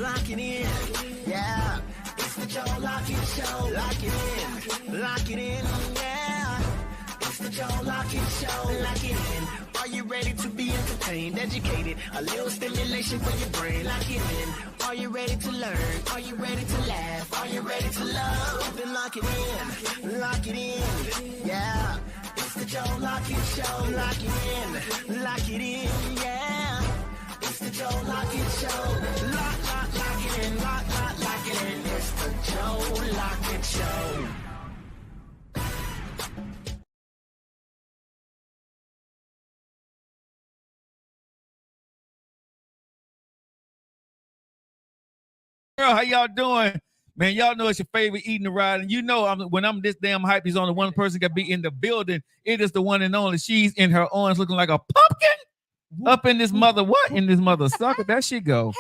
lock it in. Yeah, it's the Joe Lockett Show. Lock it in, lock it in. Yeah, it's the Joe Lockett Show. Lock it in. Are you ready to be entertained, educated? A little stimulation for your brain. Lock it in. Are you ready to learn? Are you ready to laugh? Are you ready to love? Then lock it in, lock it in. Yeah, it's the Joe Lockett Show. Lock it in, lock it in. Yeah, it's the Joe Lockett Show. Lock it in, lock it in. It's the Joe Lockett Show. How y'all doing? Man, y'all know it's your favorite eating the ride. And you know when I'm this damn hype, he's only one person can be in the building. It is the one and only. She's in her arms looking like a pumpkin up in this mother. What in this mother sucker? That she go.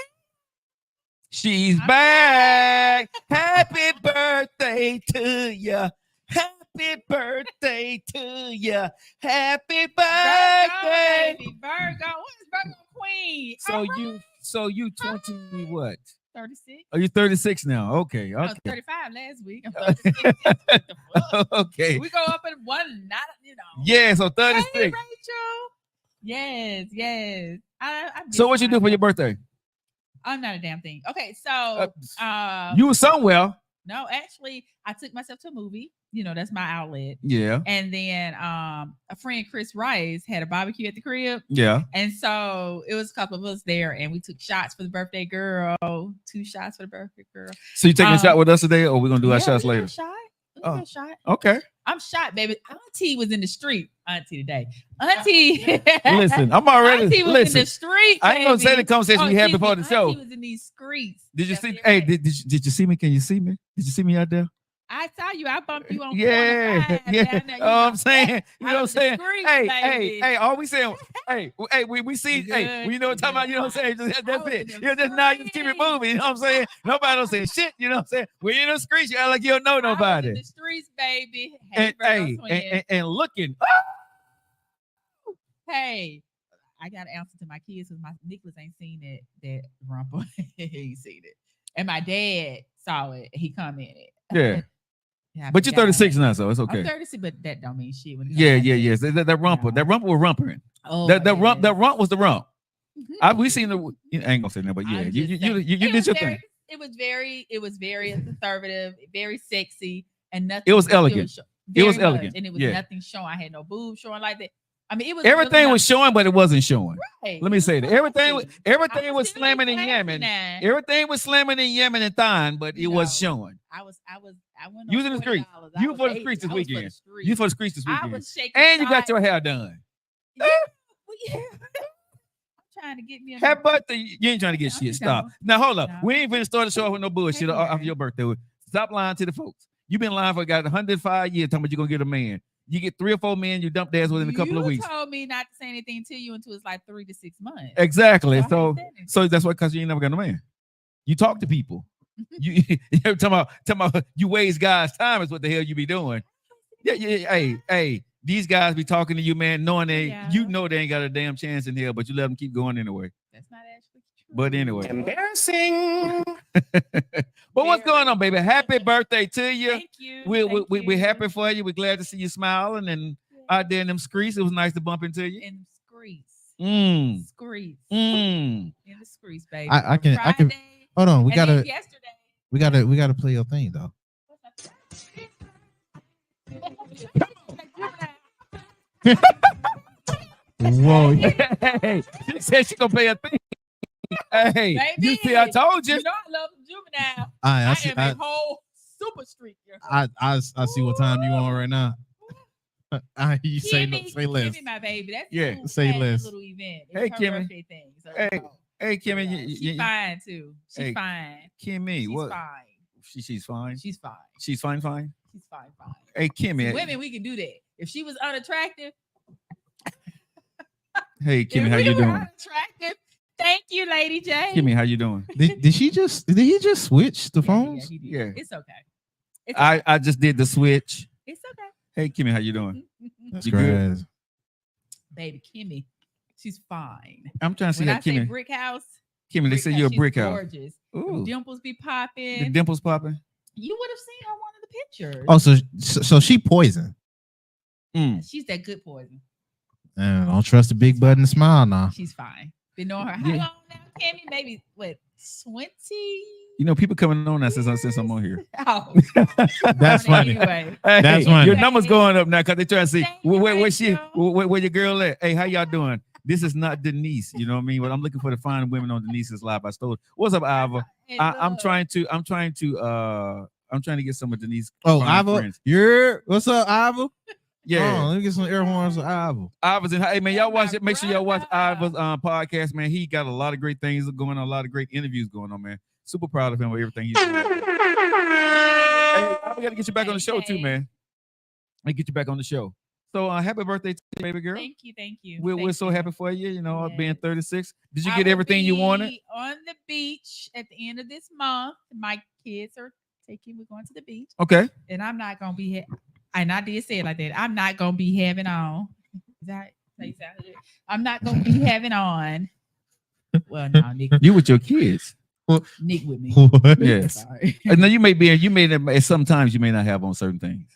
She's back. Happy birthday to ya. Happy birthday to ya. Happy birthday. Virgo, Virgo. What is Virgo Queen? So you 20 what? 36. Are you 36 now? Okay. I was 35 last week. I'm 36. Okay. We go up in one, not, Yeah, so 36. Hey, Rachel. Yes. So what you do for your birthday? I'm not a damn thing. Okay, so you were somewhere. No, actually, I took myself to a movie. That's my outlet. Yeah. And then a friend, Chris Rice, had a barbecue at the crib. Yeah. And so it was a couple of us there, and we took shots for the birthday girl. 2 shots for the birthday girl. So you taking a shot with us today, or we're gonna do our shots later? A shot. Okay. I'm shot, baby. Auntie was in the street. Auntie today. Auntie. Listen, I'm already. Auntie was in the street. I ain't gonna say the conversation we had before the show. Auntie was in these streets. Did you see? Hey, did you see me? Can you see me? Did you see me out there? I saw you. I bumped you on. Yeah. I'm saying. You know what I'm saying? Hey. All we saying. Hey. We see. Hey. You know what I'm talking about? You know what I'm saying? That's it. You're just now. You keep it moving. You know what I'm saying? Nobody don't say shit. You know what I'm saying? We're in the streets. You act like you don't know nobody. In the streets, baby. And looking. Hey. I got to answer to my kids because my Nicholas ain't seen that rumple. He ain't seen it. And my dad saw it. He commented. Yeah. But you're 36 now, so it's okay. I'm 36, but that don't mean shit. Yeah. That rumple. That rumple was rumpering. Oh, that rump was the rump. We seen the. I ain't gonna say that, but yeah, you did your thing. It was very conservative, very sexy, and nothing. It was elegant. It was elegant, and it was nothing showing. I had no boobs showing like that. I mean, it was everything was showing, but it wasn't showing. Right. Let me say that everything was slamming and yamming. Everything was slamming and yamming and thine, but it was showing. I went. You was in the street. You for the streets this weekend. You for the streets this weekend. I was shaking. And you got your hair done. Yeah. I'm trying to get me. Happy birthday! You ain't trying to get shit. Stop. Now hold up. We ain't finna start the show off with no bullshit off your birthday. Stop lying to the folks. You've been lying for 105 years. Talking about you're gonna get a man. You get 3 or 4 men, you dump theirs within a couple of weeks. You told me not to say anything to you until it's like 3 to 6 months. Exactly. So that's why, because you ain't never got a man. You talk to people. you talking about you waste guys' time is what the hell you be doing. Yeah. Hey. These guys be talking to you, man, knowing you know they ain't got a damn chance in hell, but you let them keep going anyway. That's not actually true. But anyway. Embarrassing. But what's going on, baby? Happy birthday to you. Thank you. We're happy for you. We're glad to see you smiling and out there in them streets. It was nice to bump into you. In the streets. Streets. In the streets, baby. I can hold on. We gotta play your thing though. Whoa. Hey, she said she gonna play a thing. Hey, baby, you see, I told you. You know I love Juvenile. I am a whole super street. I see what time you on right now. You say less. Kimmy, my baby. That's say less. Little event. Hey, Kimmy. Thing, so hey, Kimmy. She's fine too. She's fine. Kimmy, she's what? Fine. She's fine. She's fine. She's fine. She's fine. Hey, Kimmy. Women, we can do that. If she was unattractive. Hey, Kimmy, how you doing? Unattractive. Thank you, Lady J. Kimmy, how you doing? Did he just switch the phones? Yeah. It's okay. I just did the switch. It's okay. Hey, Kimmy, how you doing? That's great. Baby Kimmy, she's fine. I'm trying to see when that I say Kimmy. brick house, Kimmy, they say you're a She's brick house. gorgeous. Ooh. Dimples be popping. The dimples popping. You would have seen her one of the pictures. Oh, so she poison. She's that good poison. I don't trust the big button smile now. She's fine. Been knowing her how long now, Kimmy? Maybe what 20? You know, people coming on that since I'm on here. Oh, That's funny. Anyway. Hey, That's funny. Your number's going up now because they're trying to see Thank you, where your girl at. Hey, how y'all doing? This is not Denise. You know what I mean? But I'm looking for the fine women on Denise's live. I stole it. What's up, Iva? I'm trying to get some of Denise. Oh, Iva, what's up, Iva? Yeah, let me get some air horns for Iva. Iva's in. Hey man, y'all watch it. Make sure y'all watch Iva's podcast, man. He got a lot of great things going on, a lot of great interviews going on, man. Super proud of him with everything he's doing. Hey, I gotta get you back on the show too, man. I get you back on the show. So happy birthday to you, baby girl. Thank you. We're so happy for you. You know, being 36. Did you I get will everything you wanted? On the beach at the end of this month. My kids are taking. We're going to the beach. Okay. And I'm not gonna be. And I did say it like that. I'm not gonna be having on. Is that how you sound? I'm not gonna be having on. Well, no, Nick. You with your kids. Nick with me. What? Yes. No, you may sometimes you may not have on certain things.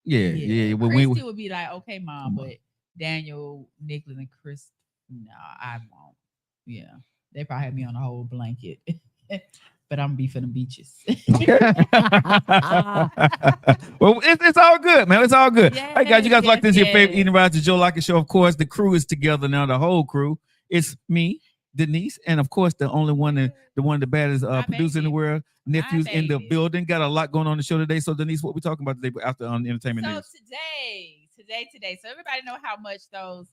Yeah. Well, Christy would be like, okay, mom, but Daniel, Nicholas, and Chris, no, I won't. Yeah, they probably have me on a whole blanket, but I'm gonna be for the beaches. Well, it's all good, man. It's all good. Yes, Hey guys, you guys locked into your yes. favorite Eating Rides, the Joe Lockett Show. Of course, the crew is together now. The whole crew. It's me, Denise, and of course, the only one, the baddest producer in the world. Nephew's in the building. Got a lot going on the show today. So Denise, what we talking about today after entertainment news? Today. So everybody know how much those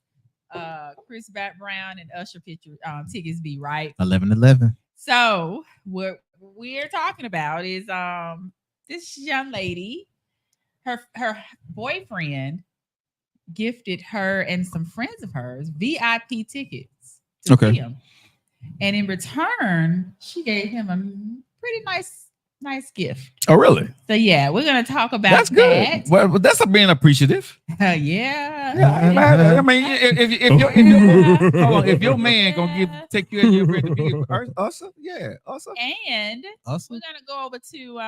Chris Brown and Usher picture tickets be, right? 11/11. So what we're talking about is this young lady, her boyfriend gifted her and some friends of hers VIP tickets to see him. And in return, she gave him a pretty nice gift. Oh, really? So yeah, we're gonna talk about that's good. Well, that's being appreciative. Yeah. I mean, if your man gonna take you and your friend to be awesome, yeah, awesome. And Awesome. we're gonna go over to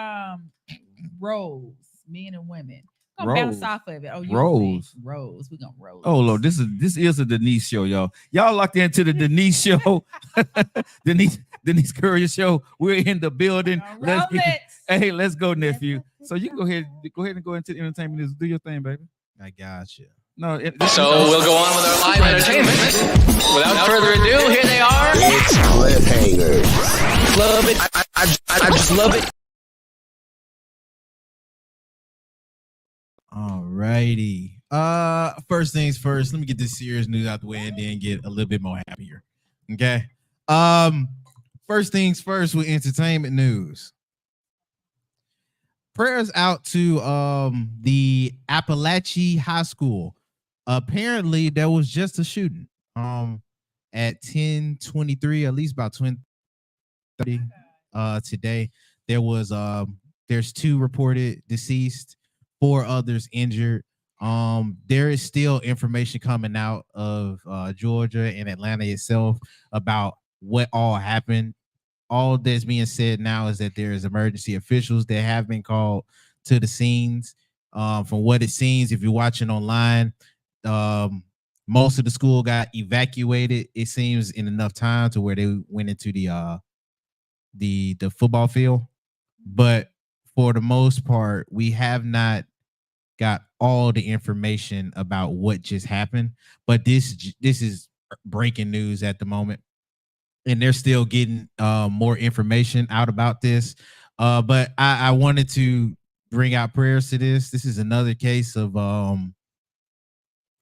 roles, men and women. Rose. Bounce off of it. Oh, Rose. Rose. We're gonna roll. Oh Lord, this is a Denise show, y'all. Y'all locked into the Denise show, Denise Courier show. We're in the building. Let's go, nephew. So you can go ahead and go into the entertainment news. Do your thing, baby. I got you. No, so we'll go on with our live entertainment. Without further ado, here they are. It's cliffhangers. Love it. I just love it. Alrighty. First things first, let me get this serious news out the way and then get a little bit more happier. Okay. First things first with entertainment news. Prayers out to the Appalachia High School. Apparently there was just a shooting at 10:23, at least about 20:30 today. There's 2 reported deceased, 4 others injured. There is still information coming out of Georgia and Atlanta itself about what all happened. All that's being said now is that there is emergency officials that have been called to the scenes. From what it seems, if you're watching online, most of the school got evacuated, it seems, in enough time to where they went into the football field. But for the most part, we have not got all the information about what just happened. But this is breaking news at the moment, and they're still getting more information out about this. But I wanted to bring out prayers to this. This is another case of an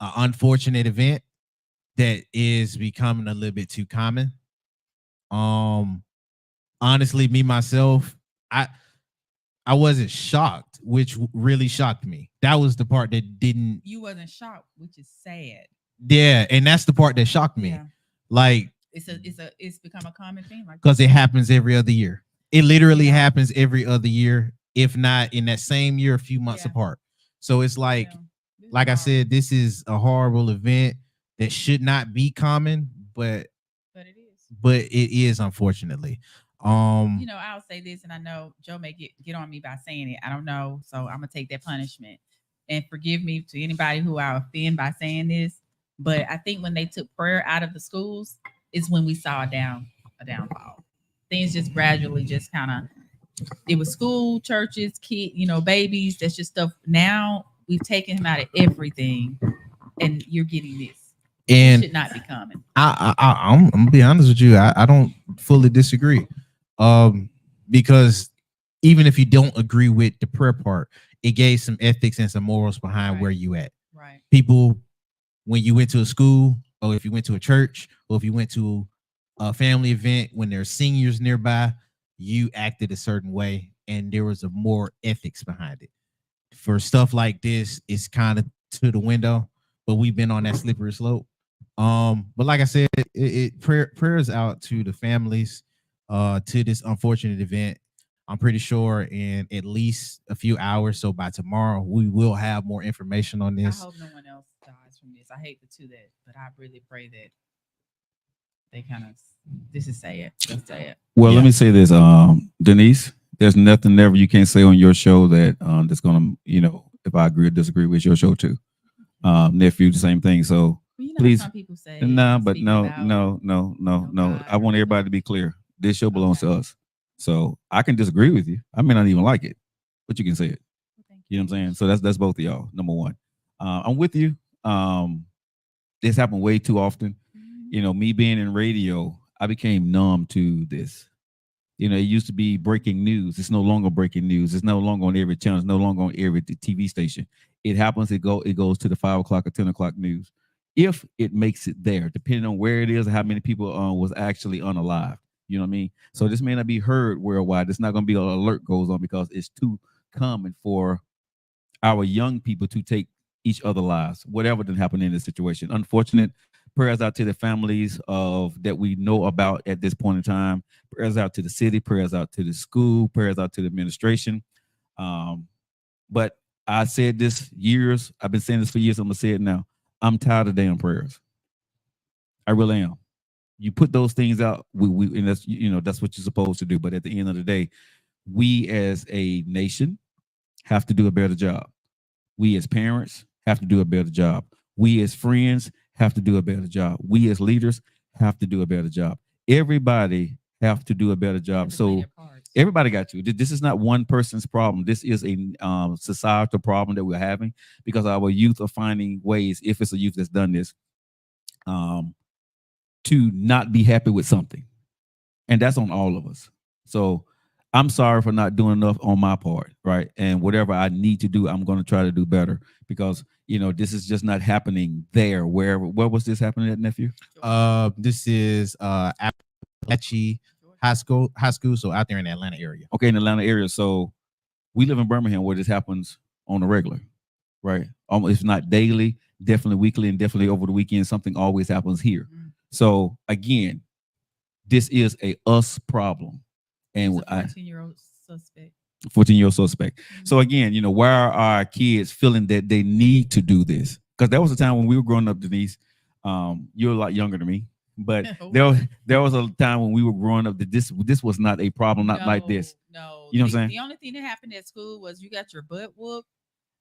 unfortunate event that is becoming a little bit too common. Honestly, me myself, I wasn't shocked, which really shocked me. That was the part that didn't. You wasn't shocked, which is sad. Yeah, and that's the part that shocked me. Yeah. Like it's become a common thing, like because it happens every other year. It literally happens every other year, if not in that same year, a few months apart. So it's like I said, this is a horrible event that should not be common, but it is. but it is unfortunately. I'll say this, and I know Joe may get on me by saying it. I don't know, so I'm gonna take that punishment. And forgive me to anybody who I offend by saying this, but I think when they took prayer out of the schools is when we saw a downfall. Things just gradually just kind of, it was school, churches, kid, babies. That's just stuff. Now we've taken him out of everything, and you're getting this. And it should not be coming. I'm gonna be honest with you. I don't fully disagree. Because even if you don't agree with the prayer part, it gave some ethics and some morals behind Right. where you at. Right. People, when you went to a school, or if you went to a church, or if you went to a family event, when there's seniors nearby, you acted a certain way, and there was a more ethics behind it. For stuff like this, it's kind of to the window, but we've been on that slippery slope. But like I said, prayers out to the families, to this unfortunate event. I'm pretty sure in at least a few hours, so by tomorrow, we will have more information on I this. hope no one else dies from this. I hate to that, but I really pray that they kind of, this is say it. Just say it. Well, Yeah. let me say this, Denise. There's nothing ever you can't say on your show that that's gonna, if I agree or disagree with your show too. Nephew, the same thing. So Well, please, some people say but speak no, about- no. God I want or- everybody to be clear. This show belongs Okay. to us. So I can disagree with you. I may not even like it, but you can say it. Thank You know what I'm saying? So that's both of y'all. Number one, I'm with you. This happened way too often. Mhm. Me being in radio, I became numb to this. It used to be breaking news. It's no longer breaking news. It's no longer on every channel. It's no longer on every TV station. It happens. It goes to the 5 o'clock or 10 o'clock news, if it makes it there, depending on where it is and how many people was actually unalive. You know what I mean? So this may not be heard worldwide. It's not going to be an alert goes on because it's too common for our young people to take each other lives, whatever did happen in this situation. Unfortunate. Prayers out to the families of that we know about at this point in time. Prayers out to the city. Prayers out to the school. Prayers out to the administration. But I said this years. I've been saying this for years. I'm gonna say it now. I'm tired of damn prayers. I really am. You put those things out, and that's what you're supposed to do. But at the end of the day, we as a nation have to do a better job. We as parents have to do a better job. We as friends have to do a better job. We as leaders have to do a better job. Everybody have to do a better job. So everybody got to. This is not one person's problem. This is a societal problem that we're having because our youth are finding ways, if it's a youth that's done this, to not be happy with something. And that's on all of us. So I'm sorry for not doing enough on my part, right? And whatever I need to do, I'm going to try to do better because, this is just not happening there. Where was this happening at, nephew? This is Appalachia High School, so out there in the Atlanta area. Okay, in the Atlanta area. So we live in Birmingham where this happens on a regular, right? If not daily, definitely weekly, and definitely over the weekend, something always happens here. So again, this is a us problem. And 14-year-old suspect. 14-year-old suspect. So again, why are our kids feeling that they need to do this? Because there was a time when we were growing up, Denise. You're a lot younger than me, but there was a time when we were growing up that this was not a problem, not like this. No, you know what I'm saying? The only thing that happened at school was you got your butt whooped.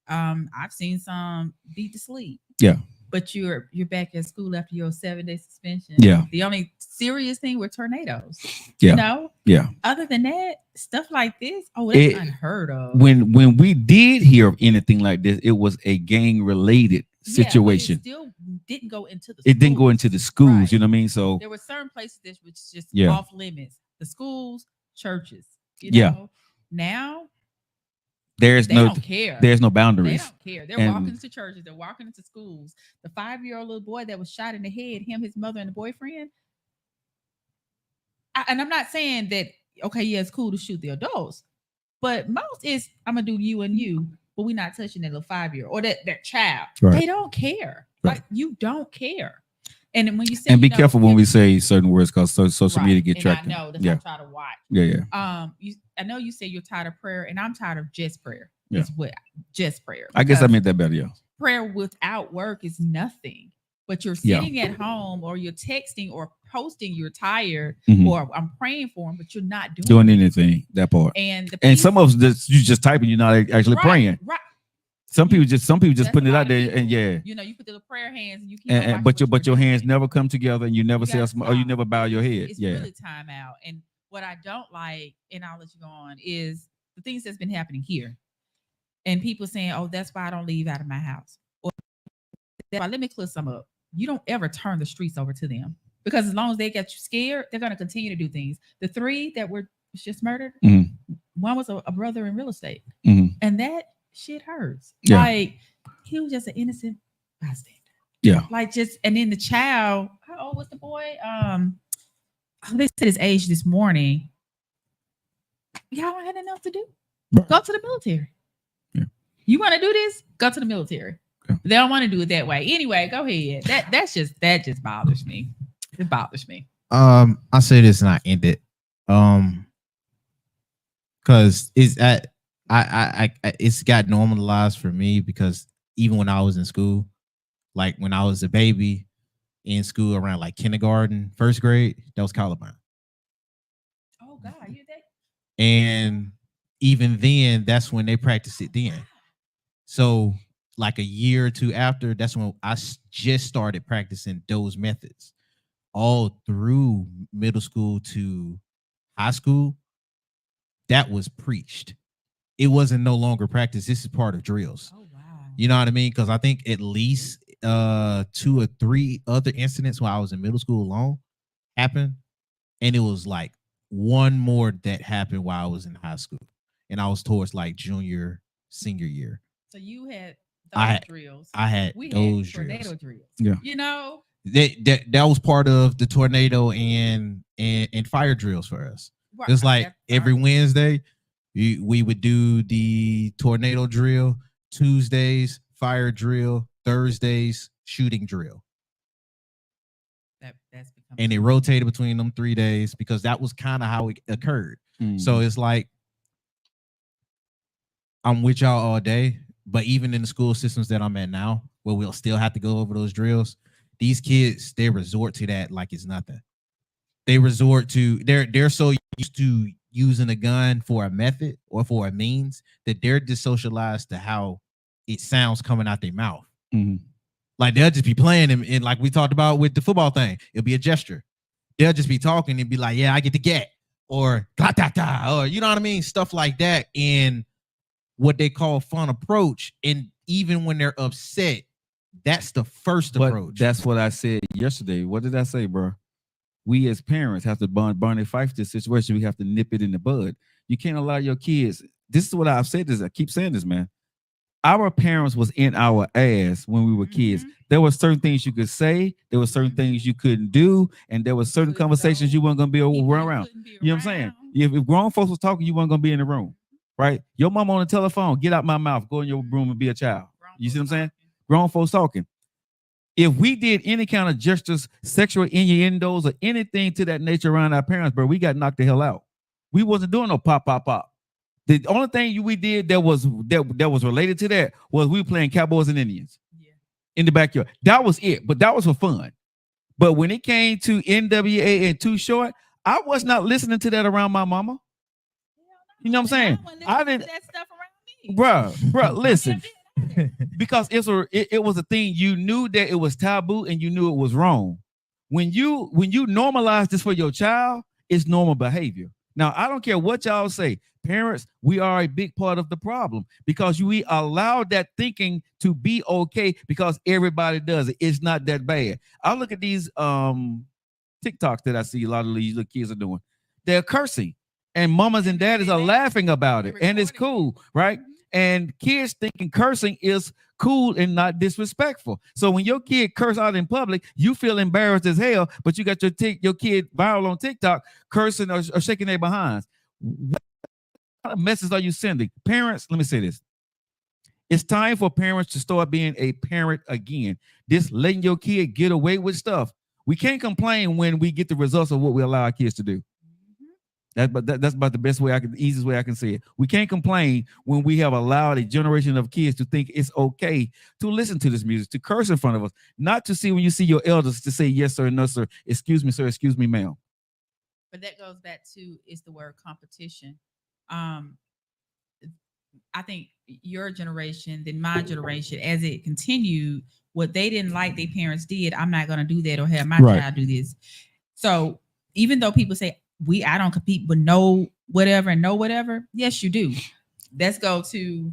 I've seen some beat to sleep. Yeah. But you're back at school after your 7-day suspension. Yeah. The only serious thing were tornadoes. Yeah. Yeah. Other than that, stuff like this, that's unheard of. When we did hear of anything like this, it was a gang related situation. It still didn't go into the. It didn't go into the schools. Right. You know what I mean? So there were certain places that was just Yeah. off limits. The schools, churches. You know? Now. They don't care. There's no boundaries. They don't care. They're walking into churches. They're walking into schools. The 5-year-old little boy that was shot in the head, him, his mother, and the boyfriend. And I'm not saying that, okay, yeah, it's cool to shoot the adults, but most is, I'm going to do you and you, but we're not touching that little 5-year-old or that child. Right. They don't care. Right. Like, you don't care. And then when you say, and be careful when we say certain words because social media get tracked. I know. That's what I try to watch. Yeah. I know you say you're tired of prayer, and I'm tired of just prayer. Yeah. It's what just prayer. I guess I meant that better, yeah. Prayer without work is nothing. but you're Yeah. sitting at home or you're texting or posting you're tired Mhm. or I'm praying for them, but you're not Doing anything, that part. And And some of us you just typing, you're not actually praying. Right. Some people just That's putting a it lot out of there, people. and yeah. You know, you put the little prayer hands and you keep And but your hands never come together, and you never say or you never bow your head. It's Yeah. really time out. And what I don't like, and I'll let you go on, is the things that's been happening here. And people saying, oh, that's why I don't leave out of my house. Or that's why, let me clear some up. You don't ever turn the streets over to them. Because as long as they get you scared, they're going to continue to do things. The 3 that were just murdered, one was a brother in real estate. And that shit hurts. Yeah. Like, he was just an innocent bystander. Yeah. Like, just, and then the child, how old was the boy? They said his age this morning. Y'all don't have enough to do. Right. Go to the military. Yeah. You want to do this? Go to the military. Yeah. They don't want to do it that way. Anyway, go ahead. That just bothers me. It bothers me. I'll say this and I end it. Because it's it's got normalized for me, because even when I was in school, like when I was a baby in school around like kindergarten, first grade, that was Columbine. Oh God, you that? And even then, that's when they practiced it then. So like a year or two after, that's when I just started practicing those methods. All through middle school to high school, that was preached. It wasn't no longer practice. This is part of drills. Oh wow. You know what I mean? Because I think at least 2 or 3 other incidents while I was in middle school alone happened, and it was like one more that happened while I was in high school, and I was towards like junior, senior year. So you had those drills. I had we those had tornado drills. Yeah. You know, that was part of the tornado and fire drills for us. Right. It's like every Wednesday we would do the tornado drill, Tuesdays fire drill, Thursdays shooting drill. That's and it rotated between them 3 days, because that was kind of how it occurred. So it's like, I'm with y'all all day, but even in the school systems that I'm at now, where we'll still have to go over those drills, these kids, they resort to that like it's nothing. They resort to, they're so used to using a gun for a method or for a means that they're desocialized to how it sounds coming out their mouth. Like they'll just be playing and like we talked about with the football thing, it'll be a gesture. They'll just be talking and be like, yeah, I get the get, or ta ta ta, or you know what I mean? Stuff like that. And what they call fun approach. And even when they're upset, that's the first approach. That's what I said yesterday. What did I say, bro? We as parents have to burn a fight for this situation. We have to nip it in the bud. You can't allow your kids. This is what I've said. This, I keep saying this, man. Our parents was in our ass when we were kids. There were certain things you could say. There were certain things you couldn't do. And there were certain conversations you weren't going to be around. You know what I'm saying? If grown folks was talking, you weren't going to be in the room, right? Your mom on the telephone, get out my mouth, go in your room and be a child. You see what I'm saying? Grown folks talking. If we did any kind of gestures, sexual innuendos, or anything to that nature around our parents, bro, we got knocked the hell out. We wasn't doing no pop, pop, pop. The only thing we did that was related to that was we were playing Cowboys and Indians in the backyard. That was it, but that was for fun. But when it came to NWA and Too Short, I was not listening to that around my mama. You know what I'm saying? I didn't. That stuff around me, bro. Listen, because it was a thing. You knew that it was taboo and you knew it was wrong. When you normalize this for your child, it's normal behavior. Now, I don't care what y'all say. Parents, we are a big part of the problem because we allow that thinking to be okay because everybody does it. It's not that bad. I look at these TikToks that I see a lot of these little kids are doing. They're cursing and mamas and daddies are laughing about it. And it's cool, right? And kids thinking cursing is cool and not disrespectful. So when your kid curse out in public, you feel embarrassed as hell, but you got your kid viral on TikTok cursing or shaking their behinds. What kind of message are you sending? Parents, let me say this. It's time for parents to start being a parent again. This letting your kid get away with stuff. We can't complain when we get the results of what we allow our kids to do. That's about the best way the easiest way I can say it. We can't complain when we have allowed a generation of kids to think it's okay to listen to this music, to curse in front of us, not to see when you see your elders to say yes sir, no sir, excuse me sir, excuse me ma'am. But that goes back to is the word competition. I think your generation, then my generation, as it continued, what they didn't like their parents did, I'm not going to do that or have my child do this. So even though people say I don't compete with no whatever and no whatever, yes you do. Let's go to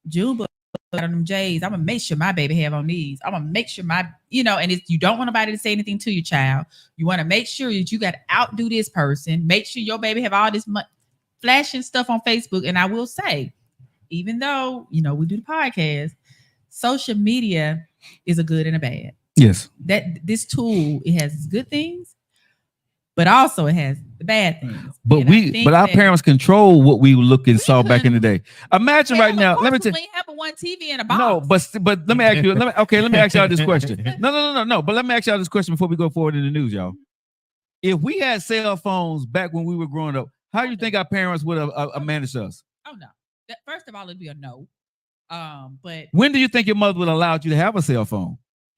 June on them J's. I'm gonna make sure my baby have on these. I'm gonna make sure and if you don't want nobody to say anything to your child, you want to make sure that you got to outdo this person. Make sure your baby have all this flashing stuff on Facebook. And I will say, even though we do the podcast, social media is a good and a bad. Yes. That this tool, it has its good things, but also it has the bad things. But our parents control what we look and saw back in the day. Imagine right now. Let me tell you. We have one TV in a box. No, but let me ask you. Let me ask y'all this question. No. But let me ask y'all this question before we go forward in the news, y'all. If we had cell phones back when we were growing up, how do you think our parents would have managed us? Oh no. First of all, it'd be a no. But when do you think your mother would allow you to have a cell phone?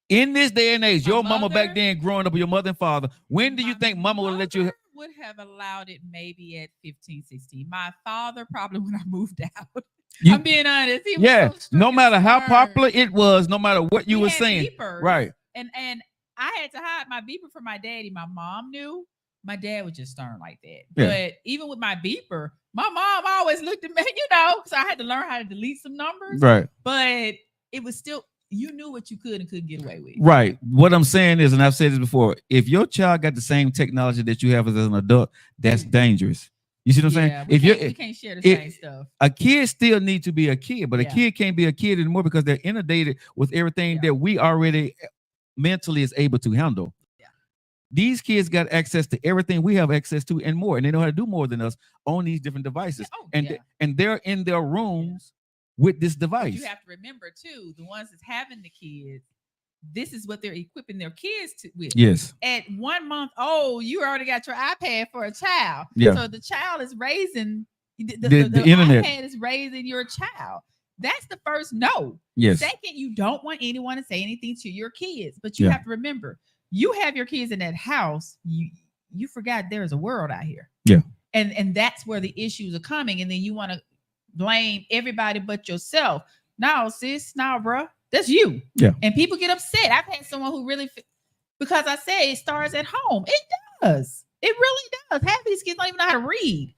In this day and age, your mama back then growing up with your mother and father, when do you think mama would let you? Would have allowed it maybe at 15, 16. My father probably when I moved out. I'm being honest. He was so no matter how popular it was, no matter what you were saying. Beepers, right. And I had to hide my beeper from my daddy. My mom knew. My dad was just stern like that. Yeah. But even with my beeper, my mom always looked at me, so I had to learn how to delete some numbers. Right. But it was still, you knew what you could and couldn't get away with. Right. What I'm saying is, and I've said this before, if your child got the same technology that you have as an adult, that's dangerous. You see what I'm saying? We can't share the same stuff. A kid still needs to be a kid, but a kid can't be a kid anymore because they're inundated with everything that we already mentally is able to handle. These kids got access to everything we have access to and more, and they know how to do more than us on these different devices. And they're in their rooms with this device. But you have to remember too, the ones that's having the kids, this is what they're equipping their kids with. Yes. At 1 month old, you already got your iPad for a child. Yeah. So the child is raising the internet. iPad is raising your child. That's the first no. Yes. Second, you don't want anyone to say anything to your kids, but you have to remember, you have your kids in that house. You forgot there is a world out here. Yeah. And that's where the issues are coming. And then you want to blame everybody but yourself. No, sis, bro. That's you. Yeah. And people get upset. I've had someone who really, because I say it starts at home. It does. It really does. Half of these kids don't even know how to read.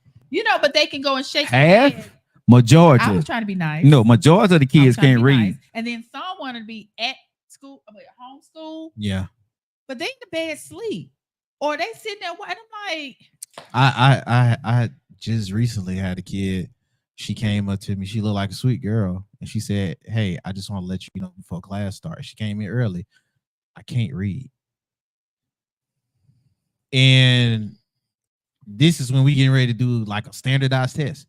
But they can go and shake half. Their head. Majority. I was trying to be nice. No, majority of the kids can't read. Nice. And then some want to be at school, homeschool. Yeah. But they in the bed sleep, or they sitting there. And I'm like, I just recently had a kid. She came up to me. She looked like a sweet girl, and she said, "Hey, I just want to let you know before class starts." She came in early. I can't read, and this is when we getting ready to do like a standardized test.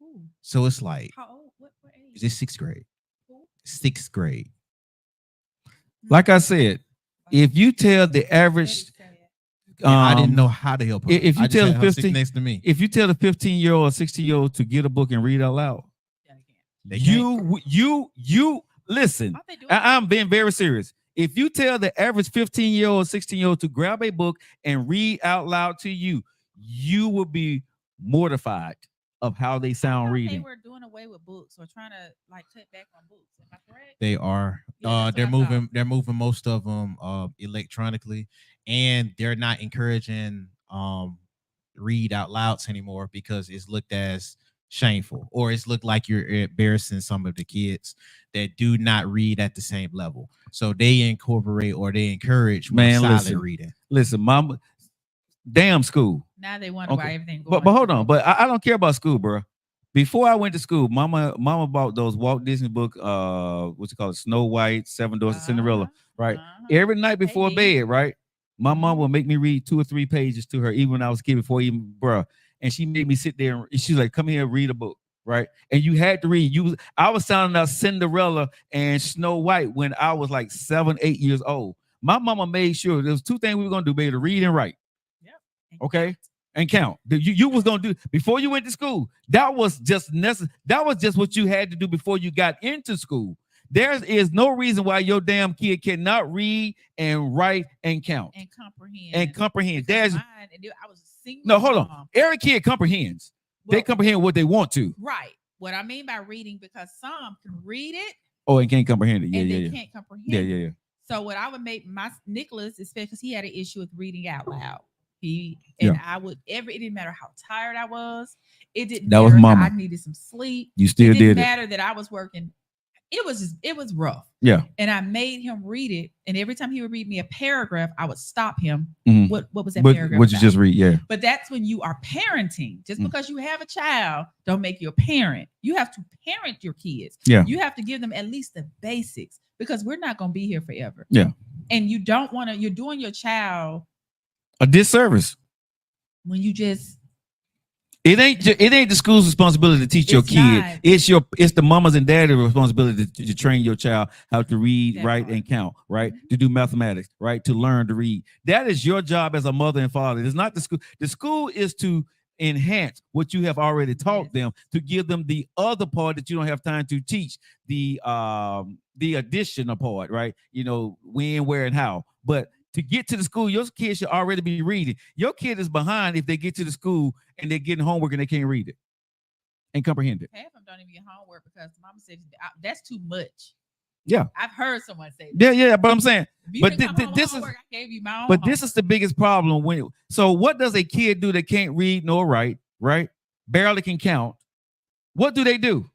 ooh, So it's like, how old? What age? is this 6th grade? Ooh. 6th grade. Like I said, if you tell the average, I didn't know how to help her. If you tell the 15 next to me, if you tell the 15-year-old or 16-year-old to get a book and read out loud, you listen. I'm being very serious. If you tell the average 15-year-old, 16-year-old to grab a book and read out loud to you, you will be mortified of how they sound reading. They were doing away with books or trying to cut back on books. Am I correct? they are. They're moving most of them electronically, and they're not encouraging read out louds anymore because it's looked as shameful, or it's looked like you're embarrassing some of the kids that do not read at the same level. So they incorporate or they encourage silent reading. Listen, mama, damn school. Now they wonder why everything going. But hold on, but I don't care about school, bro. Before I went to school, mama bought those Walt Disney book, what's it called, Snow White, Seven Dwarfs, and Cinderella, right? Every night before bed, right? My mom would make me read 2 or 3 pages to her, even when I was a kid, before even, bro. And she made me sit there and she's like, "Come here, read a book." Right. And you had to read. I was sounding out Cinderella and Snow White when I was like 7, 8 years old. My mama made sure there was 2 things we were gonna do, baby: to read and write. Yep. Okay. and count. You was gonna do before you went to school. That was just necessary. That was just what you had to do before you got into school. There is no reason why your damn kid cannot read and write and count and comprehend. and comprehend. Because There's mine, I was a single no hold on. mom. Every kid comprehends. They Well, comprehend what they want to. right. What I mean by reading, because some can read it Oh, and can't comprehend it. Yeah, and yeah, they yeah. can't comprehend. Yeah, it. yeah, yeah. So what I would make my Nicholas, especially because he had an issue with reading out loud. I would it didn't matter how tired I was. It didn't That was matter mama. how I needed some sleep. You still It didn't did it. matter that I was working. It was rough. Yeah. And I made him read it. And every time he would read me a paragraph, I would stop him. Mhm. What was that What paragraph? what you about? just read? Yeah. But that's when you are parenting. Just Mm. because you have a child, don't make you a parent. You have to parent your kids. Yeah. You have to give them at least the basics because we're not going to be here forever. Yeah. And you don't want to, you're doing your child A disservice. when you just, It ain't the school's responsibility to teach your It's kid. not. It's the mamas and daddy's responsibility to train your child how to read, That write, part. and count, right? Mhm. To do mathematics, right? To learn to read. That is your job as a mother and father. It's not the school. The school is to enhance what you have already taught Yes. them, to give them the other part that you don't have time to teach, the additional part, right? You know, when, where, and how. But to get to the school, your kids should already be reading. Your kid is behind if they get to the school and they're getting homework and they can't read it and comprehend it. half of them don't even get homework because mama said that's too much. Yeah. I've heard someone say that. Yeah, but I'm saying, If you but didn't come home with this is, homework, I gave you my own but this homework. is the biggest problem so what does a kid do that can't read nor write, right? Barely can count. What do they do?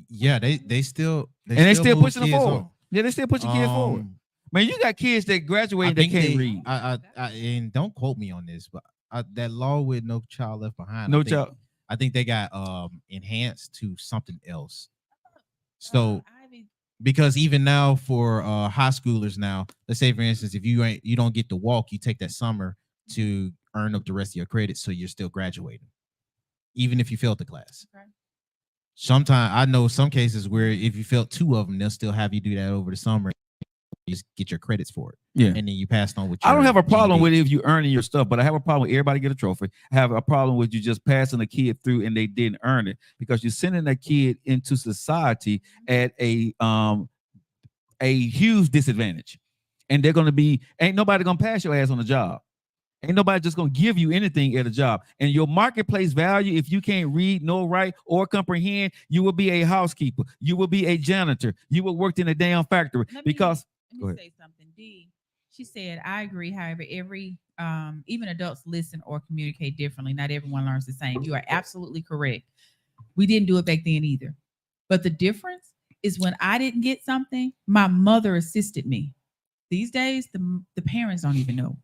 Yeah, they still They still move pushing them kids forward. on. Yeah, they still pushing kids forward. Man, you got kids that graduate I and they think can't read. I and don't quote me on this, but that law with No Child Left Behind. No child. I think they got enhanced to something else. So because even now for high schoolers now, let's say for instance, if you don't get to walk, you take that summer to earn up the rest of your credits, so you're still graduating, even if you failed the class. Okay. Sometimes I know some cases where if you failed 2 of them, they'll still have you do that over the summer. You just get your credits for it. Yeah. And then you passed on with your I don't have a problem GED. with if you earning your stuff, but I have a problem with everybody get a trophy. I have a problem with you just passing a kid through and they didn't earn it, because you're sending that kid into society at a huge disadvantage. And ain't nobody gonna pass your ass on the job. Ain't nobody just gonna give you anything at a job. And your marketplace value, if you can't read, nor write, or comprehend, you will be a housekeeper. You will be a janitor. You will work in a damn factory. Let Because me say something. D, she said, I agree. However, even adults listen or communicate differently. Not everyone learns the same. You are absolutely correct. We didn't do it back then either. But the difference is when I didn't get something, my mother assisted me. These days, the parents don't even know.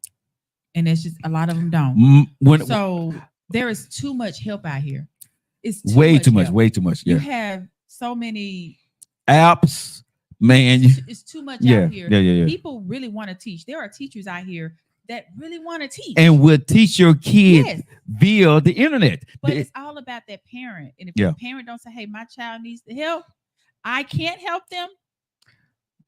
And it's just a lot of them don't. So there is too much help out here. It's way too much. Yeah. You have so many apps, man. It's too much Yeah. out here. Yeah. People really want to teach. There are teachers out here that really want to teach And will teach your kid Yes. via the internet. But it's all about that parent. And if the parent don't say, hey, my child needs the help, I can't help them,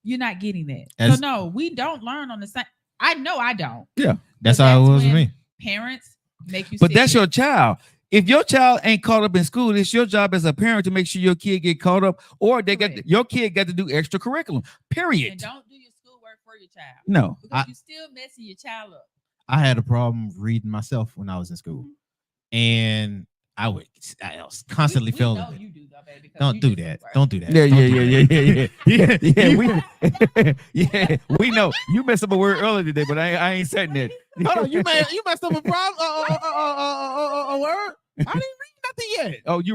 you're not getting that. So no, we don't learn on the same. I know I don't. Yeah. That's how it was with me. Parents make you But sit that's there. your child. If your child ain't caught up in school, it's your job as a parent to make sure your kid get caught up, or your kid got to do extra curriculum. Period. And don't do your schoolwork for your child. No. Because you still messing your child up. I had a problem reading myself when I was in school. And I was constantly We failing know it. you do, though, baby, because Don't you do just that. work. Don't do that. Yeah. You- We know you messed up a word earlier today, but I ain't saying that. Hold on, you messed up a problem. A word. I didn't read nothing yet. Oh, you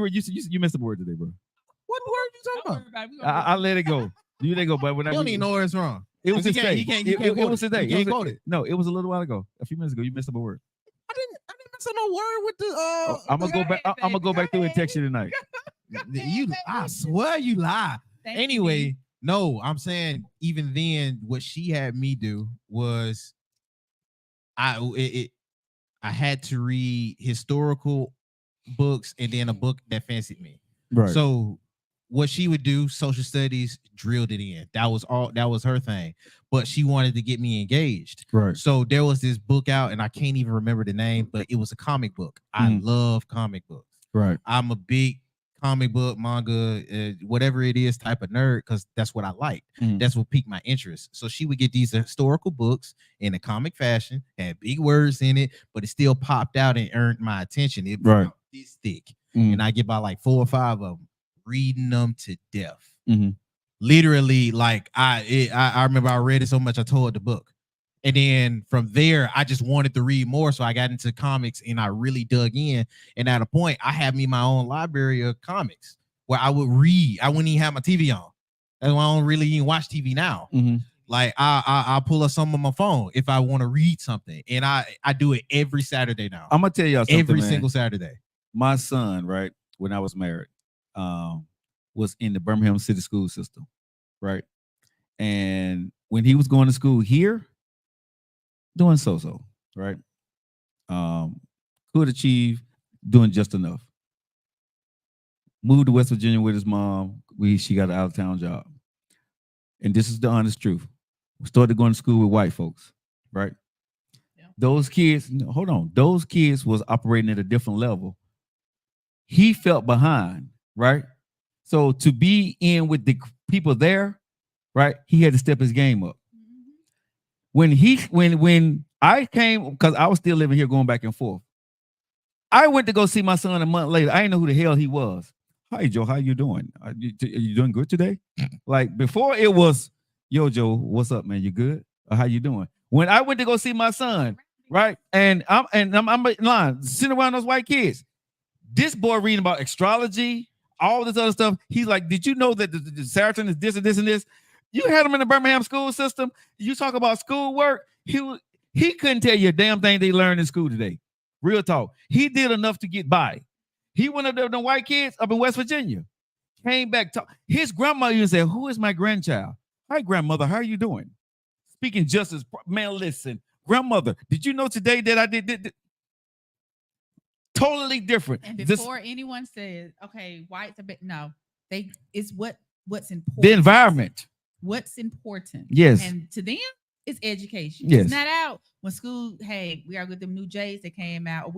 messed up a word today, bro. What word you Don't talking worry about? about it. We gonna I let it go. You let it go, but when You don't even know where it's wrong. it was You today. can't- you can't- you can't It quote was it. today. You can't quote it. No, it was a little while ago. A few minutes ago, you messed up a word. I didn't mess up no word with the. I'm gonna go back. I'm gonna go back through and text you tonight. I swear you lie. Thank you, Anyway, D. no, I'm saying even then, what she had me do was, I had to read historical books and then a book that fancied me. Right. So what she would do, social studies, drilled it in. That was her thing. But she wanted to get me engaged. Right. So there was this book out, and I can't even remember the name, but it was a comic book. I love comic books. Right. I'm a big comic book, manga, whatever it is type of nerd, because that's what I liked. That's what piqued my interest. So she would get these historical books in a comic fashion, had big words in it, but it still popped out and earned my attention. It was about this thick. And I get about like 4 or 5 of them, reading them to death. Literally, like I remember I read it so much I tore the book. And then from there, I just wanted to read more. So I got into comics and I really dug in. And at a point, I had me my own library of comics where I would read. I wouldn't even have my TV on. That's why I don't really even watch TV now. Like I'll pull up some on my phone if I want to read something. And I do it every Saturday now. I'm gonna tell y'all something, every man. single Saturday. My son, right, when I was married, was in the Birmingham City school system, right? And when he was going to school here, doing so, right? Could achieve doing just enough. Moved to West Virginia with his mom. She got an out-of-town job. And this is the honest truth. We started going to school with white folks, right? Yeah. Those kids, hold on. Those kids was operating at a different level. He felt behind, right? So to be in with the people there, right? He had to step his game up. When I came, because I was still living here going back and forth, I went to go see my son a month later. I didn't know who the hell he was. Hi, Joe. How you doing? Are you doing good today? Like before it was, yo, Joe, what's up, man? You good? Or how you doing? When I went to go see my son, right? And I'm in line, sitting around those white kids. This boy reading about astrology, all this other stuff. He's like, did you know that the Saturn is this and this and this? You had him in the Birmingham school system. You talk about schoolwork. He couldn't tell you a damn thing they learned in school today. Real talk. He did enough to get by. He went up there with the white kids up in West Virginia. Came back. His grandmother even said, who is my grandchild? Hi, grandmother. How are you doing? Speaking just as, man, listen. Grandmother, did you know today that I did totally different. And before anyone says, okay, white's a bit, no, it's what's important. The environment. What's important. Yes. And to them, it's education. Yes. It's not out when school, hey, we are with them new J's that came out.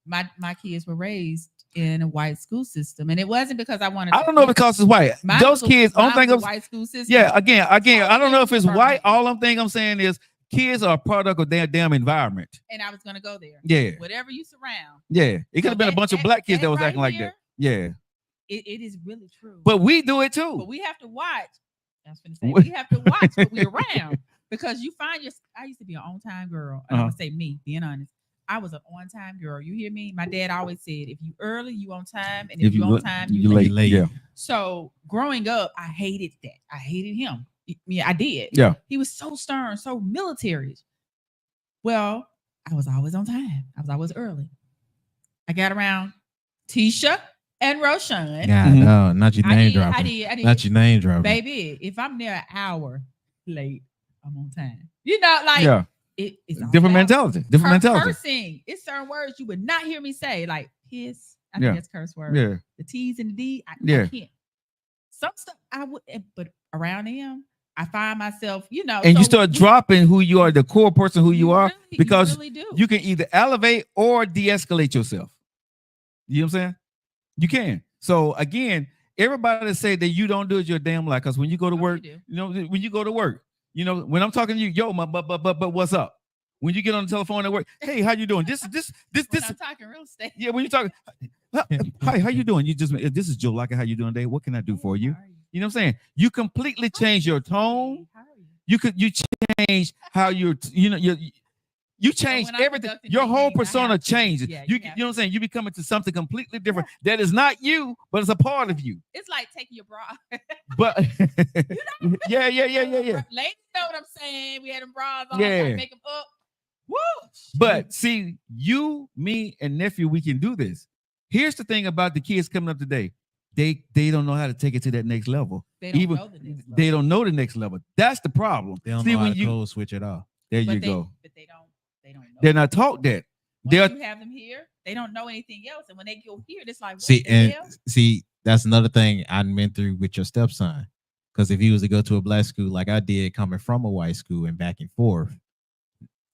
My kids were raised in a white school system. And it wasn't because I wanted to. I don't know because it's white. Those kids, I don't think of white school system. Yeah, again, I don't know if it's white. All I'm saying is kids are a product of their damn environment. And I was gonna go there. Yeah. Whatever you surround. Yeah. It could have been a bunch of black kids that was acting like that. Yeah. It is really true. But we do it too. But we have to watch. I was gonna say we have to watch what we're around because you find I used to be an on-time girl. And I'm gonna say me, being honest. I was an on-time girl. You hear me? My dad always said, if you early, you on time. And if you on time, you late. Yeah. So growing up, I hated that. I hated him. Yeah, I did. Yeah. He was so stern, so military. Well, I was always on time. I was always early. I got around Tisha and Roshan. Yeah, no, not your name dropping. I did. Not your name dropping. Baby, if I'm there an hour late, I'm on time. You know, like yeah. It's different mentality. Different mentality. Cursing. It's certain words you would not hear me say, like piss. I think that's curse word. Yeah. The T's and the D. I can't. Some stuff I would, but around him, I find myself, you know. And so you start dropping who you are, the core person who you are, really, because you, really you can either elevate or de-escalate yourself. You know what I'm saying? You can. So again, everybody that say that you don't do it your damn life, because when you go to work, you know, when you go to work, you know, when I'm talking to you, yo, but what's up? When you get on the telephone at work, hey, how you doing? This. I'm talking real estate. Yeah, when you talk, hi, how you doing? This is Joe Lockett. How you doing today? What can I do for you? You know what I'm saying? You completely change your tone. You change how you change everything. Your whole persona changes. You know what I'm saying? You become into something completely different that is not you, but it's a part of you. It's like taking your bra. But yeah. Ladies know what I'm saying. We had them bras on, make them up. Woo! But see, you, me, and nephew, we can do this. Here's the thing about the kids coming up today. They don't know how to take it to that next level. They don't know the next level. That's the problem. They don't know how to code switch it off. There you go. But they don't know. They're not taught that. You have them here, they don't know anything else. And when they go here, it's like, see, that's another thing I went through with your stepson. Because if he was to go to a black school like I did, coming from a white school and back and forth,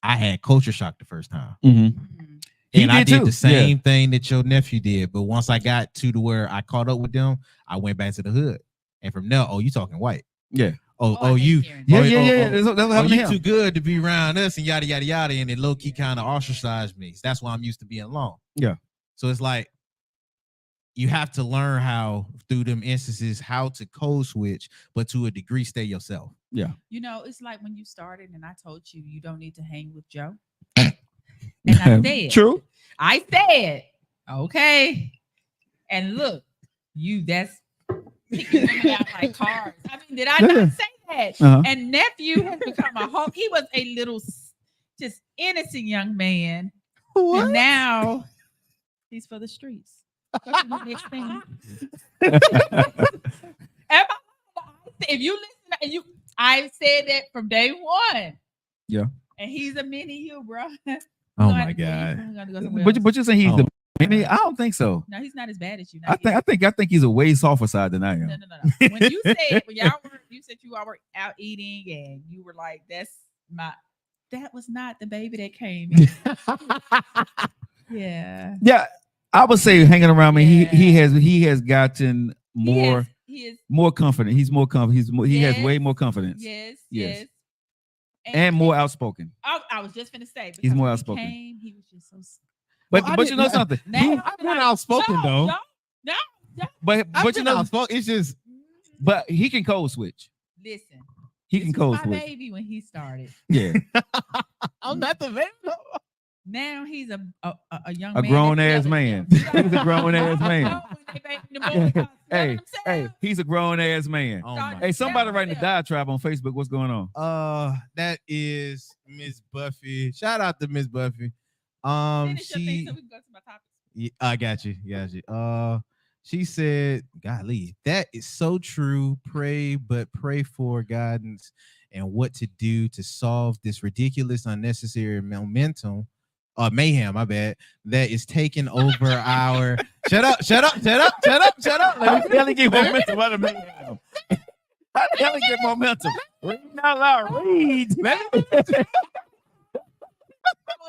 I had culture shock the first time. He And I did did too. the same thing that your nephew did. But once I got to where I caught up with them, I went back to the hood. And from there, you talking white. Yeah. I hate You. hearing Yeah, that. yeah. That's what happened to You him. too good to be around us and yada, yada, yada. And it low key kind of ostracized me. That's why I'm used to being alone. Yeah. So it's like, you have to learn how, through them instances, how to code switch, but to a degree, stay yourself. Yeah. You know, it's like when you started and I told you you don't need to hang with Joe. And I said, True. I said, okay. And look, that's picking women out like cars. I mean, did I not say that? Uh-huh. And nephew has become a whole, he was a little just innocent young man. What? And now he's for the streets. What's the next thing? If you listen, and I said that from day one. Yeah. And he's a mini you, bro. Oh my God. But you're saying he's the mini? I don't think so. No, he's not as bad as you. I think he's a way softer side than I am. No. When you said you said you all were out eating and you were like, that was not the baby that came in. Yeah. Yeah. I would say hanging around me, Yeah. he has gotten more He is more confident. He's more confident. He has Yes. way more confidence. Yes. And more outspoken. I was just gonna say He's more when he outspoken. came, he was just so. But Well, I but you know didn't- something. I've been outspoken though. No. But I've you been know, outspoken. It's just but he can code switch. Listen, He this can was code my switch. baby when he started. Yeah. I'm not the man. Now he's a young A man. grown that's ass man. loving He's a grown ass them. man. When they back in the movie, Hey, loving hey, themselves. he's a grown ass man. Oh my. Hey, somebody Yeah. writing a diatribe on Facebook. What's going on? That is Miss Buffy. Shout out to Miss Buffy. Finish your thing She. so we can go to my topic. Yeah, I got you. She said, "Golly, that is so true. Pray for guidance and what to do to solve this ridiculous, unnecessary mayhem. My bad. That is taking over our. Shut up. Let me tell you, get momentum out of me. How the hell he get momentum? Read out loud. Read. I'm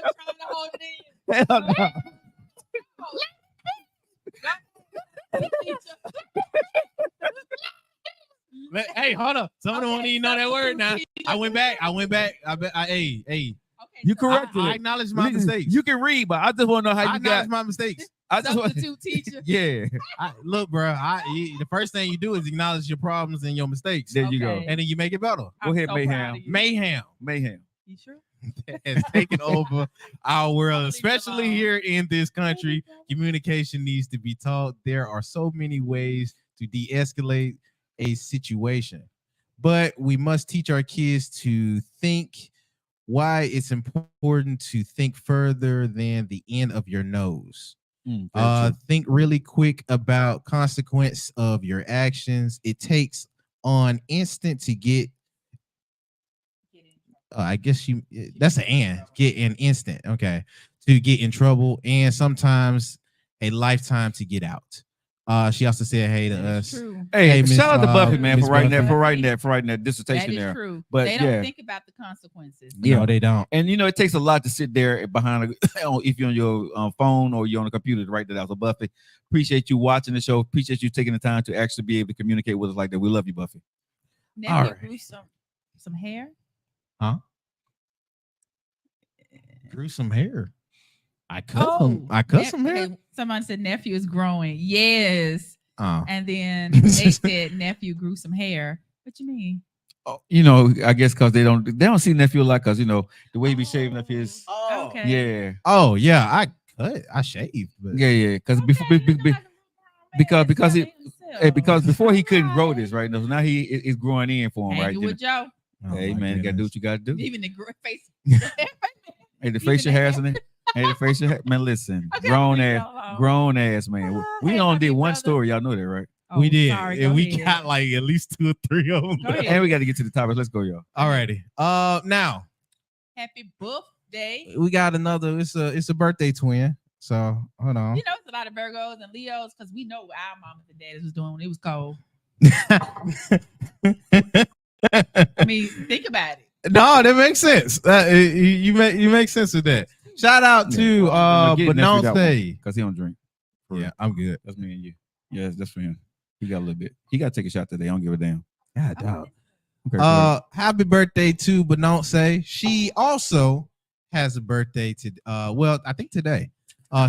trying to hold it in. Hell no. Hey, hold up. Some of them don't even know that word now. I went back. Hey. You corrected I it. acknowledge my mistakes. You can read, but I just want to know how I you got. acknowledge my mistakes. I just want. Substitute teacher. Yeah. Look, bro. The first thing you do is acknowledge your problems and your mistakes, There you go. Okay. and then you make it better. Go ahead, I'm so proud Mayhem. of you. Mayhem You sure? has taken over our world, Leave it especially alone. here in this country. Communication needs to be taught. There are so many ways to de-escalate a situation, but we must teach our kids to think. Why it's important to think further than the end of your nose. Think really quick about consequence of your actions. It takes on instant to get. I guess that's get an instant. Okay, to get in trouble, and sometimes a lifetime to get out. She also said, "Hey to us." True. Hey, Miss, shout out to Buffy, man, Miss for writing Buffy. for writing that That dissertation is there. true. But they don't yeah. think about the consequences. Yeah. No, they don't. And you know, it takes a lot to sit there behind if you're on your phone or you're on a computer to write that out. So Buffy, appreciate you watching the show. Appreciate you taking the time to actually be able to communicate with us like that. We love you, Buffy. Nephew All right. grew some hair. Grew some hair. I cut some hair. Okay, someone said nephew is growing. Yes. Oh. And then they said nephew grew some hair. What you mean? Oh, you know, I guess because they don't see nephew a lot because you know the way he be shaving up his. Oh. Okay. Yeah. Oh yeah, I shaved. But Yeah. Because because before he couldn't grow this right now, so now he is growing in for him right. Hanging with Joe. oh Hey my man, you gotta do goodness. what you gotta do. Even the face. Hey, the facial hairs in it. Hey, the facial hair. Man, listen, Okay, grown leave it ass, alone. grown ass man. We Hey, only my did big one brother. story. Y'all know that, right? Oh, We did, sorry, and go we ahead. got like at least 2 or 3 of them. Go ahead. And we got to get to the topic. Let's go, y'all. Alrighty. Now Happy birthday. we got another. It's a birthday twin. So hold on. You know, it's a lot of Virgos and Leos because we know what our mamas and daddies was doing when it was cold. I mean, think about it. No, that makes sense. You make sense with that. Shout out to Beyonce. Because he don't drink. Yeah, I'm good. That's me and you. Yes, that's for him. He got a little bit. He got to take a shot today. I don't give a damn. God, dog. Okay, go ahead. Happy birthday to Beyonce. She also has a birthday to well, I think today.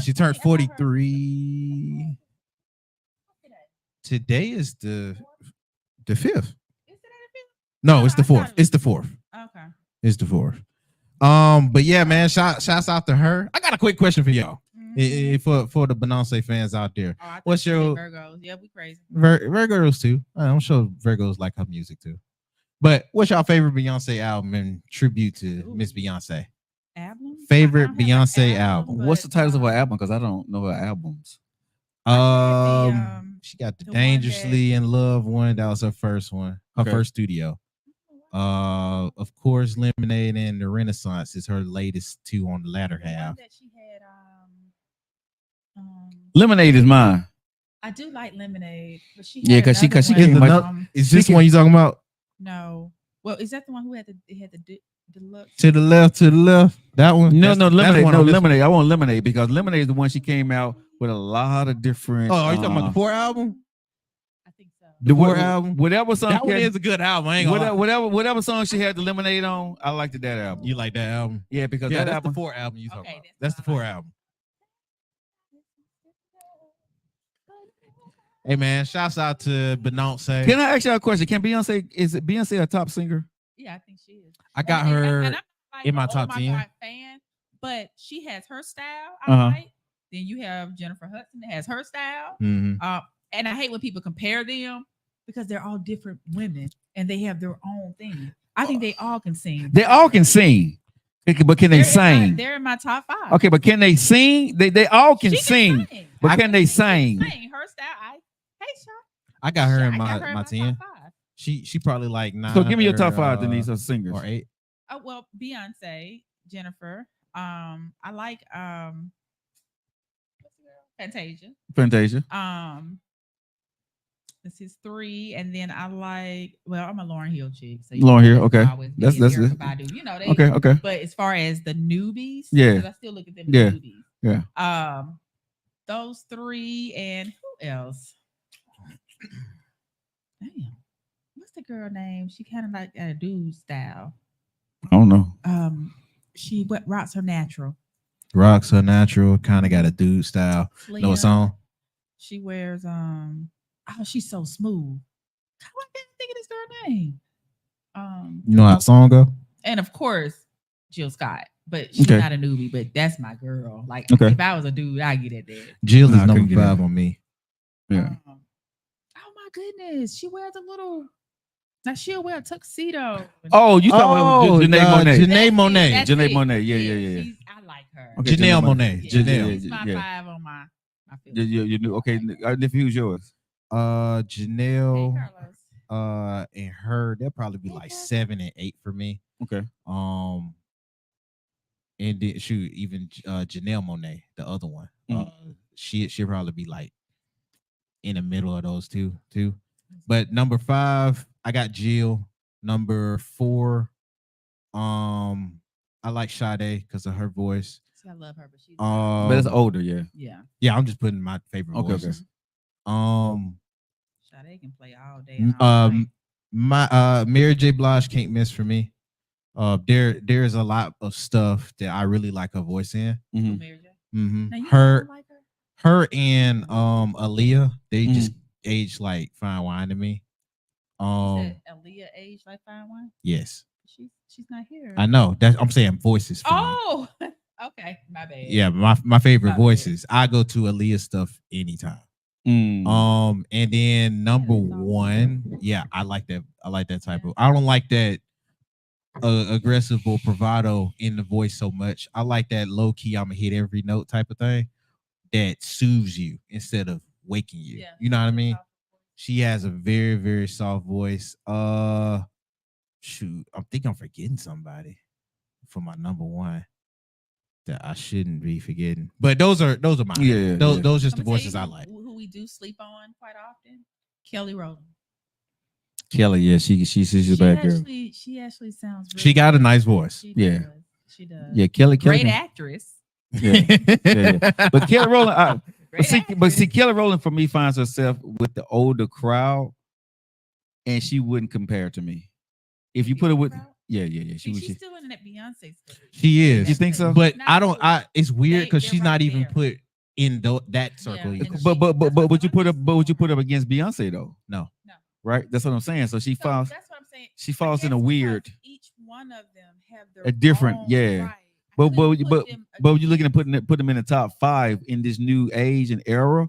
She turned 43. Today is the 5th. No, it's the 4th. It's the 4th. Okay. It's the 4th. But yeah, man, shouts out to her. I got a quick question for y'all. For the Beyonce fans out there. Oh, What's your Virgos? Yeah, we crazy. Virgos too? I'm sure Virgos like her music too. But what's your favorite Beyonce album in tribute to Miss Beyonce? Album? Favorite Beyonce album? What's the titles of her album? Because I don't know her albums. She got the the one Dangerously in Love one. That was her first one. Her first studio. Of course, Lemonade and the Renaissance is her latest two on the latter half. That she had, Lemonade is mine. I do like Lemonade, but she Yeah, had 'cause she another came one, up- Is this one you talking about? no. Well, is that the one who had the deluxe? To the left, that one. No, That's Lemonade. one No, on this- Lemonade. I want Lemonade because Lemonade is the one she came out with a lot of different. Oh, are you talking about the 4 album? I think so. the Four what- album? Whatever song. That she one had- is a good album. I ain't gonna lie. whatever song she had the Lemonade on, I liked that album. You like that album? Yeah, because Yeah, that that's album. the 4 album you talking Okay, about. that's That's the what I 4 like. album. Hey man, shouts out to Beyonce. Can I ask you a question? Can Beyonce is it Beyonce a top singer? Yeah, I think she is. I got And her I'm not like in my a, top oh 10. God fan, but she has her style. I Uh-huh. like. Then you have Jennifer Hudson that has her style. Mhm. And I hate when people compare them because they're all different women and they have their own thing. I think they all can sing. They all can sing, but can they sing? They're in my top 5. Okay, but can they sing? They all can She sing, but I- can they sing? Her style. Hey, Sean. I got her in I got my her my top 10. 5. She probably like 9. So give me your top or, 5, Denise, of singers. or 8. Oh well, Beyonce, Jennifer. I like what's the girl? Fantasia. Fantasia. This is 3, and then I like. Well, I'm a Lauryn Hill chick. So Lauryn Hill, know, okay. always be That's Erykah Badu. You know they. Okay. But as far as the newbies, Yeah. 'cause I still look at them as Yeah. newbies. Yeah. Those 3, and who else? Damn, what's the girl name? She kind of like a dude style. I don't know. She rocks her natural. Rocks her natural, kind of got a dude style. Know what Slim. song? She wears oh, she's so smooth. I can't think of this girl name. You know how the song go? And of course, Jill Scott, but she's Okay. not a newbie, but that's my girl. Like Okay. if I was a dude, I'd get it there. Jill Nah, I is couldn't number get 5 it. on me. Yeah. Oh my goodness, she wears a little. Now she'll wear a tuxedo. Oh, you talking about Janae Monáe? Janae Monáe. That's Janae it. Monáe. Yeah. I like her. Okay, Janelle Janelle Monáe. Yeah, Janelle. she's my Yeah. 5 on my You knew. Okay, if who's yours? Janelle. Hey, Carlos. And her, they'll probably be like 7 and 8 for me. Okay. And then shoot, even Janelle Monáe, the other one, she'll probably be like in the middle of those two too. But number 5, I got Jill. Number 4, I like Sade because of her voice. See, I love her, but she's But it's older, yeah. Yeah, I'm just putting my favorite Okay, voices. Okay. Sade can play all day. And all night. My Mary J. Blige can't miss for me. There's a lot of stuff that I really like her voice in. Mhm. Mary J. Mm-hmm. Now, you Her don't like her? her and Aaliyah, they just age like fine wine to me. You said Aaliyah age like fine wine. Yes, She's not here. I know that. I'm saying voices. For me. Oh, okay, my bad. Yeah, my favorite My voices. I go to Aaliyah stuff anytime. And then number 1, yeah, I like that. I like that type of. I don't like that aggressive or bravado in the voice so much. I like that low key. I'm gonna hit every note type of thing that soothes you instead of waking you. Yeah. You know what I mean? She has a very, very soft voice. Shoot, I think I'm forgetting somebody for my number 1. that I shouldn't be forgetting. But those are mine. Yeah, those just the I'm gonna tell voices you I like. Who we do sleep on quite often? Kelly Rowland. Kelly, yeah, she's a bad girl. She actually sounds. Really She got a good. nice voice. Yeah. She does. Yeah, Kelly. Great actress. Yeah. But Kelly Rowland, Great but see, actress. Kelly Rowland for me finds herself with the older crowd, and she wouldn't compare to me. If you put her with, yeah. She's still in that Beyonce space. She is. You think so? But Not I don't. really. It's weird because They're she's not right even there. put in that circle. Yeah, either. and But would you put up against Beyonce though? No. Right? That's what I'm saying. So she falls. That's what I'm saying. She falls I in a guess weird. because each one of them have their A different, own, yeah. right. I But couldn't put them you're looking at put them in the top 5 in this new age and era.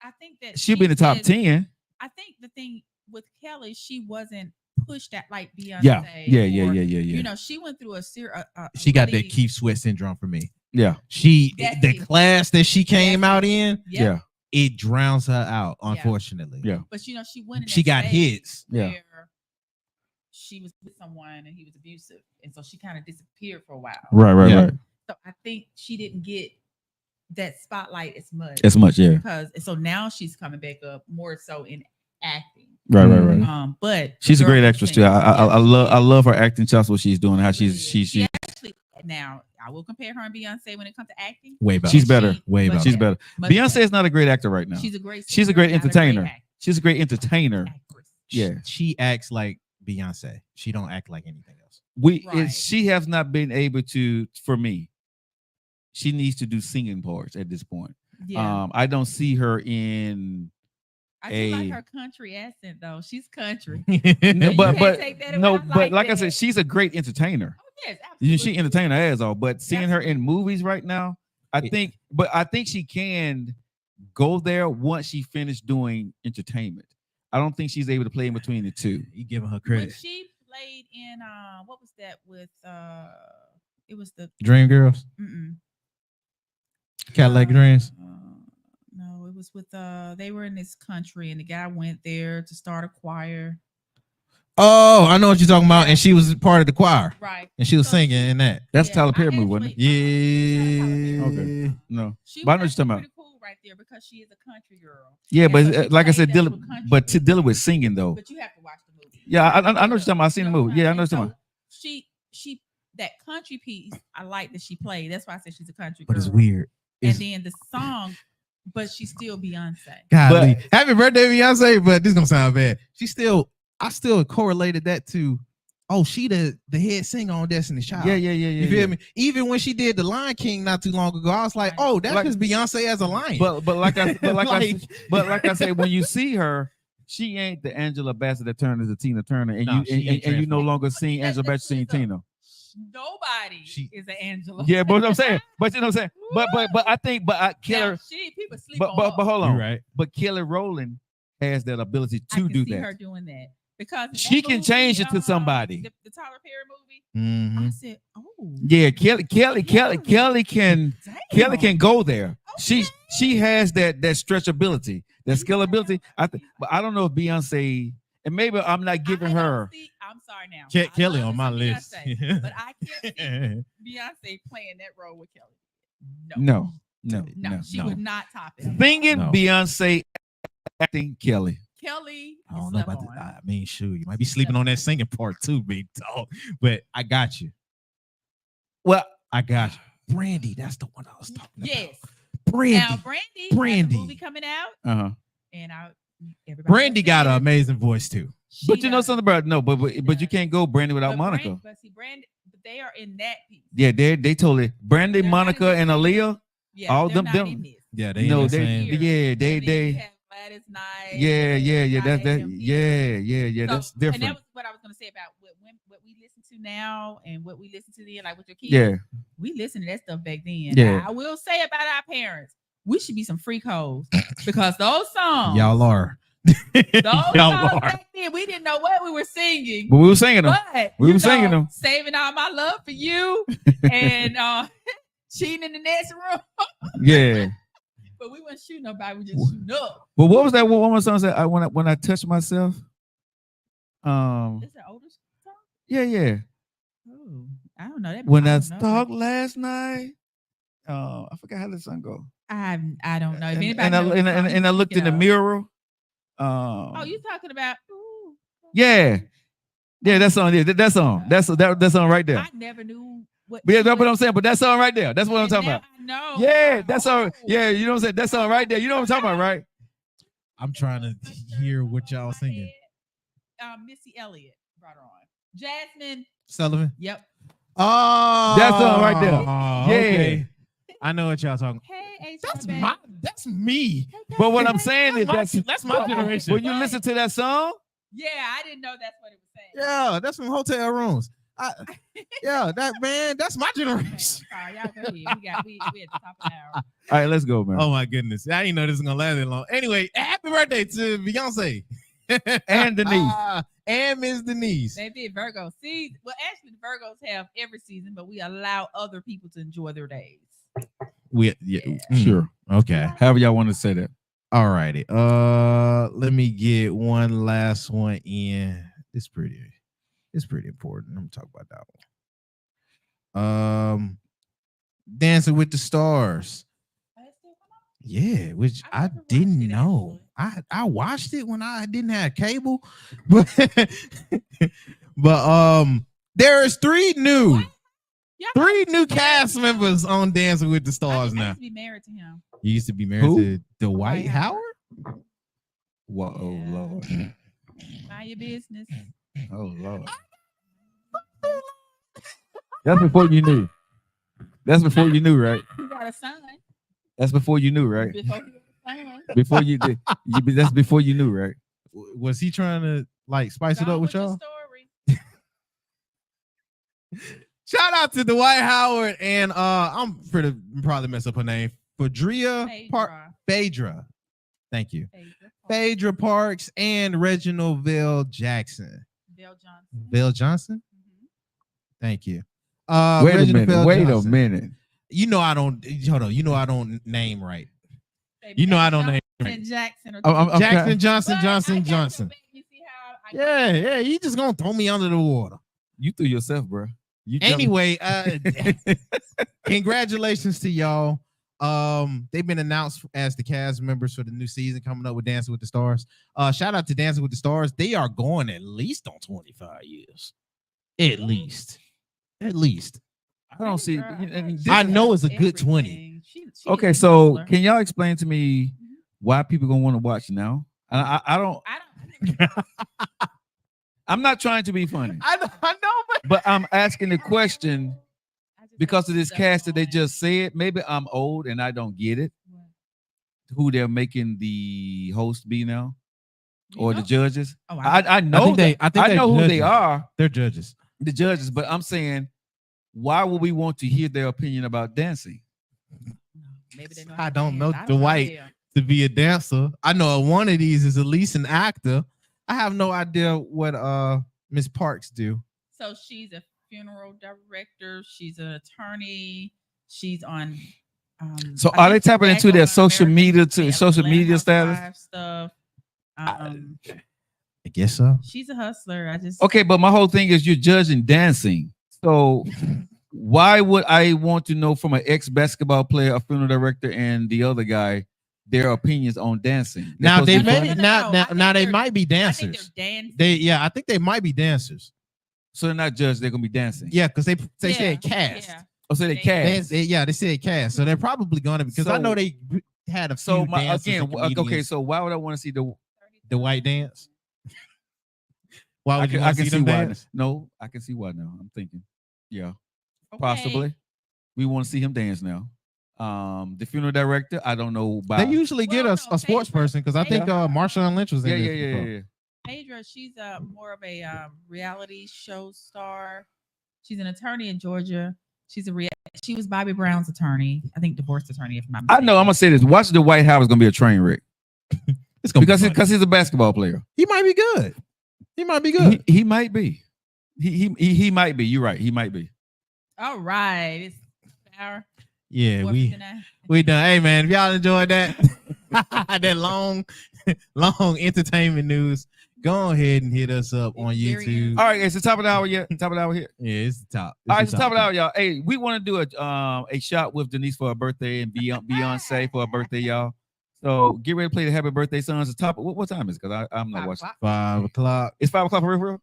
I think that She'll be in the top 10. I think the thing with Kelly, she wasn't pushed at like Beyonce. Yeah. You know, she went through a She got really- that Keith Sweat syndrome for me. Yeah. That's The it. class that she came That's out it. in, Yep. Yeah. it drowns her out, unfortunately. Yeah. But you know, she went. In She that got stage hits. Yeah. where she was with someone and he was abusive, and so she kind of disappeared for a while. Right. Yeah. So I think she didn't get that spotlight as much. As much, yeah. Because and so now she's coming back up more so in acting. Right. But She's a girl great can actress sing. too. I Yeah, love her acting chops. What she's doing, how she she's really is. Actually, now I will compare her and Beyonce when it comes to acting. Way better. She's better. Way much better. she's better. Much Beyonce better. is not a great actor right now. She's a great. She's a singer, great not entertainer. actor. She's a great entertainer. Actress. Yeah. She acts like Beyonce. She don't act like anything else. Right. She has not been able to. For me, she needs to do singing parts at this point. Yeah. I don't see her in. I do like a- her country accent though. She's country. No, You but can't take that away. I but like I that. said, she's a great entertainer. Oh, yes, absolutely. She entertained her ass off. But seeing her in movies right now, I think she can go there once she finished doing entertainment. I don't think she's able to play in between the two. You giving her When credit. she played in what was that with it was the Dream Girls, Cadillac Dreams. no, it was with they were in this country and the guy went there to start a choir. Oh, I know what you're talking about. And she was part of the choir. Right. And she was So singing in that. That's Yeah, Tyler Perry I movie, wasn't it? Yeah. Okay. No. She But I know was what you're talking actually about. pretty cool right there because she is a country girl. Yeah, And but so she like I played said, that dealing, with country. but dealing with singing though. But you have to watch the movie. Yeah, I know what you're talking about. I seen the movie. Yeah, I know what you're talking about. She that country piece, I like that she played. That's why I said she's a country But girl. it's weird. And then the song, but she's still Beyonce. Golly. Happy birthday, Beyonce. But this is gonna sound bad. I still correlated that to, oh, she the head singer on Destiny's Child. Yeah. You feel me? Even when she did the Lion King not too long ago, I was like, oh, that's Like- just Beyonce as a lion. But like Like- I say, when you see her, she ain't the Angela Bassett that turned into Tina Turner, and No, she ain't you no transformed. longer seeing Angela Let's Bassett singing put it Tina. Nobody She- is an Angela. Yeah, but what I'm saying, but you know what I'm saying, but I think, Kelly, People sleep but on her. hold on, You're right. but Kelly Rowland has that ability I to can do see that. her doing that because in She that can change it to somebody. The Tyler Perry movie. Mhm. I said, oh, Yeah, Kelly can damn. go there. Okay. She has that stretchability, that scalability. But I don't know if Beyonce, and maybe I'm not giving I don't her. I'm sorry now. Ke- I Kelly love on me my some list. Beyonce, but I can't see Beyonce playing that role with Kelly. No. She would not top it. Singing No. Beyonce, acting Kelly. Kelly. I is don't know slept about on. that. I mean, shoot, you might be sleeping on that singing part too, big dog. But I got you. Well, I got you. Brandy, that's the one I was talking Yes. about. Brandy. Now Brandy. Has Brandy. a movie coming out, uh-huh. and everybody. Brandy got an amazing voice too. But you know something about but you can't go Brandy without Monica. But see, Brandy, they are in that piece. Yeah, they totally Brandy, They're not Monica, in and this. Aaliyah. Yeah, all they're them- not them- in this. Yeah, they No, in the they same. yeah, And then you they have Gladys Knight. yeah, that's that Knight, yeah, So- that's And that different. was what I was going to say about what we listen to now and what we listen to then, like with your kids. Yeah. We listened to that stuff back then. Yeah. Now, I will say about our parents, we should be some freak hoes because those songs, Y'all are. those Y'all songs are. back then, we didn't know what we were singing. But we were singing them. But We you were singing know, them. Saving All My Love for You and cheating in the next room. Yeah. But we wouldn't shoot nobody, we just shooting up. But what was that one more song that when I touch myself? Is that older song? Yeah. Oh, I don't know that. When I don't know. stalked last night, I forgot how the song go. I don't know. If anybody And I, knows the song, and I looked in the mirror. Oh, you talking about? Ooh. Yeah, that song. Yeah, that song. That song right there. I never knew what. But yeah, that's what I'm saying. But that song right there. That's what I'm And talking now about. I know. Yeah, that song. Yeah, you know what I'm saying. That song right there. You know what I'm talking about, right? I'm trying to hear what y'all singing. Missy Elliott brought her on. Jasmine Sullivan. Yep. Oh, That song right there. Yeah. Okay. I know what y'all talking. Hey, That's me. But what I'm saying is That's my generation. When you listen to that song, Yeah, I didn't know that's what it was saying. Yeah, that's from hotel rooms. That's my generation. Sorry, y'all go ahead. We at the top of the hour. all right, let's go, man. Oh my goodness. I didn't know this was gonna last that long. Anyway, happy birthday to Beyonce. And Denise. And Miss Denise. They did Virgo. See, well, actually, the Virgos have every season, but we allow other people to enjoy their days. Sure. Okay. However y'all want to say that. All righty. Let me get one last one in. It's pretty important. I'm gonna talk about that one. Dancing with the Stars. Yeah, which I didn't know. I watched it when I didn't have cable, but there is three new cast members on Dancing with the Stars now. I used to be married to him. You used to be married to Dwight Howard? Whoa, oh Lord. Mind your business. Oh Lord. That's before you knew. That's before you knew, right? You got a son. That's before you knew, right? Before he was a son. Before you did. That's before you knew, right? Was he trying to like spice it Go up with your y'all? story. Shout out to Dwight Howard and I'm probably mess up her name. Phaedra. Thank you. Phaedra Parks and Reginald Vale Jackson. Vale Johnson? Mm-hmm. Thank you. Wait a minute. You know I don't name right. You know I don't name right. Jackson Johnson. Yeah, you just gonna throw me under the water. You threw yourself, bro. Anyway, congratulations to y'all. They've been announced as the cast members for the new season coming up with Dancing with the Stars. Shout out to Dancing with the Stars. They are going at least on 25 years. At least. I don't see. I know it's a good 20. Okay, so can y'all explain to me why people gonna want to watch now? I don't. I'm not trying to be funny. I know, but I'm asking the question because of this cast that they just said. Maybe I'm old and I don't get it. Who they're making the host be now, or the judges? Oh, I know. I know who they are. They're judges. The judges, but I'm saying, why would we want to hear their opinion about dancing? Maybe they know I don't know Dwight to be a dancer. I know one of these is at least an actor. I have no idea what Miss Parks do. So she's a funeral director. She's an attorney. She's on. So are they tapping into their social media status? Stuff. I guess so. She's a hustler. Okay, but my whole thing is you're judging dancing. So why would I want to know from an ex-basketball player, a funeral director, and the other guy their opinions on dancing? Now they might be dancers. I think they might be dancers. So they're not judged, they're gonna be dancing. Yeah, because they said cast. Yeah. Oh, so they cast. They said cast. So they're probably gonna because I know they had a few okay, so why would I want to see the white dance? Why would I can see why. No, I can see why now. I'm thinking. Yeah. Okay. Possibly. We want to see him dance now. The funeral director, I don't know. They usually get a sports person because I think Marshawn Lynch was in Yeah. Phaedra, she's more of a reality show star. She's an attorney in Georgia. She was Bobby Brown's attorney. I think divorce attorney. If I'm I know. I'm gonna say this. Watch the White House gonna be a train wreck. It's gonna because he's a basketball player. He might be good. He might be. He might be. You're right. He might be. All right. It's our yeah, we done. Hey man, if y'all enjoyed that that long entertainment news, Go ahead and hit us up on Very YouTube. All right, it's the top of the hour yet. Top of the hour here. Yeah, it's the top. All right, it's the top of the hour, y'all. Hey, we want to do a shot with Denise for her birthday and Beyonce for her birthday, y'all. So get ready to play the happy birthday songs. The top. What time is it? Because I'm not watching. 5 o'clock. It's 5 o'clock for real?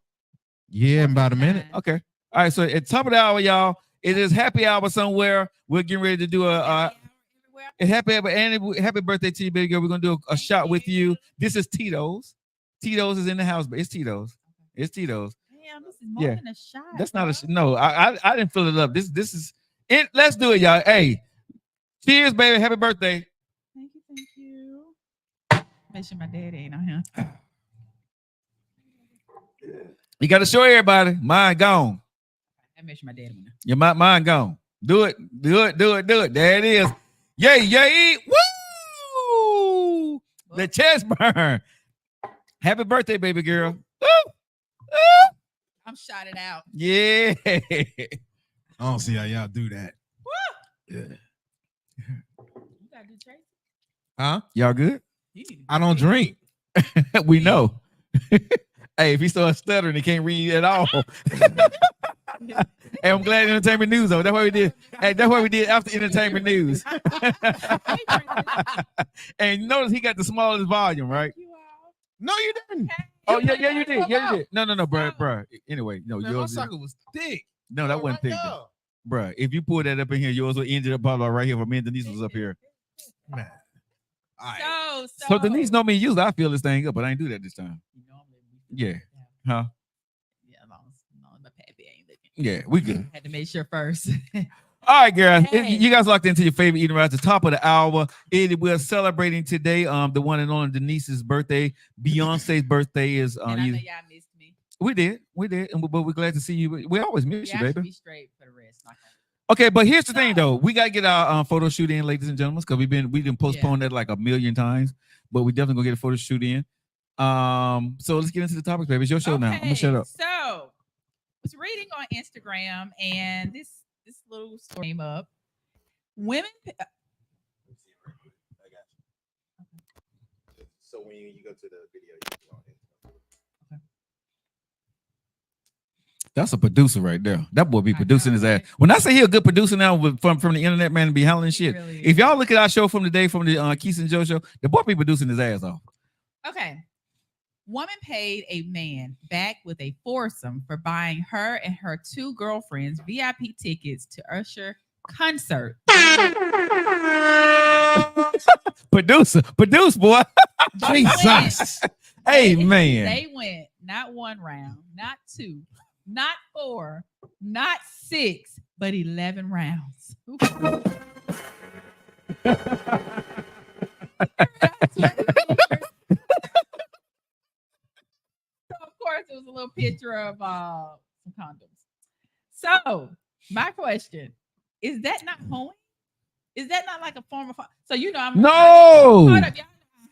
Yeah, in about a minute. Okay. All right. So at top of the hour, y'all, it is happy hour somewhere. We're getting ready to do a happy birthday to you, baby girl. We're gonna do a shot with you. This is Tito's. Tito's is in the house, but it's Tito's. It's Tito's. Damn, this is more than a shot. That's not a no. I didn't fill it up. This is it. Let's do it, y'all. Hey, cheers, baby. Happy birthday. Thank you. Make sure my dad ain't on here. You got to show everybody. Mine gone. I make sure my dad on there. Your mine gone. Do it. There it is. Yay. Woo! The chest burn. Happy birthday, baby girl. Woo! I'm shot it out. Yeah. I don't see how y'all do that. Woo! Yeah. You gotta do Tracy. Huh? Y'all good? I don't drink. We know. Hey, if he starts stuttering, he can't read at all. Hey, I'm glad entertainment news though. That's what we did. Hey, that's what we did after entertainment news. And notice he got the smallest volume, right? No, you didn't. Oh yeah, you did. Yeah, you did. No, bro. Anyway, no, Man, my yours. sucker was thick. No, that wasn't thick, No. bro. If you pull that up in here, yours will ended up right here. For me and Denise was up here. Man. All right. So Denise know me. Usually I fill this thing up, but I ain't do that this time. Yeah. Huh? Yeah, as long as my pappy ain't looking. Yeah, we good. Had to make sure first. All right, girl. Hey. You guys locked into your favorite eating right at the top of the hour. We're celebrating today. The one and only Denise's birthday. Beyonce's birthday is. And I know y'all missed me. We did, but we're glad to see you. We always miss you, I should baby. be straight for the rest. Okay, but here's the thing, though. We gotta get our photo shoot in, ladies and gentlemen, because we've been postponed that like a million times, but we definitely gonna get a photo shoot in. So let's get into the topics, baby. It's your show now. I'm gonna shut up. So I was reading on Instagram, and this little story came up. Women. So when you go to the video, you go on it. That's a producer right there. That boy be producing his ass. When I say he a good producer now from the internet, man, to be handling shit. Really if y'all look at our show from the Keith and Joe show, the boy be producing his ass off. Okay. Woman paid a man back with a foursome for buying her and her two girlfriends VIP tickets to Usher concert. Produce, boy. Jesus. Hey, man. They went not one round, not two, not four, not 6, but 11 rounds. Of course, it was a little picture of some condoms. So, my question is that not hoeing? Is that not like a form of so I'm No. I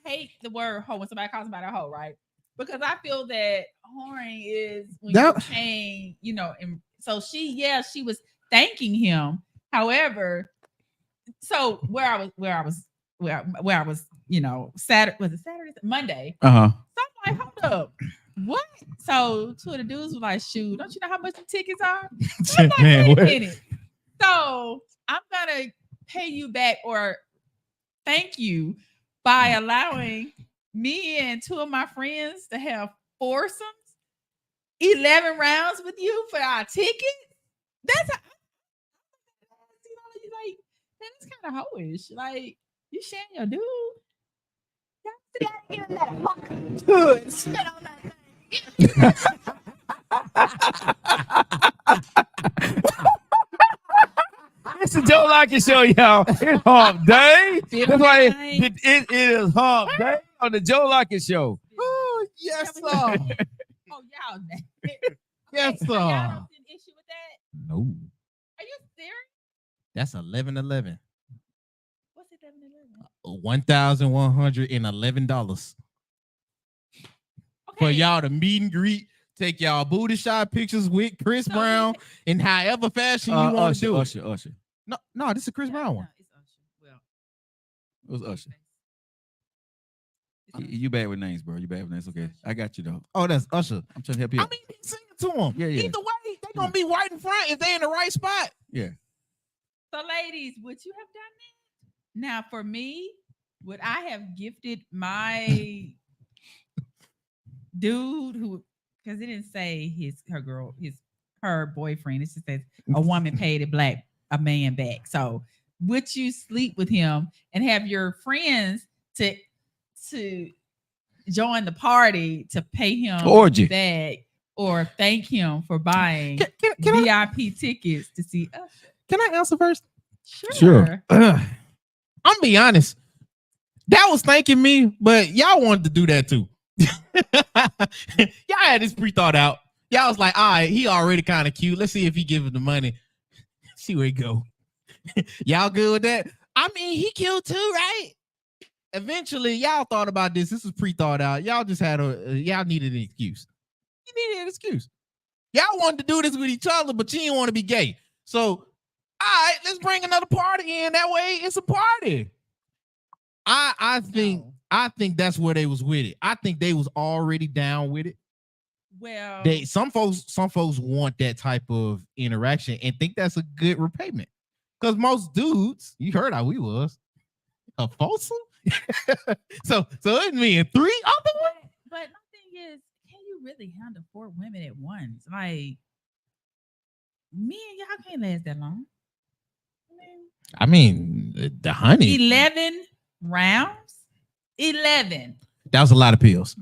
hate the word hoe when somebody calls somebody a hoe, right? Because I feel that whoring is when you're paying, and so she was thanking him. However, so where I was, Saturday, was it Saturday? Monday. Uh-huh. So I'm like, hold up. What? So two of the dudes were like, shoot, don't you know how much the tickets are? I'm like, Man, wait a minute. So I'm gonna pay you back or thank you by allowing me and two of my friends to have foursomes, 11 rounds with you for our ticket. That's that's kind of hoish. Like you sharing your dude. Good. Spit on that thing. It's the Joe Lockett Show, y'all. It's hump day. That's why it is hump day on the Joe Lockett Show. Oh, yes, sir. Oh, y'all. Yes, sir. Y'all don't see an issue with that? No. Are you serious? That's 1111. What's it? $1,111 for y'all to meet and greet, take y'all booty shot pictures with Chris Brown in however fashion you want to do. Usher. No, this is a Chris Brown one. It's Usher. Well, It was Usher. You bad with names, bro. You bad with names. Okay, I got you though. Oh, that's Usher. I'm trying to help you. I Out. mean, sing it to them. Yeah. Either way, they gonna be right in front if they in the right spot. Yeah. So, ladies, would you have done that? Now, for me, would I have gifted my dude who? Because it didn't say her boyfriend. It just says a woman paid a man back. So, would you sleep with him and have your friends to join the party to pay him Orgy. back or thank him for buying Can I, VIP tickets to see Usher? can I answer first? Sure. I'm be honest. That was thanking me, but y'all wanted to do that too. Y'all had this pre-thought out. Y'all was like, all right, he already kind of cute. Let's see if he give him the money. See where he go. Y'all good with that? I mean, he cute too, right? Eventually, y'all thought about this. This was pre-thought out. Y'all just had y'all needed an excuse. You needed an excuse. Y'all wanted to do this with each other, but you didn't want to be gay. So, all right, let's bring another party in. That way, it's a party. I think that's where they was with it. I think they was already down with it. Well, Some folks want that type of interaction and think that's a good repayment. Because most dudes, you heard how we was, a foursome. so it's me and three other ones. But my thing is, can you really handle 4 women at once? Like, me and y'all can't last that long. I mean, the honey. 11 rounds? 11. That was a lot of pills.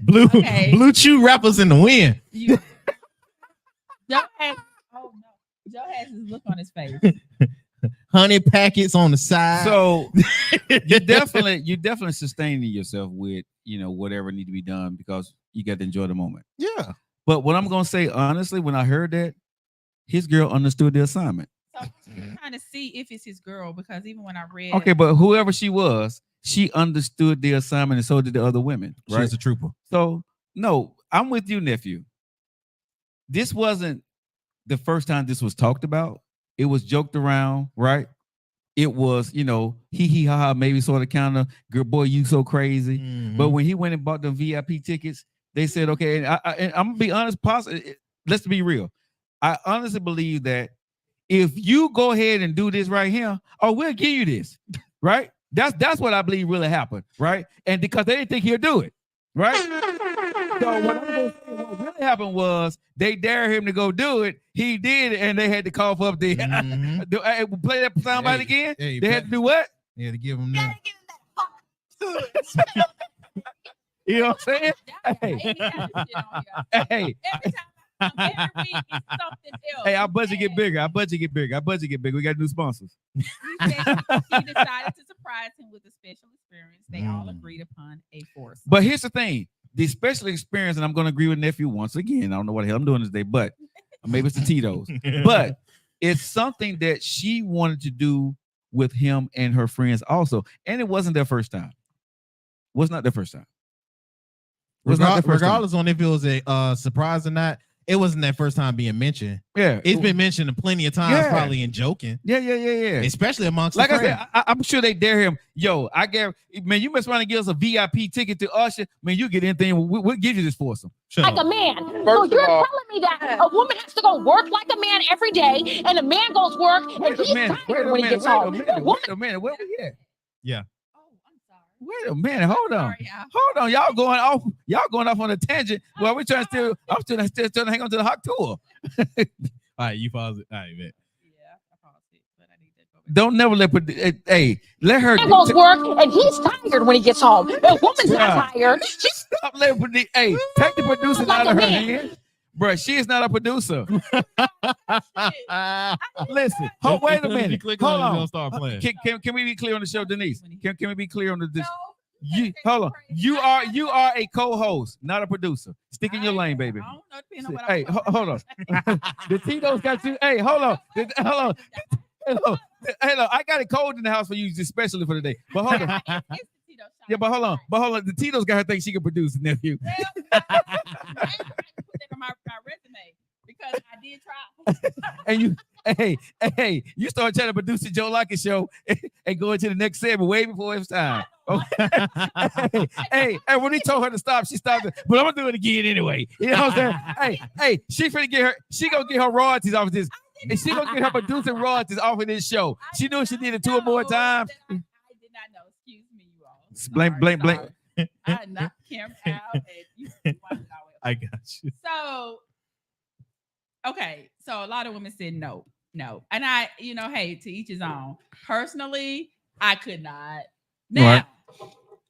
Blue Chew rappers in the wind. Joe has his look on his face. Honey packets on the side. So you definitely sustaining yourself with whatever need to be done because you got to enjoy the moment. Yeah. But what I'm gonna say honestly, when I heard that, his girl understood the assignment. So I'm trying to see if it's his girl because even when I read, Okay, but whoever she was, she understood the assignment, and so did the other women. Right? She's a trooper. So no, I'm with you, nephew. This wasn't the first time this was talked about. It was joked around, right? It was, hee ha ha, maybe sort of kind of, girl, boy, you so crazy. Mm-hmm. But when he went and bought the VIP tickets, they said, okay, and I'm gonna be honest, let's be real. I honestly believe that if you go ahead and do this right here, we'll give you this, right? That's what I believe really happened, right? And because they didn't think he'll do it, right? So what really happened was they dared him to go do it. He did it, and they had to cough up the play that soundbite again. Hey, they had to do what? Yeah, to give him that. You know what I'm saying? Hey. every week is something else. Hey, our budget get bigger. We got new sponsors. He said he decided to surprise him with a special experience. They all agreed upon a force. But here's the thing. The special experience, and I'm going to agree with nephew once again. I don't know what the hell I'm doing today, but maybe it's the Tito's. But it's something that she wanted to do with him and her friends also. And it wasn't their first time. Was not their first time. Regardless on if it was a surprise or not, it wasn't that first time being mentioned. Yeah. It's been mentioned plenty of times, probably in joking. Yeah. Especially amongst like the I friends. said, I'm sure they dare him. Yo, I guarantee, man, you must want to give us a VIP ticket to Usher. Man, you get anything. We'll give you this for some. Like a man. So you're telling me that a woman has to go work like a man every day, and a man goes work and he's tired when he gets home. Wait a minute. Where we at? Yeah. Wait a minute, hold on. Hold on. Y'all going off on a tangent. Well, we're trying to I'm still trying to hang on to the hot tour. All right, you pause it. All right, man. Yeah, I paused it, but I need to go back. Don't never let her Man goes work and he's tired when he gets home. A woman's not tired. Stop letting take the producer out of her hand. Bruh, she is not a producer. Listen, wait a minute. Hold on. Start playing. Can we be clear on the show, Denise? Can we be clear on this? Hold on. You are a co-host, not a producer. Stick in your lane, baby. I don't know, Hey, hold on. The Tito's got you. Hey, hold on. Hello. I got it cold in the house for you, especially for today. But hold on. Yeah, but hold on. The Tito's got her think she can produce, nephew. Well, I put that on my resume because I did try. And Hey, you start trying to produce the Joe Lockett Show and go into the next segment way before it's time. Okay. hey, when he told her to stop, she stopped it. But I'm gonna do it again anyway. You know what I'm saying? Hey, she gonna get her royalties off of this. And she gonna get her producing royalties off of this show. She knew she did it 2 or more times. I did not know. Excuse me, you all. Blame. I knocked him out. I got you. So, okay. So a lot of women said no. And I, hey, to each his own. Personally, I could not. Now, right.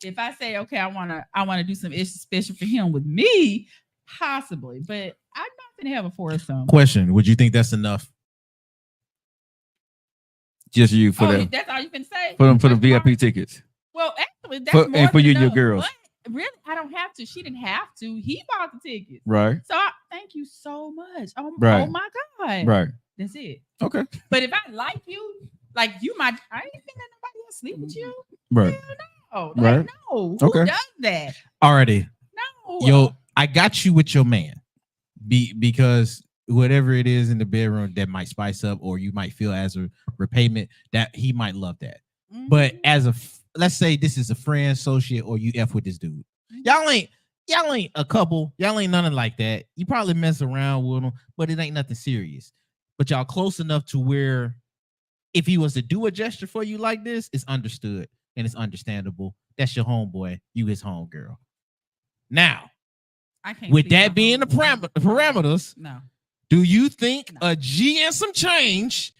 If I say, okay, I wanna do something special for him with me, possibly, but I'm not gonna have a foursome. Question: would you think that's enough? Just you for that. That's all you can say for the VIP tickets. Well, actually, that's more and for than you and your enough, girls. but really, I don't have to. She didn't have to. He bought the tickets. Right. So thank you so much. Oh my God. Right. That's it. Okay. But if I like you I ain't think that nobody else sleep with you. Right. Hell no. Right. No. Okay. Who does that? Already. No. Yo, I got you with your man. Because whatever it is in the bedroom that might spice up, or you might feel as a repayment, that he might love that. Mm-hmm. But as let's say this is a friend, associate, or you F with this dude. Y'all ain't a couple. Y'all ain't nothing like that. You probably mess around with him, but it ain't nothing serious. But y'all close enough to where if he was to do a gesture for you like this, it's understood and it's understandable. That's your homeboy. You his homegirl. Now, I can't with that being the parameters, no. Do you think a G and some change,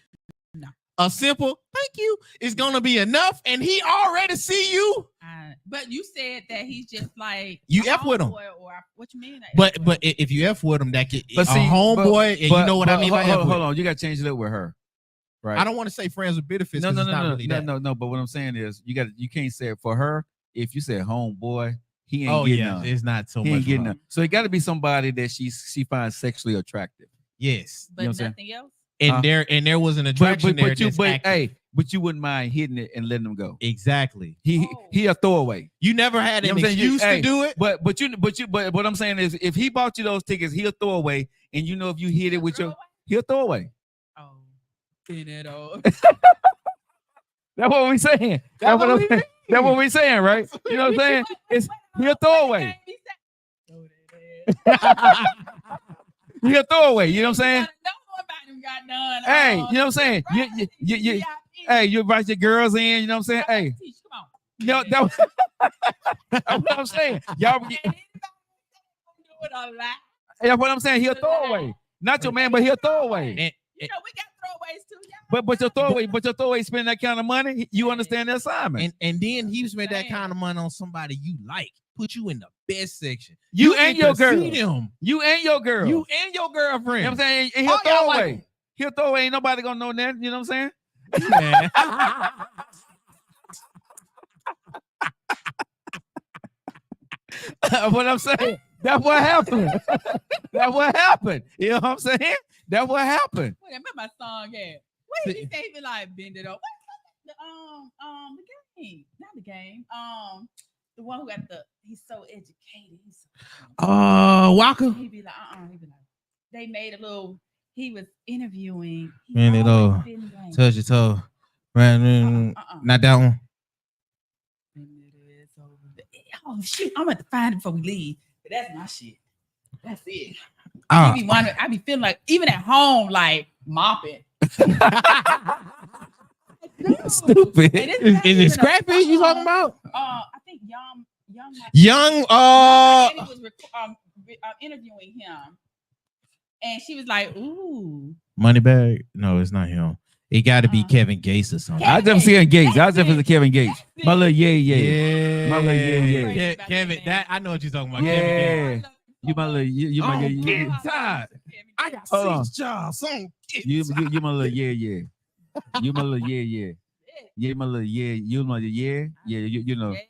a simple thank you, is gonna be enough? And he already see you. But you said that he's just like you F with him. Or what you mean? But if you F with him, that could but see, a homeboy, and you know what I mean by hold on. You got to change it up with her. Right. I don't want to say friends with benefits. No. But what I'm saying is you can't say it for her. If you say homeboy, he ain't getting none. It's not so he much. Ain't getting none. So it got to be somebody that she finds sexually attractive. Yes, but nothing else. And there was an attraction but you wouldn't mind hitting it and letting them go. Exactly. He a throwaway. You never had an excuse to do it. But what I'm saying is, if he bought you those tickets, he'll throw away. And if you hit it with he'll throw away. Oh, it all. That's what we saying. That's what we saying, right? You know what I'm saying? He'll throw away. He'll throw away. You know what I'm saying? Got none. Hey, you know what I'm saying? You invite your girls in. You know what I'm saying? Hey, come on. That's what I'm saying. Y'all do it a lot. That's what I'm saying. He'll throw away. Not your man, but he'll throw away. We got throwaways too. But your throwaway spend that kind of money. You understand the assignment. And then he spent that kind of money on somebody you like. Put you in the best section. You and your girl. You and your girl. You and your girlfriend. You know what I'm saying? And he'll throw away. Like, he'll throw away. Ain't nobody gonna know that. You know what I'm saying? Man. What I'm saying. That's what happened. That's what happened. You know what I'm saying? That's what happened. Wait, I remember my song had. What did he say? He like bend it up. The game. Not the game. The one who got he's so educated. Walker. He'd be like, He'd be like, they made a little. He was interviewing. Man, it all touch your toe. Right, not that one. Oh shoot! I'm gonna find it before we leave. But that's my shit. That's it. I be feeling like even at home, like mopping. Stupid. Is it Scrappy you talking about? I think Young. Was interviewing him, and she was like, "Ooh, Moneybag." No, it's not him. It got to be Kevin Gates or something. I just see Gates. I just see Kevin Gates. My little yeah. My little yeah. Kevin, that I know what you're talking about. Yeah. Kevin Gates. You my little get tired. I got 6 jobs. You my little yeah. You my little yeah. Yeah, my little yeah. You my little yeah. Yeah, you know. Yeah.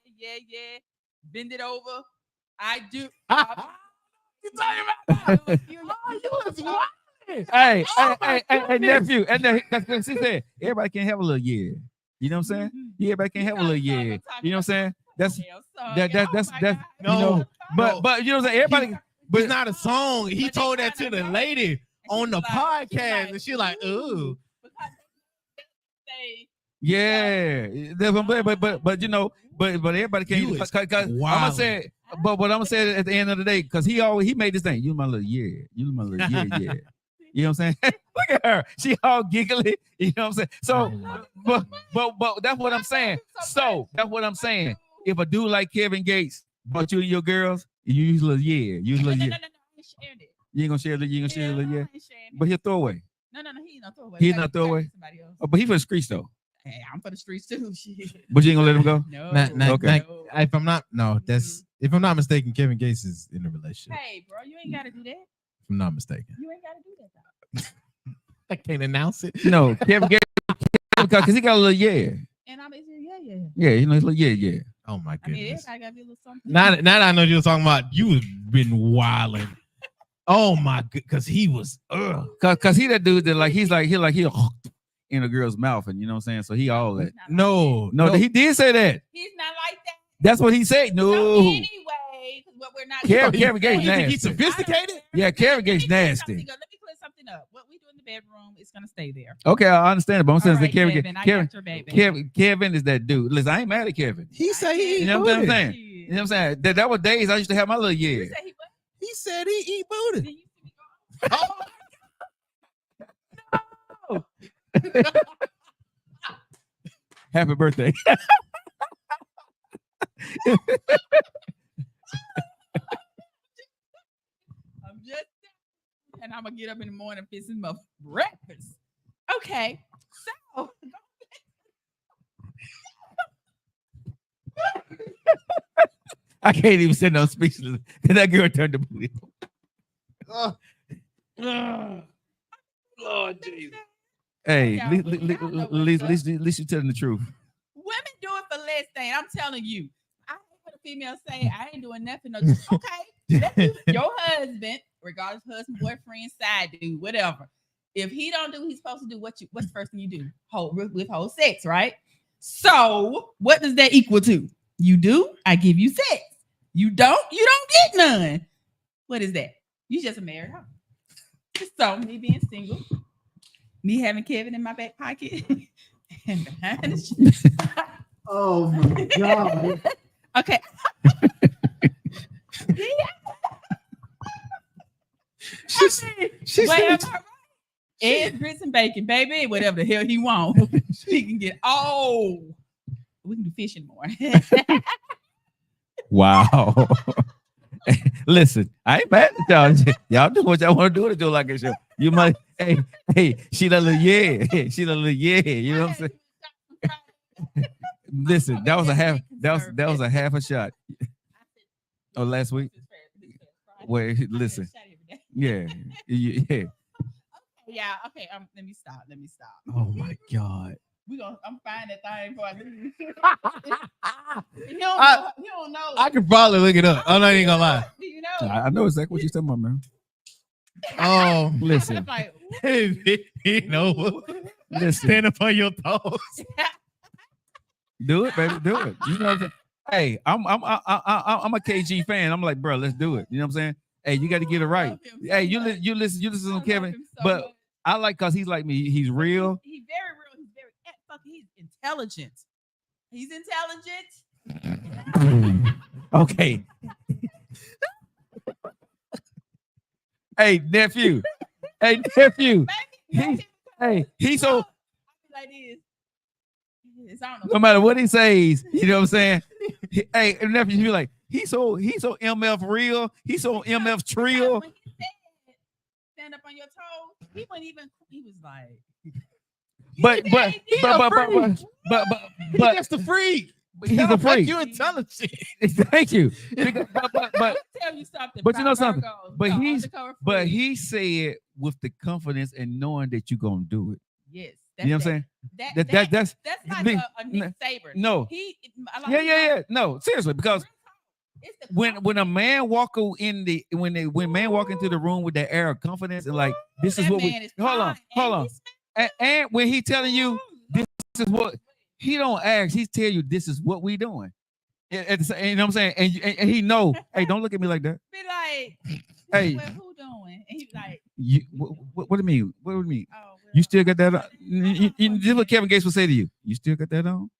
Bend it over. I do. You talking about? You was wild. Hey, nephew. And that's what she said. Everybody can't have a little yeah. You know what I'm saying? Yeah, everybody can't have a little yeah. You know what I'm saying? That's no. But you know what I'm saying? Everybody. But it's not a song. He told that to the lady on the podcast, and she like, ooh. Yeah, that's what I'm saying. But you know, but everybody can't. You is I'm gonna say it, but I'm gonna say it at the end of the day because he made this thing. You my little you my little yeah. You know what I'm saying? Look at her. She all giggly. You know what I'm saying? So, but that's what I'm saying. So that's what I'm saying. If a dude like Kevin Gates brought you and your girls, you use a little yeah. You ain't gonna share the yeah. But he'll throw away. No, he's not throw away. He's not throw away. Oh, but he for the streets though. Hey, I'm for the streets too. Shit. But you ain't gonna let him go? No. Okay. If I'm not mistaken, Kevin Gates is in a relationship. Hey, bro, you ain't gotta do that. If I'm not mistaken. You ain't gotta do that though. I can't announce it. No, Kevin Gates because he got a little yeah. And I'm yeah. Yeah, you know, he's like yeah. Oh my I mean, goodness. everybody gotta be a little something. Now that I know you were talking about, you been wilding. Oh my god, because he was Cause he that dude that like he'll in a girl's mouth, and you know what I'm saying? So he all that. no, He did say that. He's not like that. That's what he said. No. So anyway, what we're not Kevin Gates you think nasty. he's sophisticated? Yeah, Kevin Gates nasty. Let me clear something up. What we do in the bedroom is gonna stay there. Okay, I understand it, but I'm saying All right, that Kevin, I got your baby. Kevin is that dude. Listen, I ain't mad at Kevin. He said he You eat know what I'm booty. saying? You know what I'm saying? That was days I used to have my little yeah. You say he what? He said he eat booty. Then you see me go, Happy birthday. I'm just and I'm gonna get up in the morning and fix him up breakfast. Okay, so I can't even say no speechless. That girl turned the booty. Lord Jesus. Hey, Yeah, at y'all know least you're telling the truth. women do it for less than I'm telling you. I hate when a female say I ain't doing nothing. No, okay, let your husband, regardless husband, boyfriend, side dude, whatever. If he don't do what he's supposed to do, what's the first thing you do? Withhold sex, right? So what does that equal to? You do, I give you sex. You don't get none. What is that? You just a married hoe. So me being single, me having Kevin in my back pocket and behind the shit. Oh my god. Okay. She's Wait, am I right? Eggs, grits, and bacon, baby. Whatever the hell he want, he can get. Oh, we can do fishing more. Wow. Listen, I ain't mad at y'all. Y'all do what y'all want to do to Joe Lockett Show. You might, hey, she a little yeah. She a little yeah. You know what I'm saying? Listen, that was a half a shot. Oh, last week? Wait, listen. Yeah. Yeah. Okay. Let me stop. Oh my god. I'm finding that thing before I leave. You don't know. I could probably look it up. I'm not even gonna lie. Do you know? I know exactly what you're talking about, man. Oh, Listen. I'm like, you know, Listen. stand up on your toes. Do it, baby. Do it. You know what I'm saying? Hey, I'm a KG fan. I'm like, bro, let's do it. You know what I'm saying? Hey, you got to get it right. Hey, you listen to Kevin, but I like because he's like me. He's real. He's very real. He's intelligent. He's intelligent. Okay. Hey, nephew. Hey, nephew. He's so. Like this. No matter what he says, you know what I'm saying? Hey, nephew, you like he's so MF real. He's so MF trill. When he said, stand up on your toes. He wasn't even. He was like. But That's the freak. He's a freak. You're intelligent. Thank you. But tell you something. But you know something. Virgos, But he said with the confidence and knowing that you're gonna do it. Yes. You know what I'm saying? That's like a Nick Saber. No. Yeah. No, seriously, because when a man walk in when man walk into the room with that air of confidence and like this is what we hold on. And when he telling you this is what he don't ask, he tell you this is what we doing. You know what I'm saying? And he know, hey, don't look at me like that. Be like, hey, well, who doing? And he be like, what do you mean? What do you mean? Oh, You still got that on? This is what Kevin Gates will say to you. You still got that on?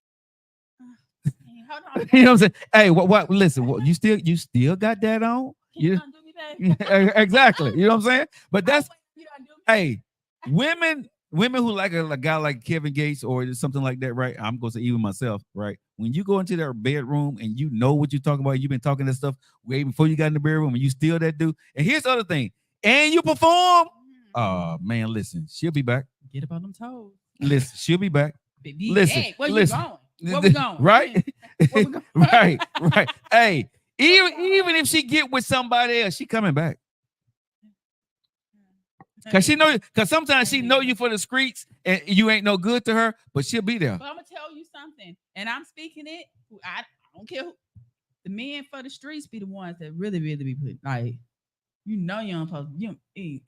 Hold on. You know what I'm saying? Hey, what? Listen, you still got that on? Can you undo me, babe? Exactly. You know what I'm saying? But that's You undo me? hey, women who like a guy like Kevin Gates or something like that, right? I'm gonna say even myself, right? When you go into their bedroom and you know what you're talking about, you've been talking that stuff way before you got in the bedroom, and you still that dude. And here's the other thing, and you perform. Oh man, listen, she'll be back. Get up on them toes. Listen, she'll be back. Baby, Listen, hey, where listen. you going? Where we going? Right? Where we going? right. Hey, even if she get with somebody else, she coming back. Cause sometimes she know you for the streets and you ain't no good to her, but she'll be there. But I'm gonna tell you something, and I'm speaking it. I don't care who. The men for the streets be the ones that really be put like, you know, you don't supposed you eat.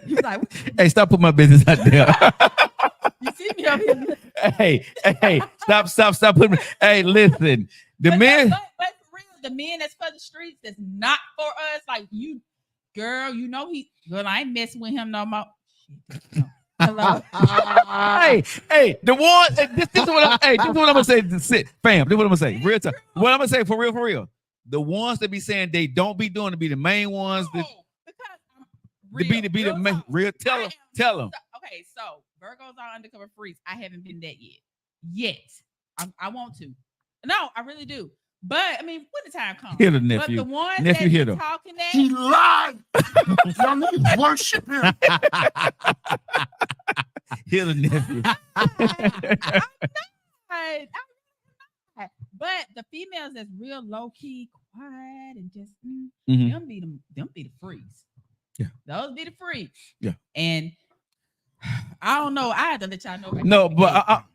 You like, hey, stop putting my business out there. you see me up here. hey, stop putting. Hey, listen, But for real, the men that's for the streets, that's not for us. Like you. Girl, you know girl, I ain't messing with him no more. Hello. hey, the one. This is what I'm gonna say. Fam, this is what I'm gonna say. Real time. What I'm gonna say for real. The ones that be saying they don't be doing to be the main ones. That be the main. Real. Tell them. Okay, so Virgos are undercover freaks. I haven't been that yet. I want to. No, I really do. But I mean, when the time comes, hit the nephew. But the ones nephew that hit him. Talking that he lied. Y'all niggas worship him. Hit the nephew. I'm not. But the females that's real low key, quiet, and just them be the freaks. Yeah, those be the freaks. Yeah, and I don't know. I had to let y'all know. No, but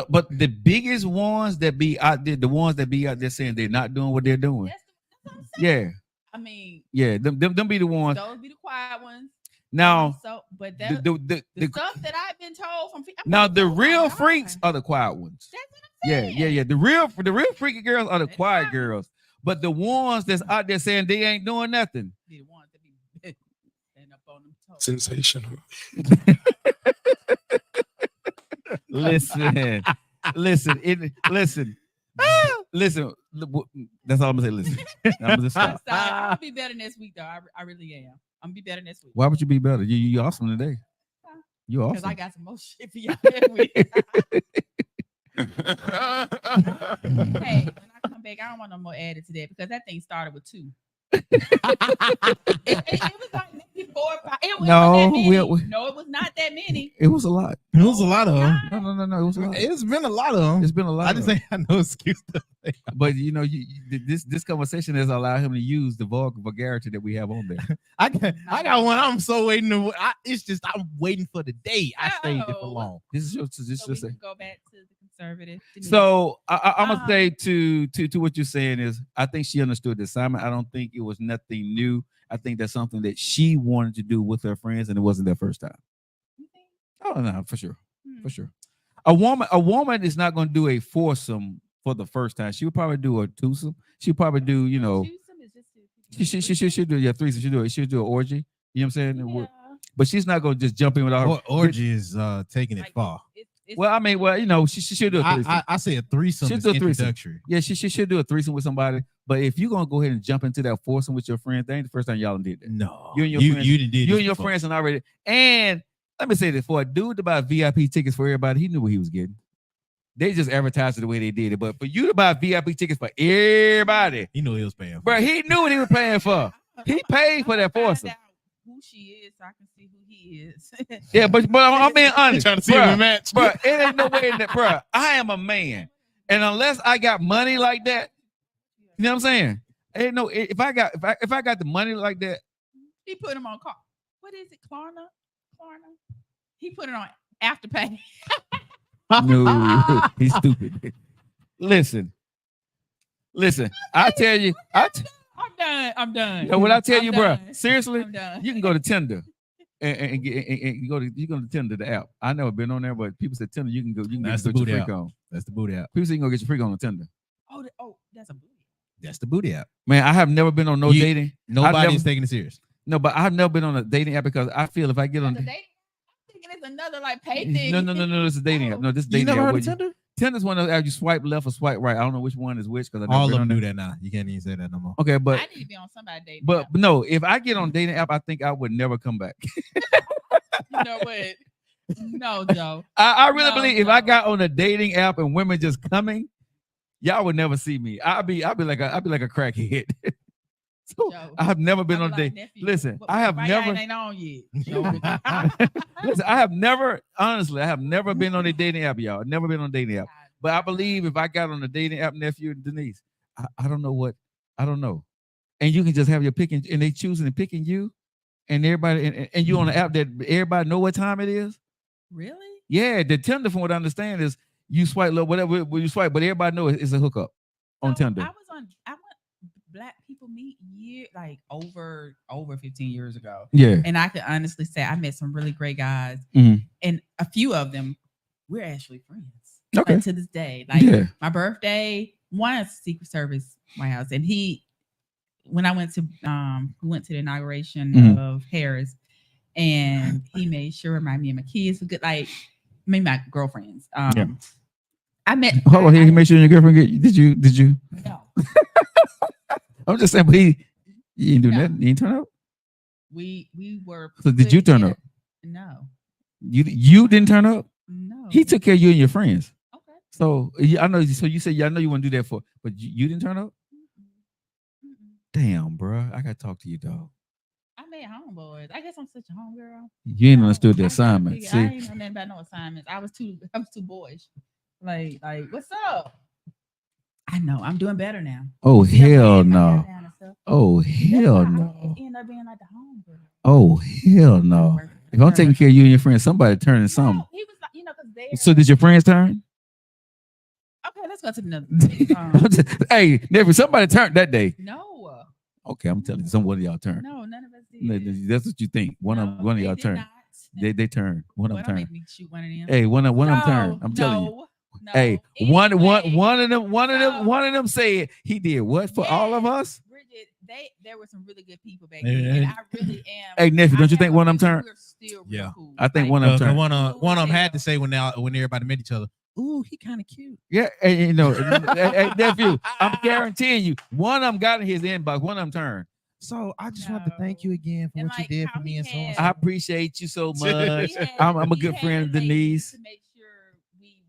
but the biggest ones that be out there, the ones that be out there saying they're not doing what they're doing. That's what I'm saying. Yeah. I mean, yeah, them be the ones. Those be the quiet ones. Now, but the stuff that I've been told from now the real freaks are the quiet ones. That's what I'm saying. Yeah. The real freaky girls are the quiet girls. But the ones that's out there saying they ain't doing nothing. The ones that be up on them toes. Sensational. Listen. That's all I'm gonna say. Listen, I'm gonna just stop. I'm gonna be better next week, though. I really am. I'm gonna be better next week. Why would you be better? You awesome today. You awesome. Because I got some more shit for y'all that week. Hey, when I come back, I don't want no more added to that because that thing started with 2. It was like maybe 4 or 5. It was not that many. It was a lot. It was a lot of them. No. It was a lot. It's been a lot of them. It's been a lot. I just ain't had no excuse to. But you know, this conversation has allowed him to use the vulgarity that we have on there. I got one. I'm so waiting to. I'm waiting for the day. I stayed there for long. This is we can go back to the conservative. So I'm gonna say to what you're saying is, I think she understood the assignment. I don't think it was nothing new. I think that's something that she wanted to do with her friends, and it wasn't their first time. Oh no, for sure. A woman is not going to do a foursome for the first time. She would probably do a twosome. She'll probably do, you know, she'll do threesome. She'll do an orgy. You know what I'm saying? Yeah. But she's not going to just jump in without her. Orgy is taking it far. Well, I mean, you know, she should do a threesome. I say a threesome is introductory. Yeah, she should do a threesome with somebody. But if you're gonna go ahead and jump into that foursome with your friends, that ain't the first time y'all did that. No, you and your friends and already. And let me say this: for a dude to buy VIP tickets for everybody, he knew what he was getting. They just advertised it the way they did it. But for you to buy VIP tickets for everybody, he knew what he was paying for. Bro, he knew what he was paying for. He paid for that foursome. Who she is, so I can see who he is. Yeah, but I'm being honest. Trying to see him in match, bro. It ain't no way in that, bro. I am a man, and unless I got money like that, you know what I'm saying? Ain't no. If I got the money like that, he put him on car. What is it, Klarna? He put it on Afterpay. No, he's stupid. Listen. I tell you, I'm done. So what I tell you, bro, done. seriously, you can go to Tinder and go to Tinder, the app. I never been on there, but people say Tinder, you can get your freak on. That's the booty app. People say you can go get your freak on Tinder. Oh, that's a booty. That's the booty app. Man, I have never been on dating. Nobody's taking it serious. No, but I've never been on a dating app because I feel if I get on, thinking it's another like pay thing. No. This is dating app. No, this is You dating never app. heard where of Tinder? Tinder's one of those apps you swipe left or swipe right. I don't know which one is which because All of them do that now. You can't even say that no more. Okay, but I need to be on somebody dating. but app. no, if I get on dating app, I think I would never come back. You know what? No, Joe. I really believe if I no. got on a dating app and women just coming, y'all would never see me. I'd be like a crackhead. So Joe, I've never been I'm on a like, date. nephew, Listen, but I have why never. y'all ain't on yet. Joe. Listen, I have never, honestly, I have never been on a dating app, y'all. Never been on a dating app. But I believe if I got on a dating app, nephew and Denise, I don't know what, I don't know. And you can just have your picking, and they choosing and picking you, and everybody, and you on the app that everybody know what time it is. Really? Yeah, the Tinder, from what I understand, is you swipe left, whatever you swipe, but everybody know it's a hookup on So Tinder. I went Black People Meet over 15 years ago. Yeah. And I can honestly say I met some really great guys. Mhm. And a few of them, we're actually friends. Okay. Like, to this day. Like Yeah. my birthday, one is Secret Service White House. And when I went to the inauguration of Harris, and he made sure me and my kids were good, like my girlfriends. Yeah. I met Hold on, he made sure your girlfriend get. Did you? No. I'm just saying, but he didn't do No. that. He didn't turn up. We were. So did you put turn in up? No. You didn't turn up. No. He took care of you and your friends. Okay. So I know. So you said, I know you want to do that for, but you didn't turn up. Damn, bro, I gotta talk to you, dog. I made homeboys. I guess I'm such a homegirl. You ain't understood the I assignment. I See, ain't know nothing about no assignments. I was too boyish. Like, what's up? I know. I'm doing better now. oh See, I'm hell getting my hair no, down and stuff. oh That's hell why no, I end up being like the homegirl. oh hell no. If I'm taking care of you and your friends, somebody turning something. No, he was like, because they. So did your friends turn? Okay, let's go to another. I'm just- hey, nephew, somebody turned that day. No. Okay, I'm telling you, someone of y'all turned. No, none of us No, did. that's what you think. One of y'all they did turned. not. They turned. One of Boy, them don't turned. make me shoot one of them. Hey, one of them No, turned. I'm telling you. No. Hey, Anyway, one of them, so- one of them said he did what for all of us? Bridget, there were some really good people back then, and I really am. Hey, nephew, don't you I think have one a of them really- turned? We're still Yeah. real cool. I think Like, one of them turned. One of them had to say when everybody met each other, "Ooh, he kind of cute." Yeah, and, you know, hey, nephew, I'm guaranteeing you, one of them got in his inbox. One of them turned. So I just want to thank you again for And what you like did how for me he and so on. had- so I on. appreciate you so He much. had- I'm a he good had friend of ladies Denise. to make sure we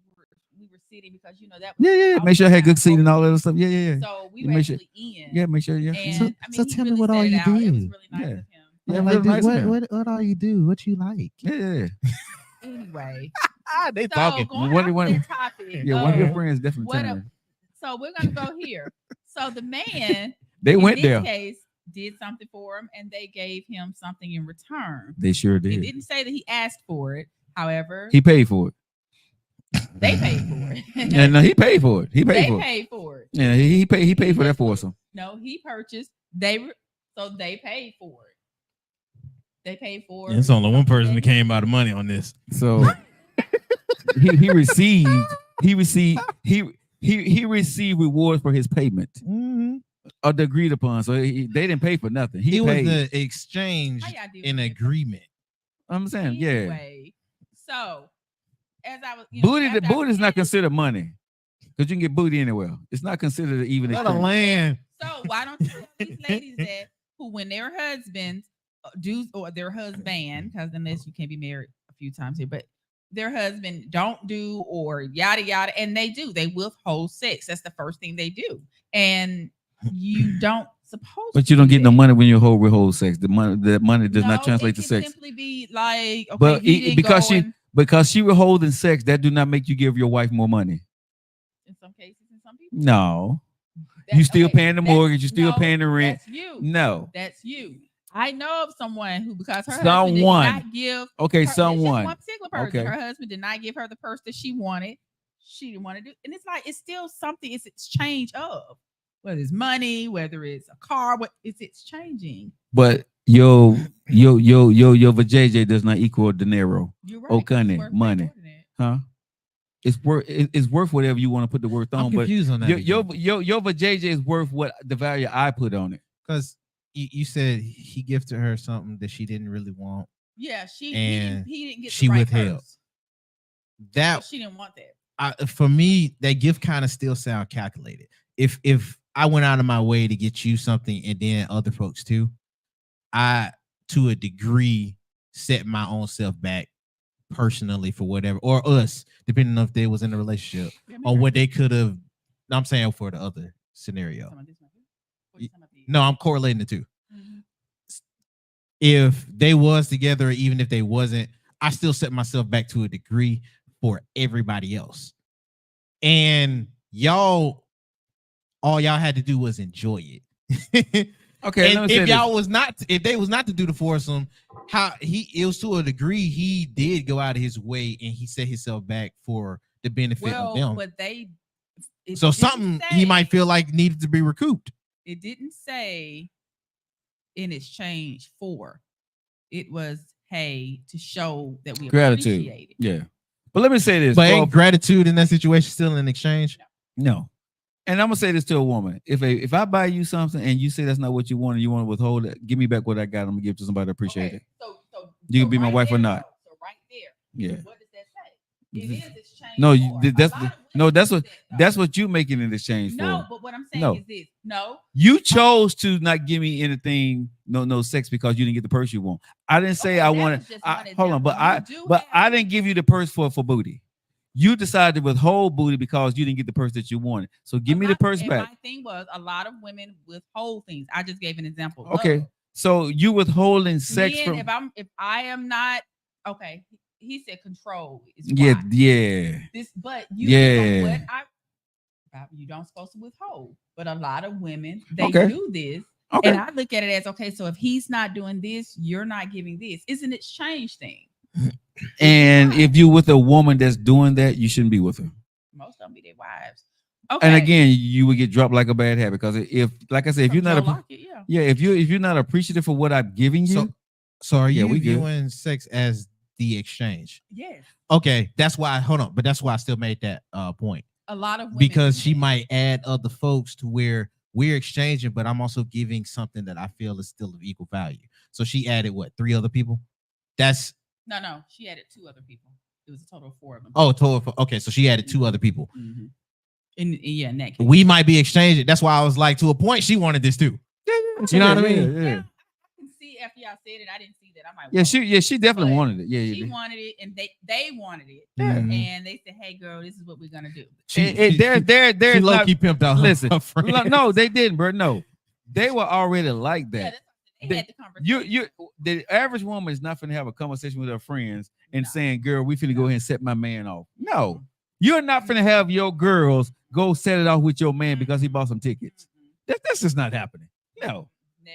were sitting because that. Yeah. Make sure I had good seat and all that other stuff. Yeah. So we You were make sure- actually in. Yeah, make sure. Yeah. And So- I mean, so he tell me really what all set it you out. It was do. really nice Yeah. of him. Yeah, Like, real dude, nice of him. what all you do? What you like? Yeah. Anyway, They so talking. going What- off what- that topic. Yeah, one of your of friends definitely what turned. So we're gonna go here. So the man, They in went this there. case, did something for him, and they gave him something in return. They sure It did. didn't say that he asked for it. However, He paid for it. they paid for it. Yeah, no, he paid for it. He paid They for it. paid for it. Yeah, he paid. He paid for that foursome. No, he purchased. So they paid for it. They paid for it. It's only one person that came out of money on this. So he received rewards for his payment or the agreed upon. So they didn't pay for nothing. He It was paid. the exchange How y'all do in this? agreement. I'm saying, yeah. Anyway, so as I was, Booty, after the I booty is not finished- considered money because you can get booty anywhere. It's not considered even Not a exchange. land. So why don't you tell these ladies that who, when their husbands do, or their husband, because unless you can't be married a few times here, but their husband don't do or yada yada, and they do, they withhold sex. That's the first thing they do, and you don't suppose. But you don't get no money when you withhold sex. The money does not No, translate it to can sex. Simply be like, okay, But he didn't because go she and- because she withholding sex, that do not make you give your wife more money. in some cases, in some people, No, That- you still okay, paying the that's- mortgage, you still no, paying the rent. That's you. No. That's you. I know of someone who, because her Someone. husband did not give Okay, her, it's just someone. one particular person. Okay. Her husband did not give her the purse that she wanted. She didn't want to do, and it's like it's still something. It's exchange of whether it's money, whether it's a car, what it's exchanging. But your vajayjay does not equal dinero. You're right. 'cause it's Okane, worth way money. more than that. Huh? It's worth whatever you want to put the worth I'm on, but confused on that. your vajayjay is worth what the value I put on it. Because you said he gifted her something that she didn't really want. Yeah, And he didn't get she the right withheld. purse. That She didn't want that. for me, that gift kind of still sound calculated. If I went out of my way to get you something and then other folks too, I to a degree set my own self back personally for whatever, or us, depending on if they was in a relationship, or what they could have. I'm saying for the other scenario. No, I'm correlating the two. Mm-hmm. If they was together, or even if they wasn't, I still set myself back to a degree for everybody else. And all y'all had to do was enjoy it. Okay, and if they was not to do the foursome, it was to a degree he did go out of his way and he set himself back for the benefit of them. But so something he might feel like needed to be recouped. It didn't say in exchange for. It was, hey, to show that we gratitude. Appreciate it. Yeah. But let me say this. But ain't gratitude in that situation still in exchange? No. And I'm gonna say this to a woman: if I buy you something and you say that's not what you want and you want to withhold it, give me back what I got. I'm gonna give it to somebody that appreciate it. So you can be my wife or not. So right there. Yeah. What does that say? It is exchange. No, that's what you making in exchange for. No, but what I'm saying is this. No. You chose to not give me anything, no sex, because you didn't get the purse you want. I didn't say I wanted. Hold on, but I didn't give you the purse for booty. You decided to withhold booty because you didn't get the purse that you wanted. So give me the purse back. My thing was a lot of women withhold things. I just gave an example. Okay, so you withholding sex from? If I am not okay, he said control is yeah. But you don't supposed to withhold. But a lot of women they do this. Okay. And I look at it as okay. So if he's not doing this, you're not giving this. It's an exchange thing. And if you're with a woman that's doing that, you shouldn't be with her. Most of them be their wives. Okay. And again, you would get dropped like a bad habit because if, like I said, if you're not if you're not appreciative for what I'm giving you, so are you viewing sex as the exchange? Yes. Okay, that's why. Hold on, but that's why I still made that point. A lot of women because she might add other folks to where we're exchanging, but I'm also giving something that I feel is still of equal value. So she added 3 other people? No, she added 2 other people. It was a total of 4 of them. Oh, okay, so she added 2 other people. Mm-hmm. In that case. We might be exchanging. That's why I was like, to a point, she wanted this too. You know what I mean? Yeah. I can see after y'all said it, I didn't see that. I might. She definitely wanted it. Yeah, she wanted it, and they wanted it, and they said, "Hey, girl, this is what we're gonna do." They're low-key pimped out. Listen, no, they didn't, bro. No, they were already like that. They had the conversation. The average woman is not finna have a conversation with her friends and saying, "Girl, we finna go ahead and set my man off." No, you're not finna have your girls go set it off with your man because he bought some tickets. That's just not happening.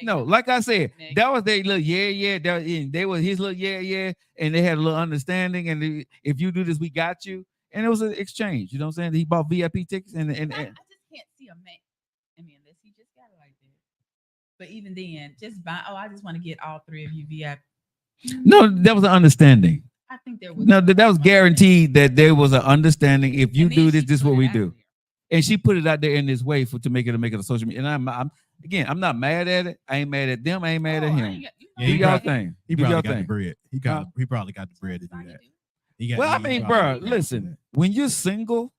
No, like I said, that was their little they was his little and they had a little understanding. And if you do this, we got you. And it was an exchange. You know what I'm saying? He bought VIP tickets and I just can't see a man. I mean, unless he just got it like that. But even then, just buy. Oh, I just want to get all 3 of you VIP. No, that was an understanding. I think there was. No, that was guaranteed that there was an understanding. If you do this, this is what we do. And she put it out there in this way to make it a social media. And I'm not mad at it. I ain't mad at them. I ain't mad at him. Do y'all thing. He probably got the bread. He probably got the bread to do that. Well, I mean, bro, listen. When you're single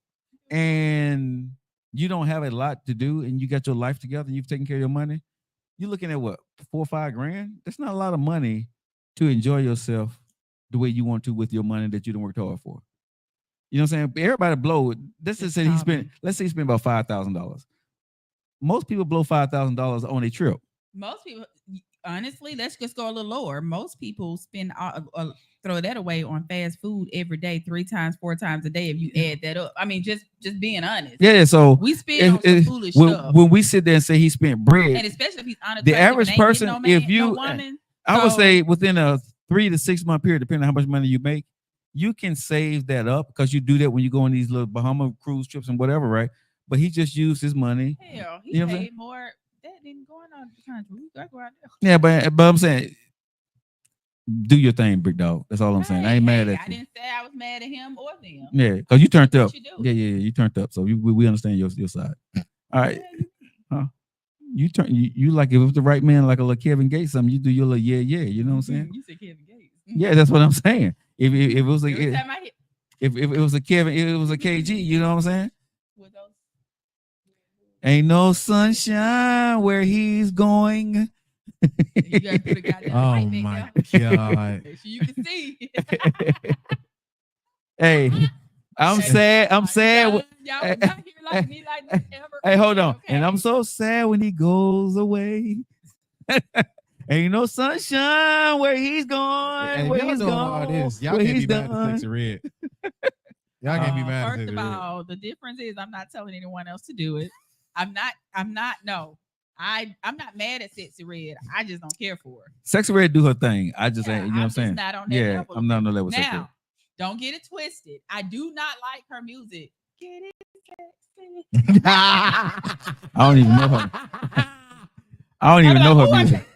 and you don't have a lot to do and you got your life together and you've taken care of your money, you're looking at what, 4 or 5 grand? That's not a lot of money to enjoy yourself the way you want to with your money that you done worked hard for. You know what I'm saying? Everybody blow it. Let's say he spent about $5,000. Most people blow $5,000 on a trip. Most people, honestly, let's just go a little lower. Most people spend throw that away on fast food every day, 3 times, 4 times a day. If you add that up, I mean, just being honest. Yeah. So we spend on some foolish stuff. When we sit there and say he spent bread, and especially if he's honest, the average person, I would say within a 3 to 6 month period, depending on how much money you make, you can save that up because you do that when you go on these little Bahama cruise trips and whatever, right? But he just used his money. Hell, he paid more. That didn't go on the country. Yeah, but I'm saying, do your thing, big dog. That's all I'm saying. I ain't mad at you. I didn't say I was mad at him or them. Yeah, because you turned up. Yeah, you turned up. So we understand your side. All right. You like if it was the right man, like a little Kevin Gates, something, you do your little yeah. You know what I'm saying? You said Kevin Gates. Yeah, that's what I'm saying. If it was like Every time I hit if it was a Kevin, if it was a KG, you know what I'm saying? with those, Ain't no sunshine where he's going. you gotta put a goddamn Oh light back my there. god. So you can see. Hey, I'm Okay. sad. I'm sad. Y'all was not here like me like this ever. Hey, hold on. Okay. And I'm so sad when he goes away. Ain't no sunshine where he's gone. Hey, where y'all he's know gone. all this. Y'all where can't he's be mad at done. Sexy Red. Y'all can't be mad at First Sexy of Red. all, the difference is I'm not telling anyone else to do it. I'm not. No, I'm not mad at Sexy Red. I just don't care for her. Sexy Red do her thing. I just ain't. You know what I'm just saying? not on that Yeah, level. I'm not on the level with Sexy Red. Now, don't get it twisted. I do not like her music. Get it sexy. I don't even know her. I don't even know her music.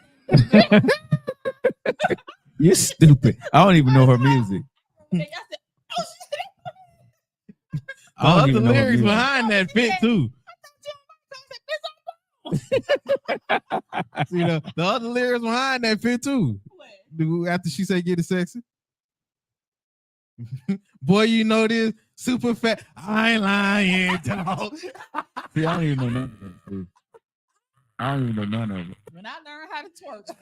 You're stupid. I don't even know her music. I don't The even know her lyrics music. behind that fit too. See the other lyrics behind that fit too. After she said get it sexy. Boy, you know this super fat. I ain't lying, dog. See, I don't even know none of it. See. I don't even know none of it. When I learned how to twerk.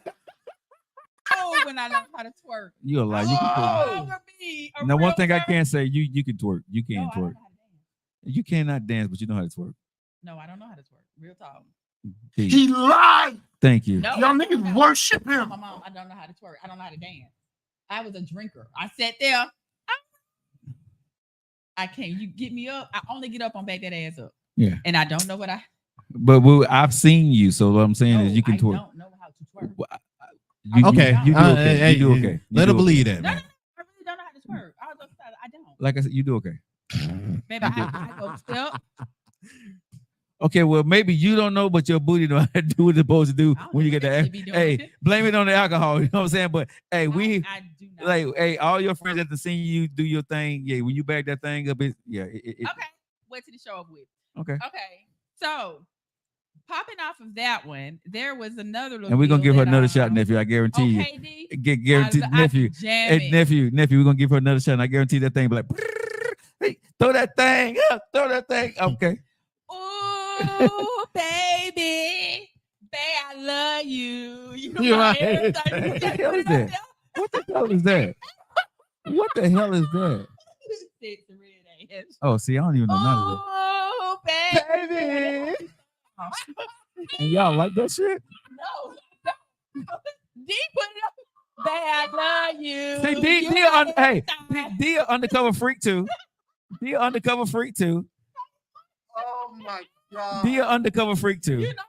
When I learned how to twerk. You a lie. You can twerk. Now, one thing I can say, you can twerk. You can twerk. You cannot dance, but you know how to twerk. No, I don't know how to twerk. Real talk. He lied. Thank you. No, Y'all niggas worship him. My mom, I don't know how to twerk. I don't know how to dance. I was a drinker. I sat there. I can't. You get me up. I only get up on back that ass up. Yeah. And I don't know what I. But I've seen you, so what I'm saying is you can twerk. I don't know how to twerk. Okay. You do okay. Hey, you do okay. Let her believe that, No, man. I really don't know how to twerk. I don't. Like I said, you do okay. Baby, I go step. Okay, well, maybe you don't know, but your booty know how to do what it's supposed to do I don't when you know get what that that. shit be doing. Hey, blame it on the alcohol. You know what I'm saying? But hey, I do not. like, hey, all your friends at the scene, you do your thing. Yeah, when you back that thing up, Okay, wait till the show up with. Okay. Okay, so popping off of that one, there was another little. And we're gonna deal give her that, another shot, nephew. I guarantee okay, D? you. Guaranteed, nephew. Hey, nephew, we're gonna give her another shot. And I guarantee that thing be like, hey, throw that thing up, throw that thing. Okay. Ooh, baby, I love you. You right. What the hell is that? What the hell is that? What the hell is that? Oh, see, I don't even know none of that. Oh, baby. And y'all like that shit? No. D put it up. Babe, I love you. See, D undercover freak too. D undercover freak too. Oh my god. D undercover freak too. You know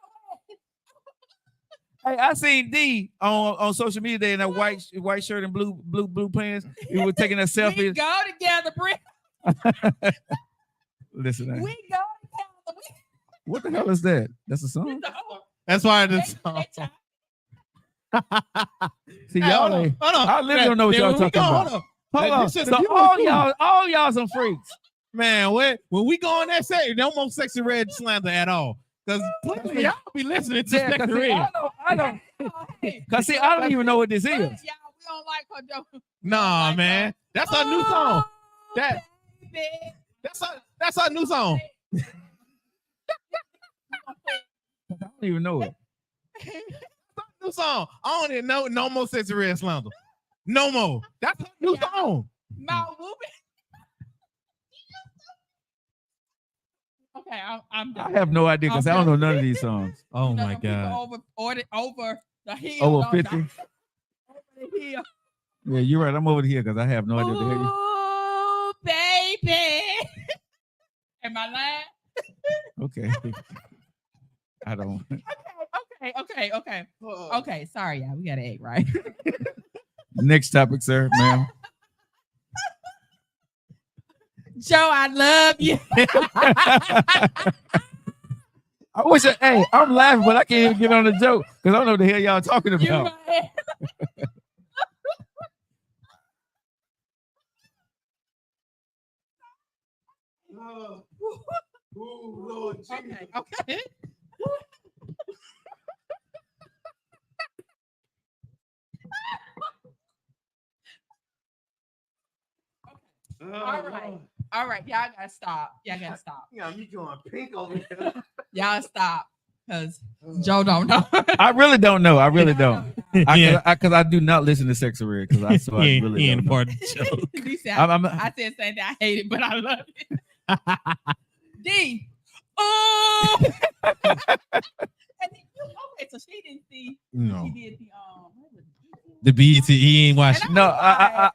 Hey, I seen D on social media today in that white shirt and blue pants. He was taking a we selfie. go together, Britt. Listen, We go together. what the hell is that? That's a song. That's why this song. See, y'all ain't. Hold on. I literally don't know what y'all talking about. Hold on. This is So all y'all some freaks. Man, when we go on that set, no more Sexy Red slander at all. Because y'all be listening to Sexy Red. I don't. Cause see, I don't even know what this is. Y'all, we don't like her though. Nah, like man. her. That's our new song. Baby. That's our new song. I don't even know it. New song. I don't even know no more Sexy Red slander. No more. That's our new song. Mouth whooping. Okay, I'm I done. have no idea because I don't know none of these songs. Oh You know, my them people god. over the hill. Over don't 50? die. Over the hill. Yeah, you're right. I'm over here because I have no idea what the hell you. Ooh, baby. Am I lying? Okay. I don't. Okay, sorry, y'all. We got to act right. Next topic, sir, ma'am. Joe, I love you. I wish. Hey, I'm laughing, but I can't even get on the joke because I don't know what the hell y'all talking You about. right. Lord Jesus. Okay. All right. Y'all gotta stop. Y'all gotta stop. Yeah, me going pink over here. Y'all stop. Because Joe don't know. I really don't know. I really don't. Yeah. Because I do not listen to Sex Red. Because I so I He really ain't don't a know. part of the show. D said, I'm- I said the same thing. I hate it, but I love it. D. Oh. And then, okay, so she didn't see. No. She did The BET, he ain't watching. And No,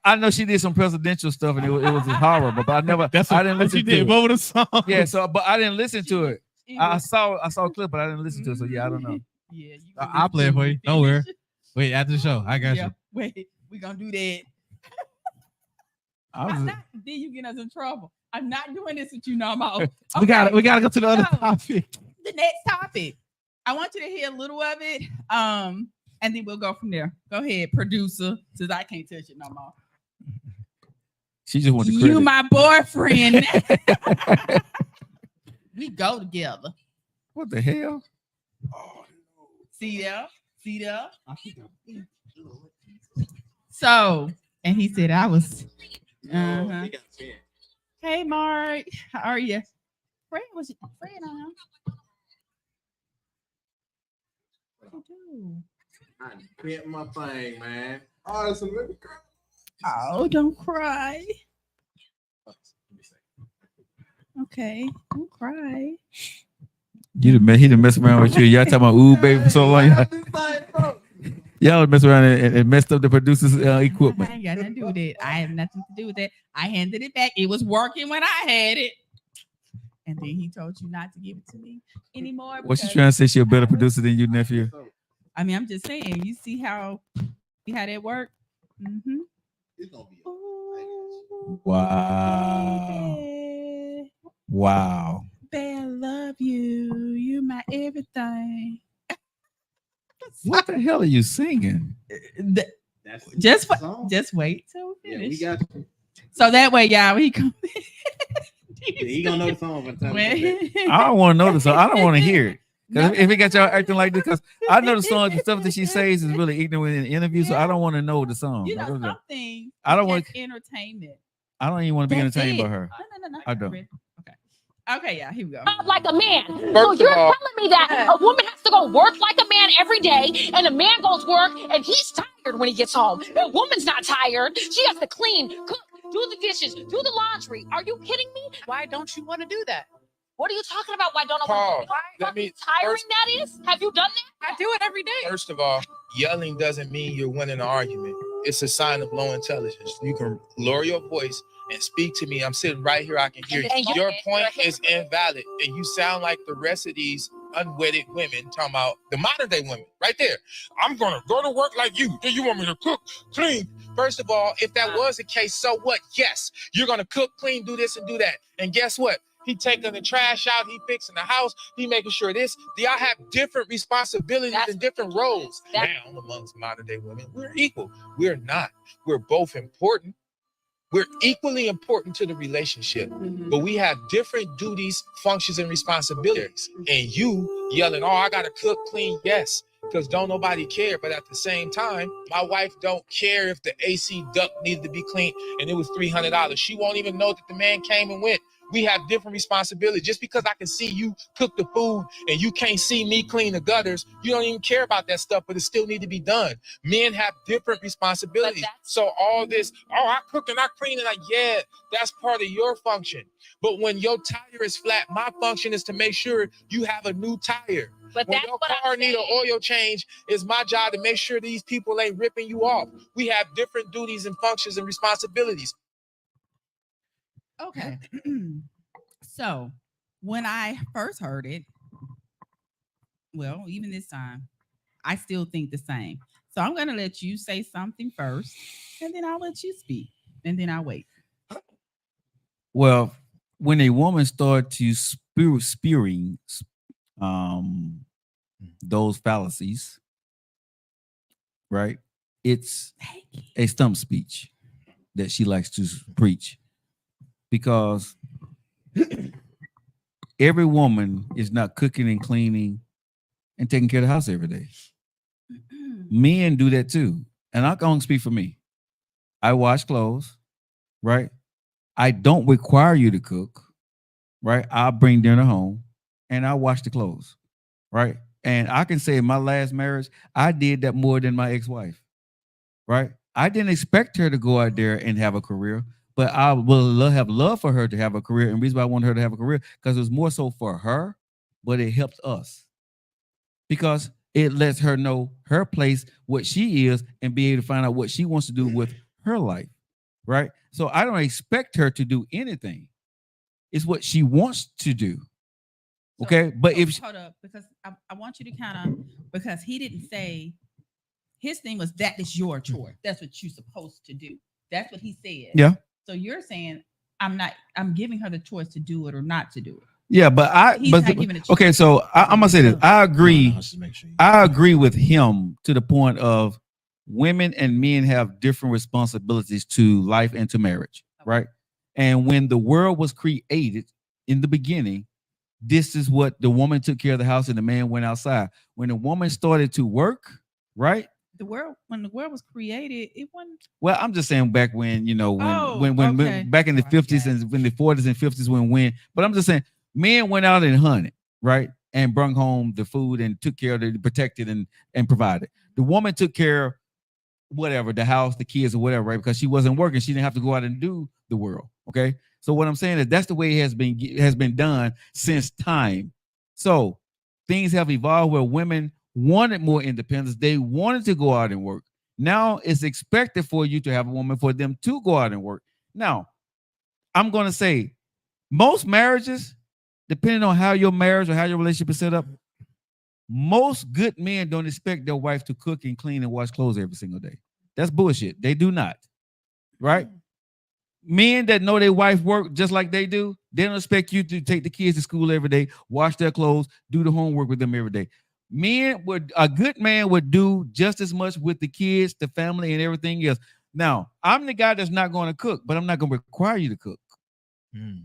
I know she did some presidential stuff and it was horrible, but I didn't listen she to did. it. What were the songs? Yeah, so but I didn't listen to it. I was- saw a clip, but I didn't listen to it. So yeah, I don't know. Yeah, you I'll play it for you. Don't worry. Wait, after the show, I got Yeah, you. wait, we gonna do that. I was, I'm not, then you get us in trouble. I'm not doing this with you no more. We gotta go to the other So, topic. The next topic. I want you to hear a little of it. And then we'll go from there. Go ahead, producer, since I can't touch it no more. she just wanted the credit. You my boyfriend. We go together. What the hell? See there? See there? So, and he said I was. Uh-huh. Hey, Mark. How are you? Fred was Fred on. What you I bent my thing, man. Oh, that's a little girl. do? Oh, don't cry. Okay, don't cry. He done mess around with you. Y'all talking about ooh baby for so long. Y'all mess around and messed up the producer's equipment. I ain't got nothing to do with it. I have nothing to do with it. I handed it back. It was working when I had it. And then he told you not to give it to me anymore. What she because- trying to say? She a better producer than you, nephew? I mean, I'm just saying. You see how that worked? Mm-hmm. It's gonna be Wow. Baby, Wow. baby, I love you. You're my everything. What the hell are you singing? That's Just wait till we Yeah, finish. we got you. So that way, y'all, he come. Yeah, he gonna know the song by the time. I don't want to know the song. I don't want to hear it. Because if it got y'all acting like this, because I know the songs and stuff that she says is really ignorant in the interview, so I don't want to know the song. You know, I don't know. something. I don't want- entertainment. I don't even want to be That's entertained it. by her. No. I don't. Okay. Okay, yeah, here we go. Like a man. So First of you're all- telling me that a woman has to go work like a man every day, and a man goes work and he's tired when he gets home. A woman's not tired. She has to clean, cook, do the dishes, do the laundry. Are you kidding me? Why don't you want to do that? What are you talking about? Why don't I Paul, want to let fucking me- tiring first- that is? Have you done that? I do it every day. First of all, yelling doesn't mean you're winning an argument. It's a sign of low intelligence. You can lower your voice and speak to me. I'm sitting right here. I can hear you. And you- Your point is invalid, and you sound like the rest of these unwedded women talking about the modern day women right there. I'm gonna go to work like you. Do you want me to cook, clean? First of all, if that was the case, so what? Yes, you're gonna cook, clean, do this and do that. And guess what? He taking the trash out, he fixing the house, he making sure this. Y'all have different responsibilities That's and different ridiculous. roles. That- Now, amongst modern day women, we're equal. We're not. We're both important. We're equally important to the relationship, but we have different duties, functions, and responsibilities. And you yelling, "Oh, I gotta cook, clean," yes, because don't nobody care. But at the same time, my wife don't care if the AC duct needed to be cleaned and it was $300. She won't even know that the man came and went. We have different responsibilities. Just because I can see you cook the food and you can't see me clean the gutters, you don't even care about that stuff, but it still need to be done. Men have different responsibilities. So all this, oh, I cook and I clean, and yeah, that's part of your function. But when your tire is flat, my function is to make sure you have a new tire. But When that's your what car I'm need an saying. oil change, it's my job to make sure these people ain't ripping you off. We have different duties and functions and responsibilities. Okay. So when I first heard it, well, even this time, I still think the same. So I'm gonna let you say something first, and then I'll let you speak, and then I'll wait. Well, when a woman starts to spewing those fallacies, right? It's a stump speech that she likes to preach, because every woman is not cooking and cleaning and taking care of the house every day. Men do that too. And I'm going to speak for me. I wash clothes, right? I don't require you to cook, right? I'll bring dinner home and I'll wash the clothes, right? And I can say in my last marriage, I did that more than my ex-wife, right? I didn't expect her to go out there and have a career, but I will have love for her to have a career. And the reason why I wanted her to have a career, because it was more so for her, but it helped us because it lets her know her place, what she is, and be able to find out what she wants to do with her life, right? So I don't expect her to do anything. It's what she wants to do. Okay, but if hold up, because I want you to kind of, because he didn't say, his thing was that is your chore. That's what you're supposed to do. That's what he said. Yeah. So you're saying I'm giving her the choice to do it or not to do it. Yeah, but okay, so I'm gonna say this. I agree. I agree with him to the point of women and men have different responsibilities to life and to marriage, right? And when the world was created in the beginning, this is what the woman took care of the house and the man went outside. When the woman started to work, right? When the world was created, it wasn't. Well, I'm just saying back when, when back in the 50s and when the 40s and 50s but I'm just saying men went out and hunted, right? And brought home the food and took care of it, protected and provided. The woman took care of whatever, the house, the kids, or whatever, right? Because she wasn't working. She didn't have to go out and do the world. Okay. So what I'm saying is that's the way it has been done since time. So things have evolved where women wanted more independence. They wanted to go out and work. Now it's expected for you to have a woman for them to go out and work. Now, I'm going to say most marriages, depending on how your marriage or how your relationship is set up, most good men don't expect their wife to cook and clean and wash clothes every single day. That's bullshit. They do not. Right? Men that know their wife work just like they do, they don't expect you to take the kids to school every day, wash their clothes, do the homework with them every day. A good man would do just as much with the kids, the family, and everything else. Now, I'm the guy that's not going to cook, but I'm not going to require you to cook.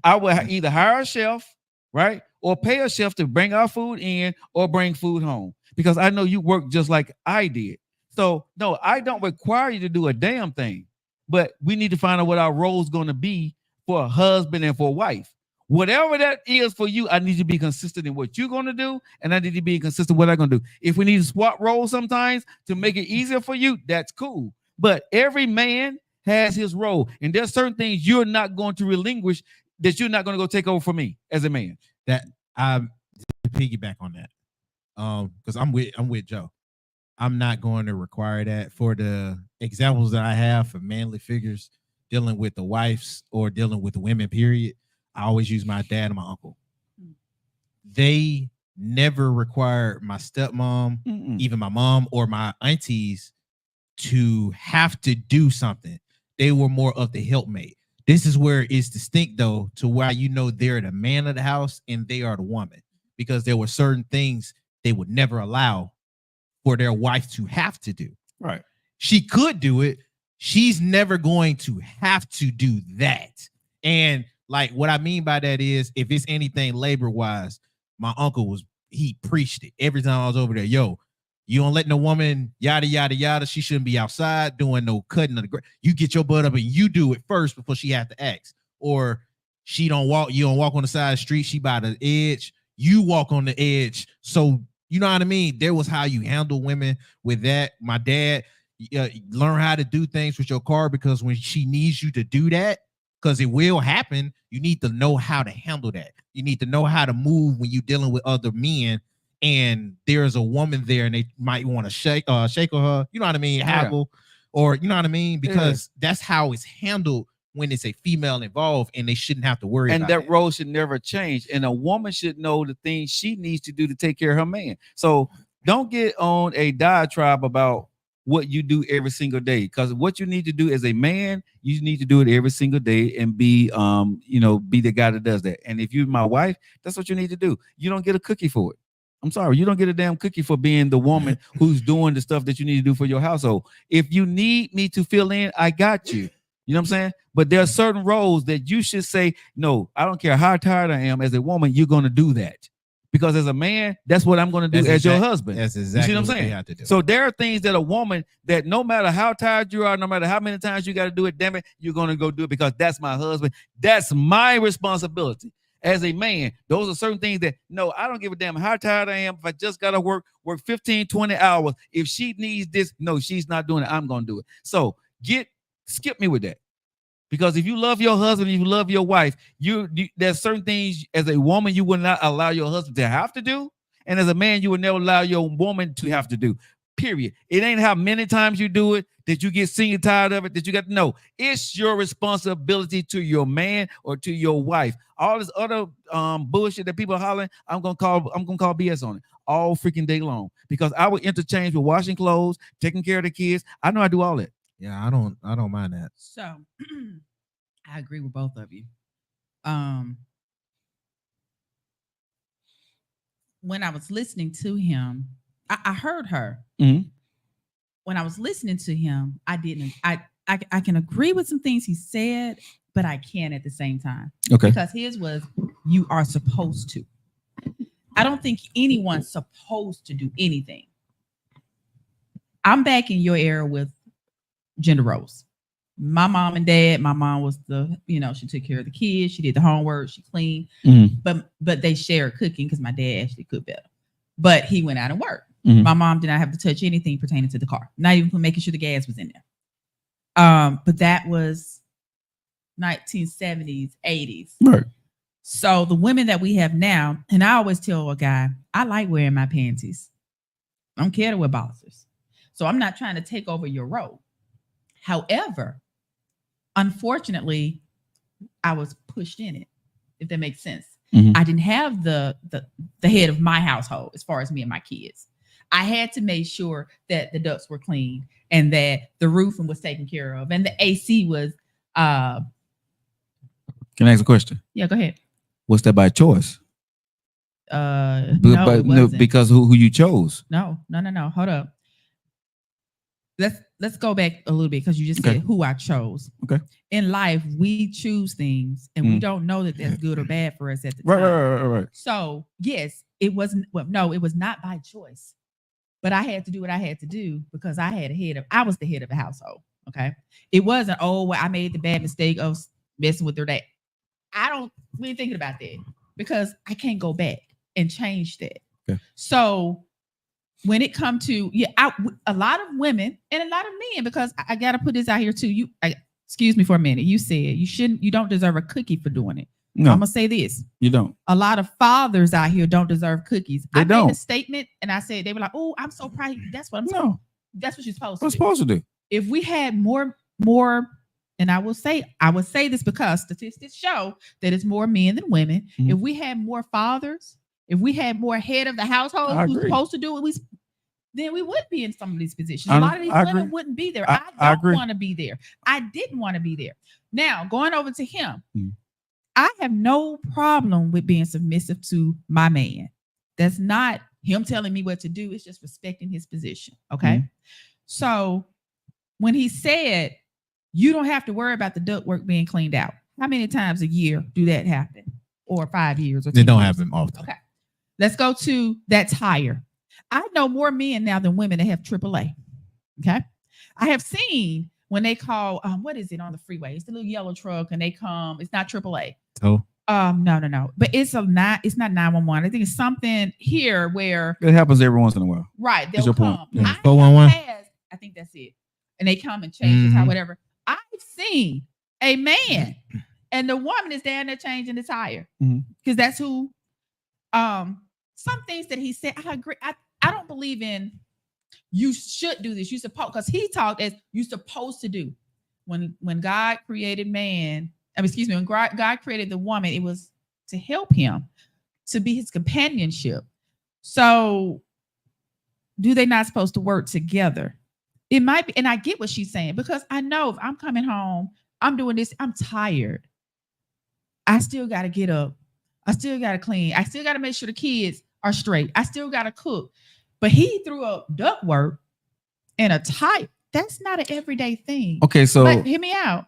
I will either hire a chef, right? Or pay a chef to bring our food in or bring food home because I know you work just like I did. So, no, I don't require you to do a damn thing, but we need to find out what our role is going to be for a husband and for a wife. Whatever that is for you, I need to be consistent in what you're going to do, and I need to be consistent in what I'm going to do. If we need to swap roles sometimes to make it easier for you, that's cool. But every man has his role, and there's certain things you're not going to relinquish that you're not going to go take over for me as a man. That I piggyback on that, because I'm with Joe. I'm not going to require that for the examples that I have for manly figures dealing with the wives or dealing with the women. Period. I always use my dad and my uncle. They never required my stepmom, even my mom or my aunties to have to do something. They were more of the helpmate. This is where it's distinct, though, to why they're the man of the house and they are the woman, because there were certain things they would never allow for their wife to have to do. Right. She could do it. She's never going to have to do that. And like what I mean by that is, if it's anything labor-wise, my uncle he preached it every time I was over there. Yo, you don't let no woman yada yada yada. She shouldn't be outside doing no cutting of the grass. You get your butt up and you do it first before she has to ask. Or you don't walk on the side of the street. She by the edge. You walk on the edge. So you know what I mean? There was how you handle women with that. My dad, learn how to do things with your car, because when she needs you to do that, because it will happen, you need to know how to handle that. You need to know how to move when you're dealing with other men and there's a woman there and they might want to shake her, you know what I mean? Haggle, or you know what I mean? Because that's how it's handled when it's a female involved, and they shouldn't have to worry about that role should never change. And a woman should know the things she needs to do to take care of her man. So don't get on a diatribe about what you do every single day, because what you need to do as a man, you need to do it every single day and be the guy that does that. And if you're my wife, that's what you need to do. You don't get a cookie for it. I'm sorry, you don't get a damn cookie for being the woman who's doing the stuff that you need to do for your household. If you need me to fill in, I got you. You know what I'm saying? But there are certain roles that you should say, no, I don't care how tired I am as a woman, you're going to do that. Because as a man, that's what I'm going to do as your husband. That's exactly you see what I'm saying? They have to do. So there are things that a woman that no matter how tired you are, no matter how many times you got to do it, damn it, you're going to go do it because that's my husband. That's my responsibility. As a man, those are certain things that, no, I don't give a damn how tired I am. If I just got to work 15, 20 hours. If she needs this, no, she's not doing it. I'm going to do it. So skip me with that. Because if you love your husband, if you love your wife, there's certain things as a woman you would not allow your husband to have to do. And as a man, you would never allow your woman to have to do. Period. It ain't how many times you do it that you get sick and tired of it, that you got to know. It's your responsibility to your man or to your wife. All this other bullshit that people are hollering, I'm gonna call BS on it all freaking day long. Because I would interchange with washing clothes, taking care of the kids. I know I do all that. Yeah, I don't mind that. So I agree with both of you. When I was listening to him, I heard her. Mm-hmm. When I was listening to him, I can agree with some things he said, but I can't at the same time. Okay. Because his was, you are supposed to. I don't think anyone's supposed to do anything. I'm back in your era with gender roles. My mom and dad, my mom was she took care of the kids, she did the homework, she cleaned, but they shared cooking because my dad actually cooked better. But he went out and worked. Mm-hmm. My mom did not have to touch anything pertaining to the car, not even making sure the gas was in there. But that was 1970s, 80s. Right. So the women that we have now, and I always tell a guy, I like wearing my panties. I don't care to wear boxers. So I'm not trying to take over your role. However, unfortunately, I was pushed in it, if that makes sense. Mm-hmm. I didn't have the head of my household as far as me and my kids. I had to make sure that the ducts were clean and that the roofing was taken care of and the AC was. Can I ask a question? Yeah, go ahead. Was that by choice? No, because who you chose? No. Hold up. Let's go back a little bit because you just said who I chose. Okay. In life, we choose things and we don't know that that's good or bad for us at the time. Right. So yes, it wasn't. Well, no, it was not by choice, but I had to do what I had to do because I was the head of the household. Okay. It wasn't, I made the bad mistake of messing with their dad. We ain't thinking about that because I can't go back and change that. Okay. So when it comes to a lot of women and a lot of men, because I got to put this out here too. Excuse me for a minute. You said you don't deserve a cookie for doing it. No, I'm gonna say this. You don't. A lot of fathers out here don't deserve cookies. I made a statement and I said, they were like, "Oh, I'm so proud." That's what I'm saying. No. That's what you're supposed to do. Supposed to do. If we had more, and I would say this because statistics show that it's more men than women. Mm-hmm. If we had more fathers, if we had more head of the household who's supposed to do it, then we would be in some of these positions. A lot of these women wouldn't be there. I don't want to be there. I didn't want to be there. Now, going over to him, I have no problem with being submissive to my man. That's not him telling me what to do. It's just respecting his position. Okay. Mm-hmm. So when he said, you don't have to worry about the ductwork being cleaned out. How many times a year do that happen? Or 5 years? Or they don't happen often. Okay. Let's go to that tire. I know more men now than women that have AAA. Okay. I have seen when they call, what is it on the freeway? It's the little yellow truck and they come, it's not AAA. Oh. No. But it's not 911. I think it's something here where it happens every once in a while. Right. They'll come. Yeah. 411. I think that's it. And they come and change the tire, whatever. I've seen a man and the woman is down there changing the tire. Because that's who some things that he said, I agree. I don't believe in you should do this. You supposed, because he talked as you supposed to do. When God created man, when God created the woman, it was to help him, to be his companionship. So do they not supposed to work together? It might be, and I get what she's saying, because I know if I'm coming home, I'm doing this, I'm tired. I still got to get up. I still got to clean. I still got to make sure the kids are straight. I still got to cook. But he threw up ductwork and a tire. That's not an everyday thing. Okay, so but hear me out.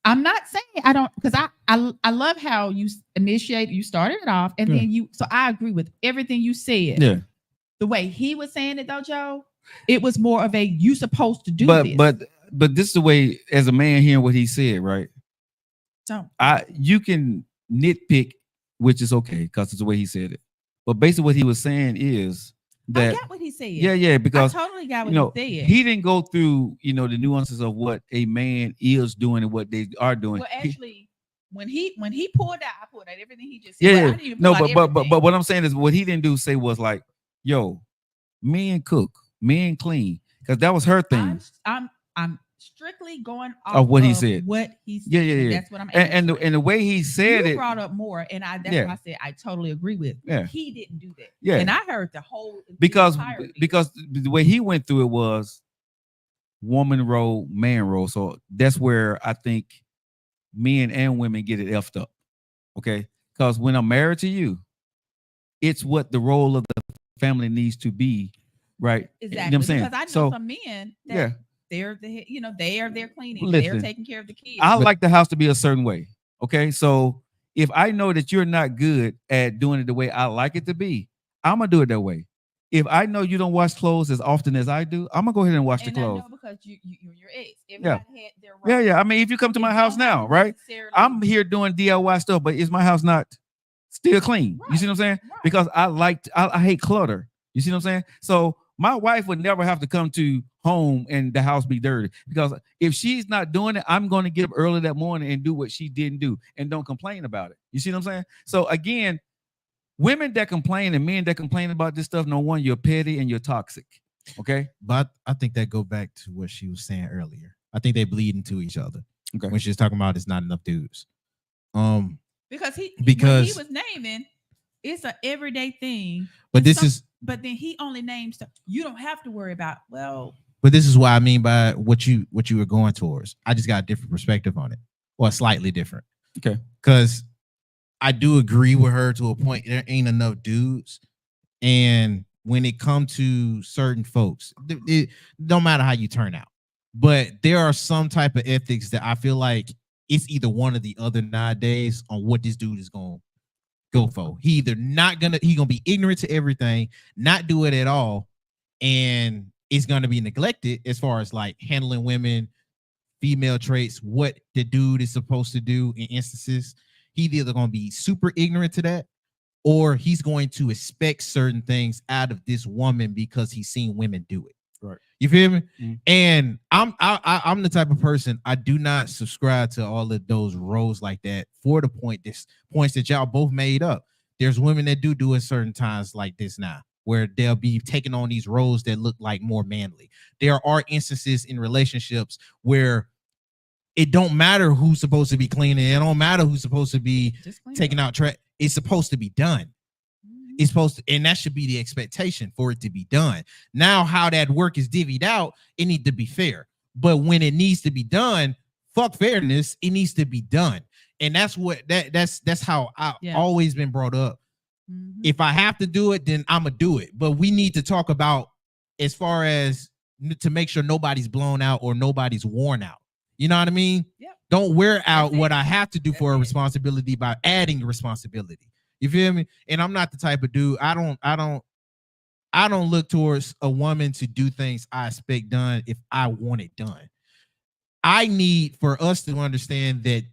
I'm not saying I don't, because I love how you started it off, and then you. So I agree with everything you said. Yeah. The way he was saying it though, Joe, it was more of a you supposed to do this. But this is the way, as a man hearing what he said, right? So you can nitpick, which is okay because it's the way he said it. But basically, what he was saying is that I got what he said. Yeah, because I totally got what he said. He didn't go through, the nuances of what a man is doing and what they are doing. Well, actually, when he pulled out, I pulled out everything he just said. Yeah, I didn't pull out but what I'm saying is what he didn't do say was like, yo, men cook, men clean, because that was her thing. I'm strictly going off of what he said. What he said. Yeah. That's what I'm. And the way he said you it brought up more, and that's what I said. I totally agree with. Yeah. He didn't do that. Yeah. And I heard the whole because the way he went through it was woman role, man role. So that's where I think men and women get it effed up. Okay, because when I'm married to you, it's what the role of the family needs to be, right? Exactly. You know what I'm saying? Because I know some men that they're they're cleaning, they're taking care of the kids. I like the house to be a certain way. Okay, so if I know that you're not good at doing it the way I like it to be, I'm gonna do it that way. If I know you don't wash clothes as often as I do, I'm gonna go ahead and wash the clothes. I know because you're your ex. Everybody had their role. Yeah. I mean, if you come to my house now, right? I'm here doing DIY stuff, but is my house not still clean? Right. You see what I'm saying? Right. Because I hate clutter. You see what I'm saying? So my wife would never have to come to home and the house be dirty, because if she's not doing it, I'm going to get up early that morning and do what she didn't do and don't complain about it. You see what I'm saying? So again, women that complain and men that complain about this stuff, no one, you're petty and you're toxic. Okay. But I think that go back to what she was saying earlier. I think they bleed into each other. Okay. When she was talking about it's not enough dudes. Because he was naming, it's an everyday thing. But but then he only names stuff you don't have to worry about. Well, but this is what I mean by what you were going towards. I just got a different perspective on it, or slightly different. Okay. Because I do agree with her to a point. There ain't enough dudes, and when it comes to certain folks, it don't matter how you turn out, but there are some type of ethics that I feel like it's either one or the other nowadays on what this dude is going to go for. He gonna be ignorant to everything, not do it at all, and it's gonna be neglected as far as like handling women, female traits, what the dude is supposed to do in instances. He's either gonna be super ignorant to that, or he's going to expect certain things out of this woman because he's seen women do it. Right. You feel me? Mm-hmm. And I'm the type of person, I do not subscribe to all of those roles like that for the points that y'all both made up. There's women that do it certain times like this now, where they'll be taking on these roles that look like more manly. There are instances in relationships where it don't matter who's supposed to be cleaning. It don't matter who's supposed to be taking out trash. It's supposed to be done. It's supposed to, and that should be the expectation for it to be done. Now, how that work is divvied out, it needs to be fair. But when it needs to be done, fuck fairness, it needs to be done. And that's how I always been brought up. Mm-hmm. If I have to do it, then I'm gonna do it. But we need to talk about as far as to make sure nobody's blown out or nobody's worn out. You know what I mean? Yep. Don't wear out what I have to do for a responsibility by adding responsibility. You feel me? And I'm not the type of dude. I don't look towards a woman to do things I expect done if I want it done. I need for us to understand that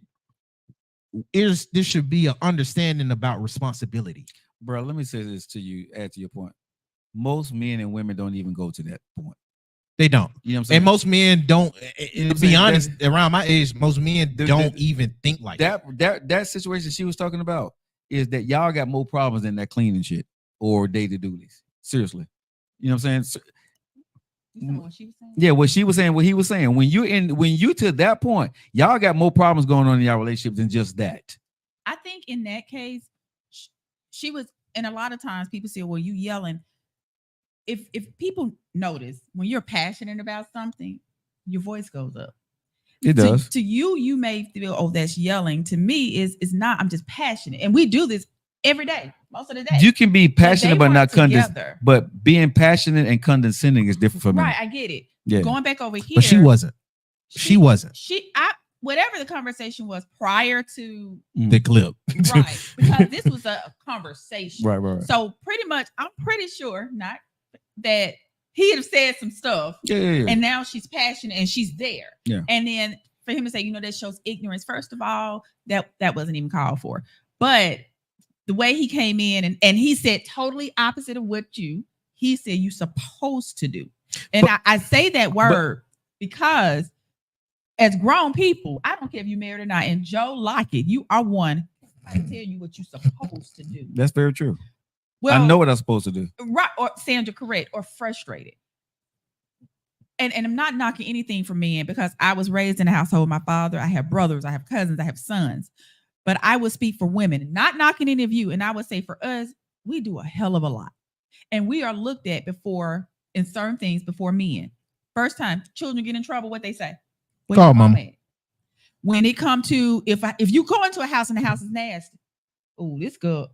there should be an understanding about responsibility. Bro, let me say this to you, add to your point. Most men and women don't even go to that point. They don't. You know what I'm saying? And most men don't, to be honest, around my age, most men don't even think like that. That situation she was talking about is that y'all got more problems than that cleaning shit or day-to duties. Seriously. You know what I'm saying? What she was saying? Yeah, what she was saying, what he was saying. When you to that point, y'all got more problems going on in y'all relationship than just that. I think in that case, she was, and a lot of times people say, well, you yelling. If people notice when you're passionate about something, your voice goes up. It does. To you, you may feel, oh, that's yelling. To me, is not. I'm just passionate, and we do this every day, most of the day. You can be passionate but not condescending. But being passionate and condescending is different for me. Right, I get it. Yeah. Going back over here, but she wasn't. She wasn't. whatever the conversation was prior to The clip. right, because this was a conversation. Right. So pretty much, I'm pretty sure not that he'd have said some stuff, Yeah. and now she's passionate and she's there. Yeah. And then for him to say, that shows ignorance. First of all, that wasn't even called for. But the way he came in and he said totally opposite of what he said you supposed to do. And I say that word because as grown people, I don't care if you're married or not, and Joe Lockett, you are one. I tell you what you're supposed to do. That's very true. Well, I know what I'm supposed to do. Right, or Sandra, correct, or frustrated. And I'm not knocking anything from men because I was raised in a household with my father. I have brothers, I have cousins, I have sons. But I would speak for women, not knocking any of you. And I would say for us, we do a hell of a lot. And we are looked at in certain things before men. First time children get in trouble, what they say? Call mama. When it come to if you go into a house and the house is nasty, oh, this good.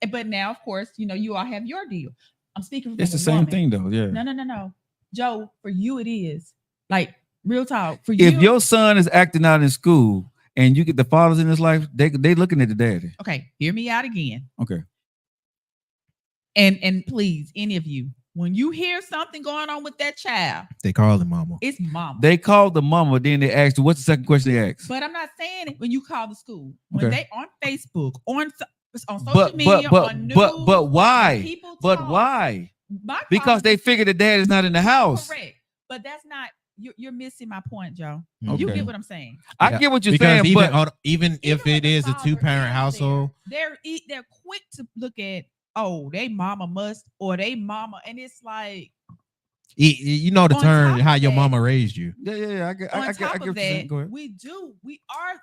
But now, of course, you all have your deal. I'm speaking. It's the same thing, though. Yeah. No, Joe. For you, it is like real talk. For you, if your son is acting out in school and you get the fathers in his life, they looking at the daddy. Okay, hear me out again. Okay. And please, any of you, when you hear something going on with that child, They call him mama. it's mama. They called the mama, then they asked you, what's the second question they asked? But I'm not saying it when you call the school. When Okay. they on Facebook, on social media, on news, but why? when people But talk, why? my Because problem- they figure the dad is not in the house. correct. But that's not you're missing my point, Joe. Okay. You get what I'm saying. I Yeah. get what you're Because saying, but even if Even it when the is a father 2-parent is household, there, they're quick to look at, oh, they mama must, or they mama, and it's like you know the On term top of how your that- mama raised you. yeah, I get on I top get of what you're saying. that, Go ahead. we are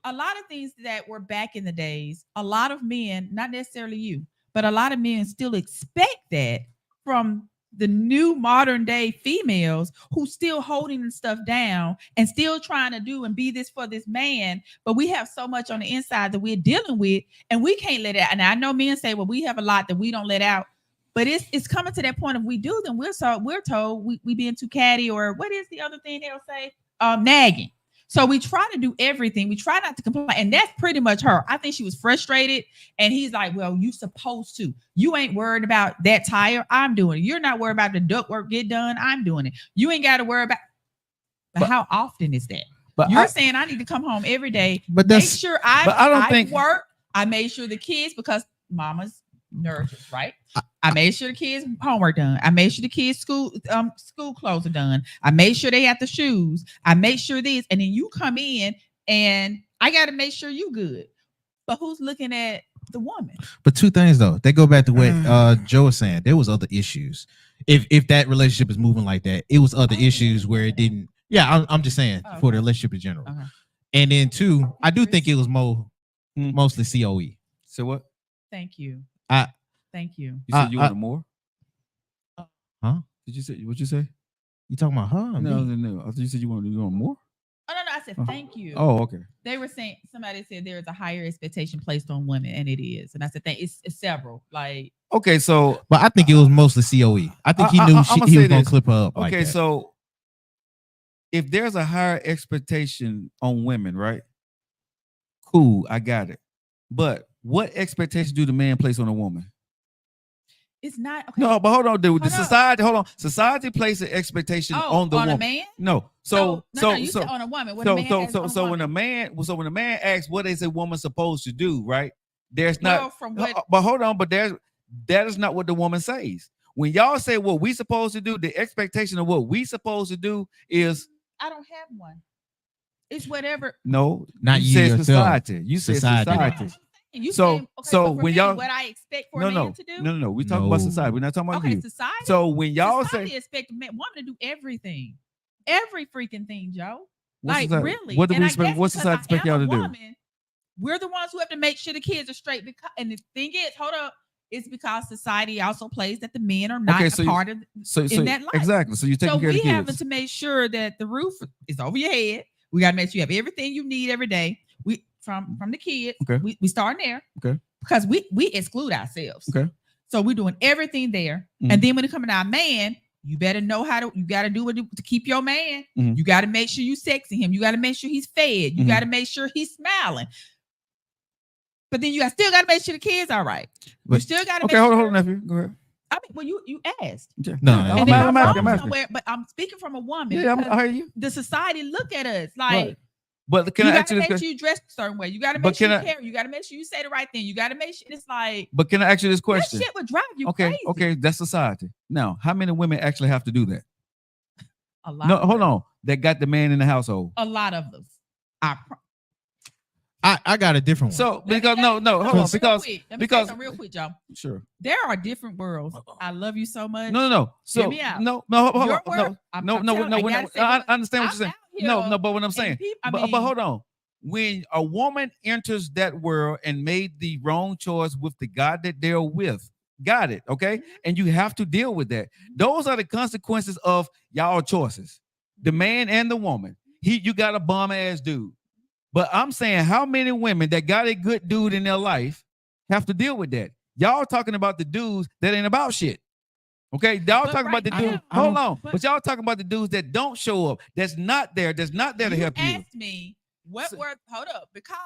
a lot of things that were back in the days. A lot of men, not necessarily you, but a lot of men still expect that from the new modern day females who still holding stuff down and still trying to do and be this for this man. But we have so much on the inside that we're dealing with, and we can't let it out. And I know men say, well, we have a lot that we don't let out. But it's coming to that point. If we do, then we're told we being too catty, or what is the other thing they'll say? Nagging. So we try to do everything. We try not to complain. And that's pretty much her. I think she was frustrated. And he's like, well, you supposed to. You ain't worried about that tire. I'm doing it. You're not worried about the duct work get done. I'm doing it. You ain't got to worry about. But how often is that? But You're saying I need to come home every day. But Make that's sure but I don't I think- work. I made sure the kids, because mama's nurtures, right? I made sure the kids' homework done. I made sure the kids' school clothes are done. I made sure they had the shoes. I made sure this, and then you come in and I got to make sure you good. But who's looking at the woman? But two things though, they go back to what Joe was saying. There was other issues. If that relationship is moving like that, it was other issues where it didn't. Yeah, I'm just saying for the relationship in general. Okay. And then two, I do think it was mostly COE. So what? Thank you. Thank you. You said you wanted more? Huh? Did you say what you say? You talking about her? or me? No. I thought you said you want more. Oh, no, I said thank you. Oh, okay. They were saying, somebody said there is a higher expectation placed on women, and it is. And I said, it's several. Like, Okay, so But I think it was mostly COE. I think he knew I'ma he say was gonna this. clip her up. Like okay, that. so if there's a higher expectation on women, right? Cool, I got it. But what expectation do the man place on a woman? it's not. Okay. No, but hold on, dude. The Hold on. society, hold on. Society places an expectation on the on woman. a man? No, No, you said on a woman. What a man has on a when woman. a man asks what is a woman supposed to do, right? There's not. Well, from what But hold on, but that is not what the woman says. When y'all say what we supposed to do, the expectation of what we supposed to do is I don't have one. It's whatever. no, Not you said yourself. society. You said Society. society. You So- say, okay, so for when me, y'all- what I expect for No, a man no, to do. no. We talking about No. society. We're not talking about Okay, you. society. So when y'all society say expect a woman to do everything, every freaking thing, Joe. what's Like society- really. what do And we I expect? guess What's because society I expect am y'all a to do? woman, we're the ones who have to make sure the kids are straight. And the thing is, hold up, it's because society also plays that the men are not Okay, a so part of. So that life. exactly. So you're taking So care of we the having kids. to make sure that the roof is over your head. We got to make sure you have everything you need every day. We from the kids. Okay. We starting there. Okay. Because we exclude ourselves. Okay. So we're doing everything there. Mhm. And then when it comes to our man, You better know how to. You got to do it to keep your man. Mhm. You got to make sure you sexy him. You got to make sure he's fed. You Mhm. got to make sure he's smiling. But then you still got to make sure the kids all right. You But- still got to. Okay, hold on, nephew. Go ahead. I mean, well, you asked. Yeah. No, I'm And then asking, I'm I'm wrong asking. somewhere, but I'm speaking from a woman. Yeah, because I hear you. the society look at us like. Right. But can You I got ask to you this make question? sure you dress a certain way. You got to But make sure can you I- carry. You got to make sure you say the right thing. You got to make sure it's like But can I ask you this that question? shit would drive you Okay, crazy. okay, that's society. Now, how many women actually have to do that? A lot. No, of hold them. on. That got the man in the household. A lot of them. I got a different one. So because no, hold on, Let me because say because- something real quick, Joe. sure. There are different worlds. I love you so much. No. So Hear me out. no, hold Your on. world- I'm telling you, I gotta say I what- understand what you're saying. out here No, but what I'm and saying. peop- I But mean- hold on. When a woman enters that world and made the wrong choice with the God that they're with, got it, okay? And you have to deal with that. Those are the consequences of y'all choices. The man and the woman. You got a bum ass dude. But I'm saying, how many women that got a good dude in their life have to deal with that? Y'all talking about the dudes that ain't about shit. Okay, y'all But talking about the right dudes. now- Hold on, but- but y'all talking about the dudes that don't show up. That's not there to You help you. asked me what So- were hold up because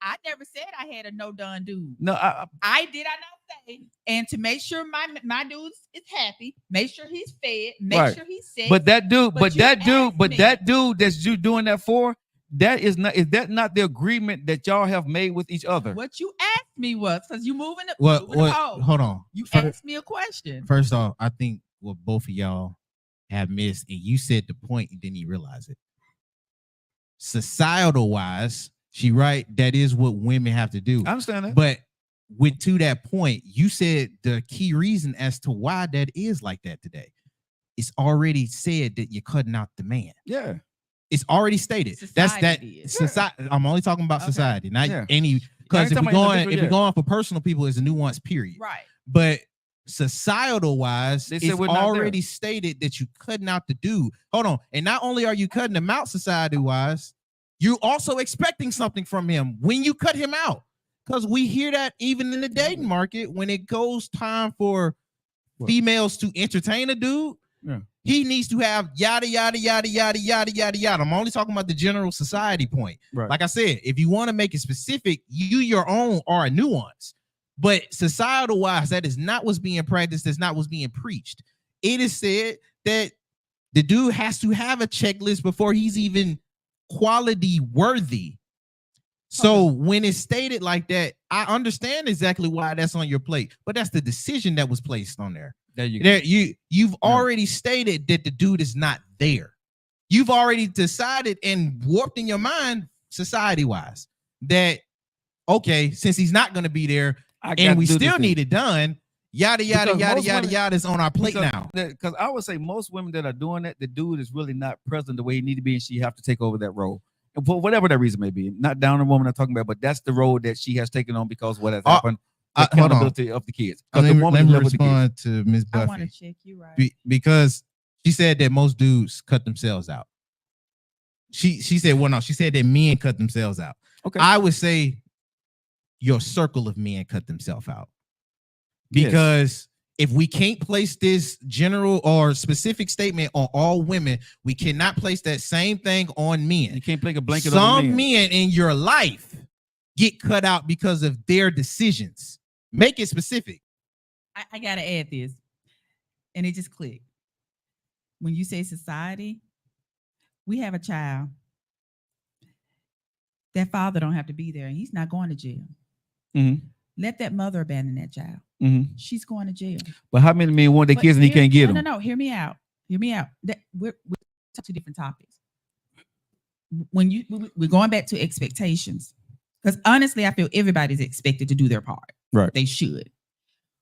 I never said I had a no done dude. No, I not say, and to make sure my dude is happy, make sure he's fed, make Right. sure he's safe. but that dude, But but you that dude, asked but me. that dude that's you doing that for, is that not the agreement that y'all have made with each other? What you asked me was because you moving the what? moving the pole. Hold on. You Fir- asked me a question. First off, I think what both of y'all have missed, and you said the point, and didn't even realize it. Societal wise, she right. That is what women have to do. I understand that. But to that point, you said the key reason as to why that is like that today. It's already said that you're cutting out the man. Yeah. It's already stated. That's that. Society is. Society. I'm only talking about Okay. society, not Yeah. any. Because I if ain't we're talking about going, individual, if yeah. we're going for personal people, it's a nuance. Period. Right. But societal wise, They said it's we're not there. already stated that you cutting out the dude. Hold on. And not only are you cutting him out society wise, you're also expecting something from him when you cut him out. Because we hear that even in the dating market, when it goes time for What? females to entertain a dude, Yeah. he needs to have yada, yada, yada, yada, yada, yada, yada. I'm only talking about the general society point. Right. Like I said, if you want to make it specific, your own are a nuance. But societal wise, that is not what's being practiced. That's not what's being preached. It is said that the dude has to have a checklist before he's even quality worthy. So when it's stated like that, I understand exactly why that's on your plate, but that's the decision that was placed on there. There you go. There, you've already stated that the dude is not there. You've already decided and warped in your mind, society wise, that okay, since he's not going to be there, I got and to we do this still thing. need it done. Yada yada Because yada most yada women- yada is on our plate now. Because I would say most women that are doing that, the dude is really not present the way he need to be, and she have to take over that role. And for whatever that reason may be, not down the woman I'm talking about, but that's the role that she has taken on because what has happened, the hold on. accountability of the kids. 'Cause Let the me, woman let is me left with the kids. respond to Miss I want to Buffy check you right. because she said that most dudes cut themselves out. She said, well, no, she said that men cut themselves out. Okay. I would say your circle of men cut themselves out. Yes. Because if we can't place this general or specific statement on all women, we cannot place that same thing on men. You can't place a blanket on Some the men in your life get cut out because of their decisions. Make it specific. I gotta add this, and it just clicked. When you say society, we have a child. That father don't have to be there, and he's not going to jail. Mhm. Let that mother abandon that child. Mhm. She's going to jail. But how many men want their But kids and he hear- can't get them? No. Hear me out. Hear me out. That we're two different topics. When we're going back to expectations, because honestly, I feel everybody's expected to do their part. Right. They should.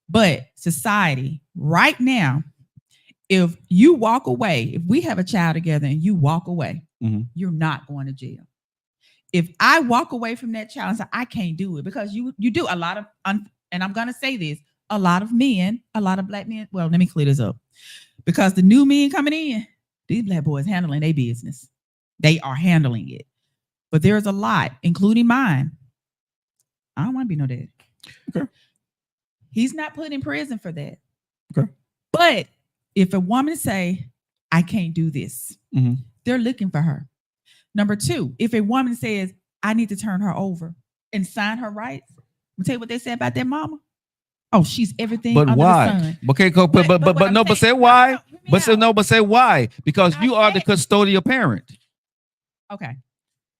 But society right now, if you walk away, if we have a child together and you walk away, Mhm. you're not going to jail. If I walk away from that child and say, I can't do it, because you do a lot of, and I'm going to say this, a lot of men, a lot of black men, well, let me clear this up. Because the new men coming in, these black boys handling their business. They are handling it. But there's a lot, including mine. I don't want to be no dad. Okay. He's not put in prison for that. Okay. But if a woman say, I can't do this, Mhm. they're looking for her. Number two, if a woman says, I need to turn her over and sign her rights, I'm tell you what they say about their mama. Oh, she's everything But under why? the sun. Okay, but what I'm no, but say saying- why? no, hear me But say out. no, but say why? Because I you are the said- custodial parent. Okay.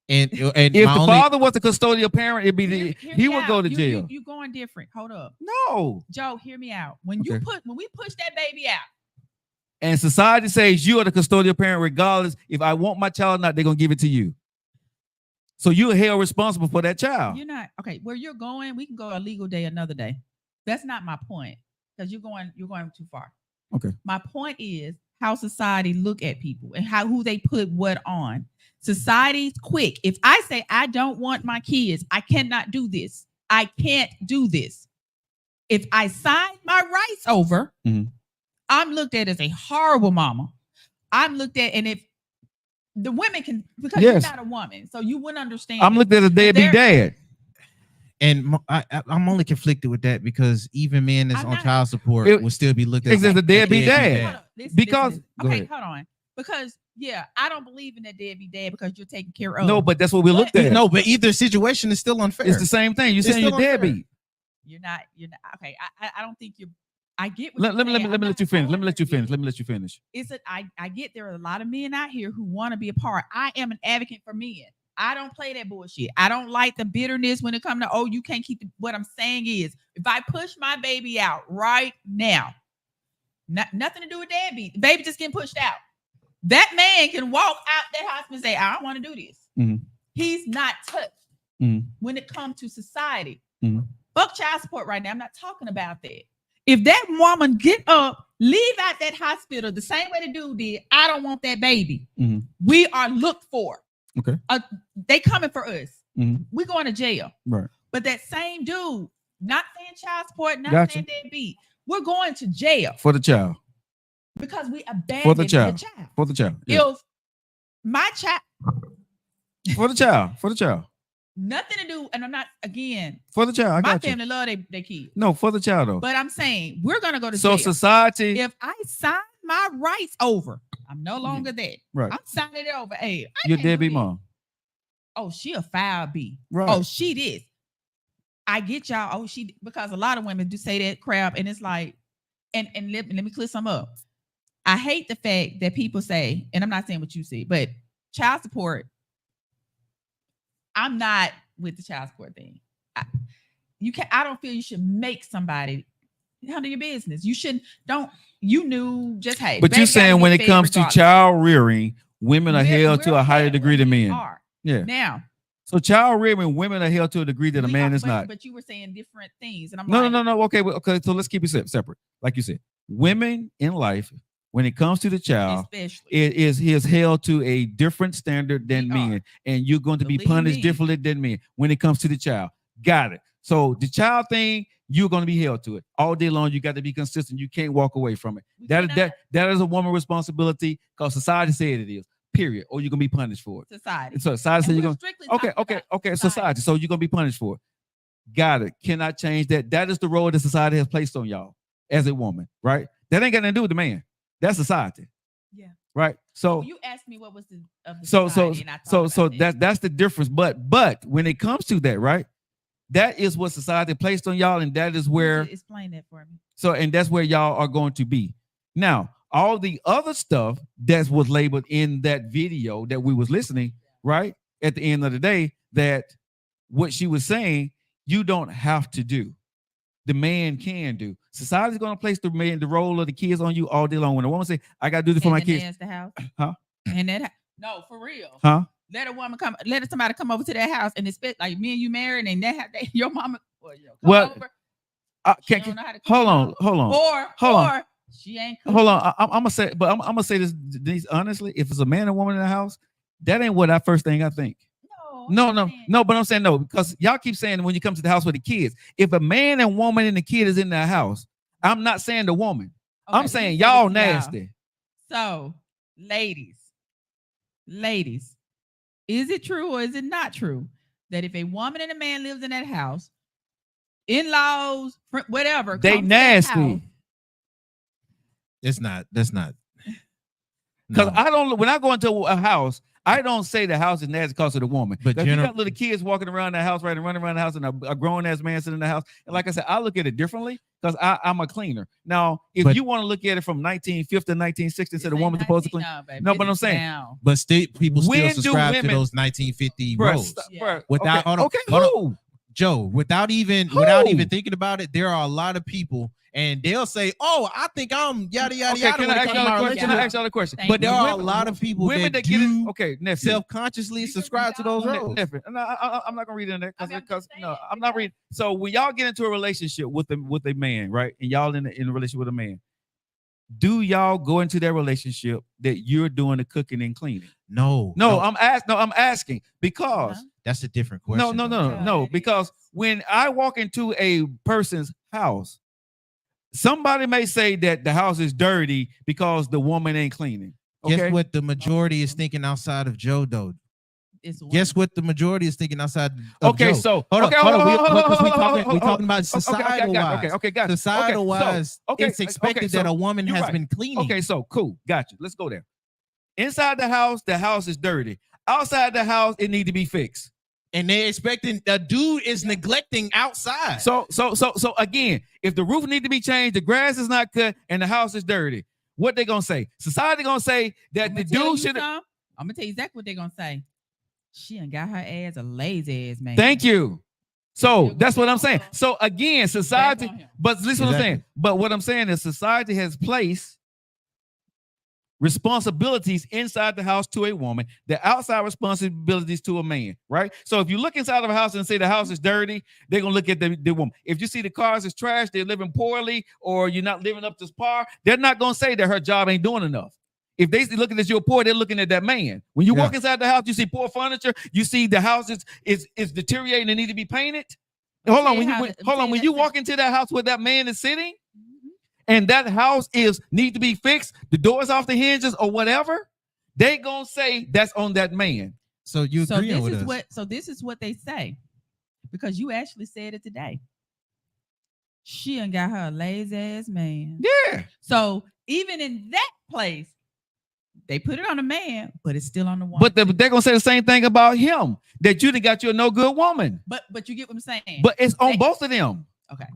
And If my the only, father was the custodial parent, it'd be Hear he me would out. go to You- jail. You going different. Hold up. No. Joe, hear me out. When Okay. we push that baby out, And society says you are the custodial parent, regardless if I want my child or not, they're gonna give it to you. So you're held responsible for that child. you're not okay. Where you're going, we can go a legal day another day. That's not my point. Because you're going too far. Okay. My point is how society look at people and who they put what on. Society's quick. If I say I don't want my kids, I cannot do this. I can't do this. If I sign my rights over, Mhm. I'm looked at as a horrible mama. I'm looked at, and if the women can, because Yes. you're not a woman, so you wouldn't understand. I'm looked at as a deadbeat dad. and I'm only conflicted with that because even men that's I'm on not- child support It- will still be looked at It's just a deadbeat dad. Hold on. Listen, Because- listen. go Okay, ahead. hold on. Because I don't believe in that deadbeat dad because you're taking care of. No, but that's what we looked at. No, but either situation is still unfair. It's the same thing. You're It's saying you're still unfair. deadbeat. You're not. Okay. I don't think you're. I get what Let you're me saying. I'm let not you finish. Let calling me let you it finish. deadbeat. Let me let you finish. It's a, I get there are a lot of men out here who want to be a part. I am an advocate for men. I don't play that bullshit. I don't like the bitterness when it comes to, oh, you can't keep what I'm saying is if I push my baby out right now, nothing to do with deadbeat. The baby just getting pushed out. That man can walk out that hospital and say, I don't want to do this. Mhm. He's not touched Mhm. when it comes to society. Mhm. Fuck child support right now. I'm not talking about that. If that woman get up, leave out that hospital the same way the dude did, I don't want that baby. Mhm. We are looked for. Okay. They coming for us. Mhm. We going to jail. Right. But that same dude, not saying child support, not Gotcha. saying deadbeat, we're going to jail For the child. because we abandoned For the child. For the child. Yeah. If my child, For the child. For the child. nothing to do, and I'm not, again, For the child. I my got you. family love their kids. No, for the child though. But I'm saying we're going to go to So jail. society. If I sign my rights over, I'm no longer that. Right. I'm signing it over. Hey, I Your can't do deadbeat this. mom. Oh, she a foul B. Right. Oh, she this. I get y'all. Oh, she, because a lot of women do say that crap, and it's like, and let me clear some up. I hate the fact that people say, and I'm not saying what you say, but child support. I'm not with the child support thing. I don't feel you should make somebody handle your business. You shouldn't. You knew just hey. But baby you're gotta saying get when it fed comes to regardless. child rearing, women are We're- held to we're a higher held degree than when we men. are. Yeah. Now, So child rearing, women are held to a degree that a we man are- is but, not. But you were saying different things, and I'm No, like, no. Okay, okay. So let's keep it separate. Like you said, women in life, when it comes to the child, especially. he is held to a different standard than We are. men, and you're going to be Believe punished me. differently than men when it comes to the child. Got it. So the child thing, you're going to be held to it all day long. You got to be consistent. You can't walk away from it. We That cannot. that is a woman responsibility because society said it is. Period. Or you're gonna be punished for it. Society. And so society said And you're we're gonna. strictly Okay, talking okay. about Society. So you're gonna be punished for it. Got it. Cannot change that. That is the role that society has placed on y'all as a woman, right? That ain't got nothing to do with the man. That's society. Yeah. Right. So you asked me what was the of the so society, and I so talked so about that. that's the difference. But when it comes to that, right? That is what society placed on y'all, and that is where Explain that for me. so and that's where y'all are going to be. Now, all the other stuff that was labeled in that video that we was listening, right? At the end of the day, that what she was saying, you don't have to do. The man can do. Society's going to place the man, the role of the kids on you all day long. When a woman say, I got to do this for my kids. The house. Huh? And that no, for real. Huh? Let a woman come. Let somebody come over to that house and expect like me and you married, and your mama. Or, come Well, over. She don't know how to cook. Hold on. Or she ain't cooking. Hold on. I'm gonna say, but I'm gonna say this, Denise, honestly. If it's a man and woman in the house, that ain't what I first thing I think. No. But I'm saying no because y'all keep saying when you come to the house with the kids, if a man and woman and the kid is in the house, I'm not saying the woman. Okay, I'm saying y'all nasty. So, ladies, is it true or is it not true that if a woman and a man lives in that house, in-laws, whatever, They come to that nasty. house, It's not. That's not. Because No. I don't. When I go into a house, I don't say the house is nasty because of the woman. But But you got little kids walking around the house, right, and running around the house, and a grown ass man sitting in the house. And like I said, I look at it differently because I'm a cleaner. Now, if you want to look at it from 1950 to 1960, so the woman's supposed to clean. No, but I'm saying, but people still when do subscribe to women- those 1950 Bruh, roles. bruh, Without okay, hold on, okay, hold on. who? Joe, without even thinking about it, there are a lot of people, and they'll say, "Oh, I think I'm yada yada Okay, yada." can when I it ask comes y'all to a my question? Can I relationship. ask y'all a question? But there are a lot of people women that get do it. Okay, nephew. self-consciously subscribe to those roles. Nephew. I'm not gonna read in there because no, I'm not reading. So when y'all get into a relationship with a man, right, and y'all in a relationship with a man, do y'all go into that relationship that you're doing the cooking and cleaning? No, I'm asking because that's a different question. No, because when I walk into a person's house, somebody may say that the house is dirty because the woman ain't cleaning. Okay? Guess what the majority is thinking outside of Joe, though? Guess what the majority is thinking outside of Joe? So hold on. We talking about Okay, societal wise. Okay, got it. Societal wise, it's expected that a woman has right. been cleaning. Okay, so cool, got you. Let's go there. Inside the house is dirty. Outside the house, it need to be fixed. And they're expecting the dude is neglecting outside. So again, if the roof need to be changed, the grass is not cut, and the house is dirty, what they gonna say? Society gonna say that the dude should. I'm gonna tell you exactly what they're gonna say. She done got her ass a lazy ass man. Thank you. So that's what I'm saying. So again, society, but listen what I'm saying. But what I'm saying is society has placed responsibilities inside the house to a woman, the outside responsibilities to a man, right? So if you look inside of a house and say the house is dirty, they're gonna look at the woman. If you see the cars is trash, they're living poorly, or you're not living up to par, they're not gonna say that her job ain't doing enough. If they looking at you poor, they're looking at that man. When you walk inside the house, you see poor furniture, you see the house is deteriorating and need to be painted. Hold on, when you walk into that house where that man is sitting, and that house need to be fixed, the doors off the hinges or whatever, they gonna say that's on that man. So you agreeing with us? So this is what they say, because you actually said it today. She done got her a lazy ass man. Yeah. So even in that place, they put it on a man, but it's still on the woman. But they're gonna say the same thing about him, that you done got you a no good woman. But you get what I'm saying. But it's on both of them. Okay.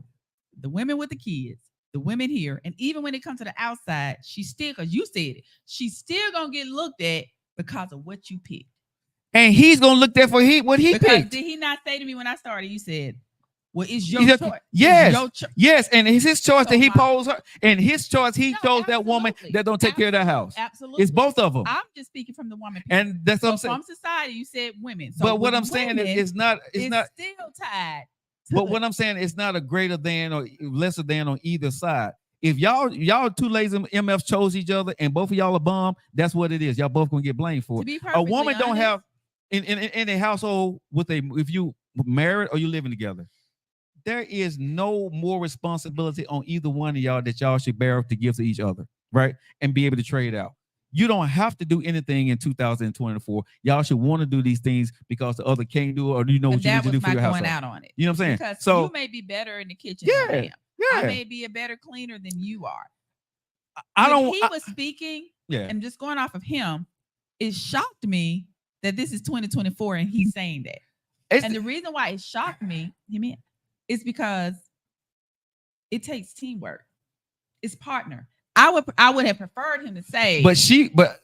The women with the kids, the women here, and even when it comes to the outside, she's still, because you said it, she's still gonna get looked at because of what you picked. And he's gonna look there for what he picked. Did he not say to me when I started? You said, "Well, it's your choice." Yes, yes, and it's his choice that he posed her, and his choice he chose that woman that don't take care of that house. Absolutely, it's both of them. I'm just speaking from the woman, and that's what I'm saying. From society, you said women. So but what I'm saying is, it's not still tied. But what I'm saying is not a greater than or lesser than on either side. If y'all two lazy MFs chose each other and both of y'all are bum, that's what it is. Y'all both gonna get blamed for it. A woman don't have in a household if you married or you living together, there is no more responsibility on either one of y'all that y'all should bear to give to each other, right? And be able to trade out. You don't have to do anything in 2024. Y'all should want to do these things because the other can't do it, or you know what you need to do for your household. Out on it. You know what I'm saying? Because so you may be better in the kitchen than I am. I may be a better cleaner than you are. He was speaking, and just going off of him, it shocked me that this is 2024 and he's saying that. And the reason why it shocked me, is because it takes teamwork. It's partner. I would have preferred him to say, but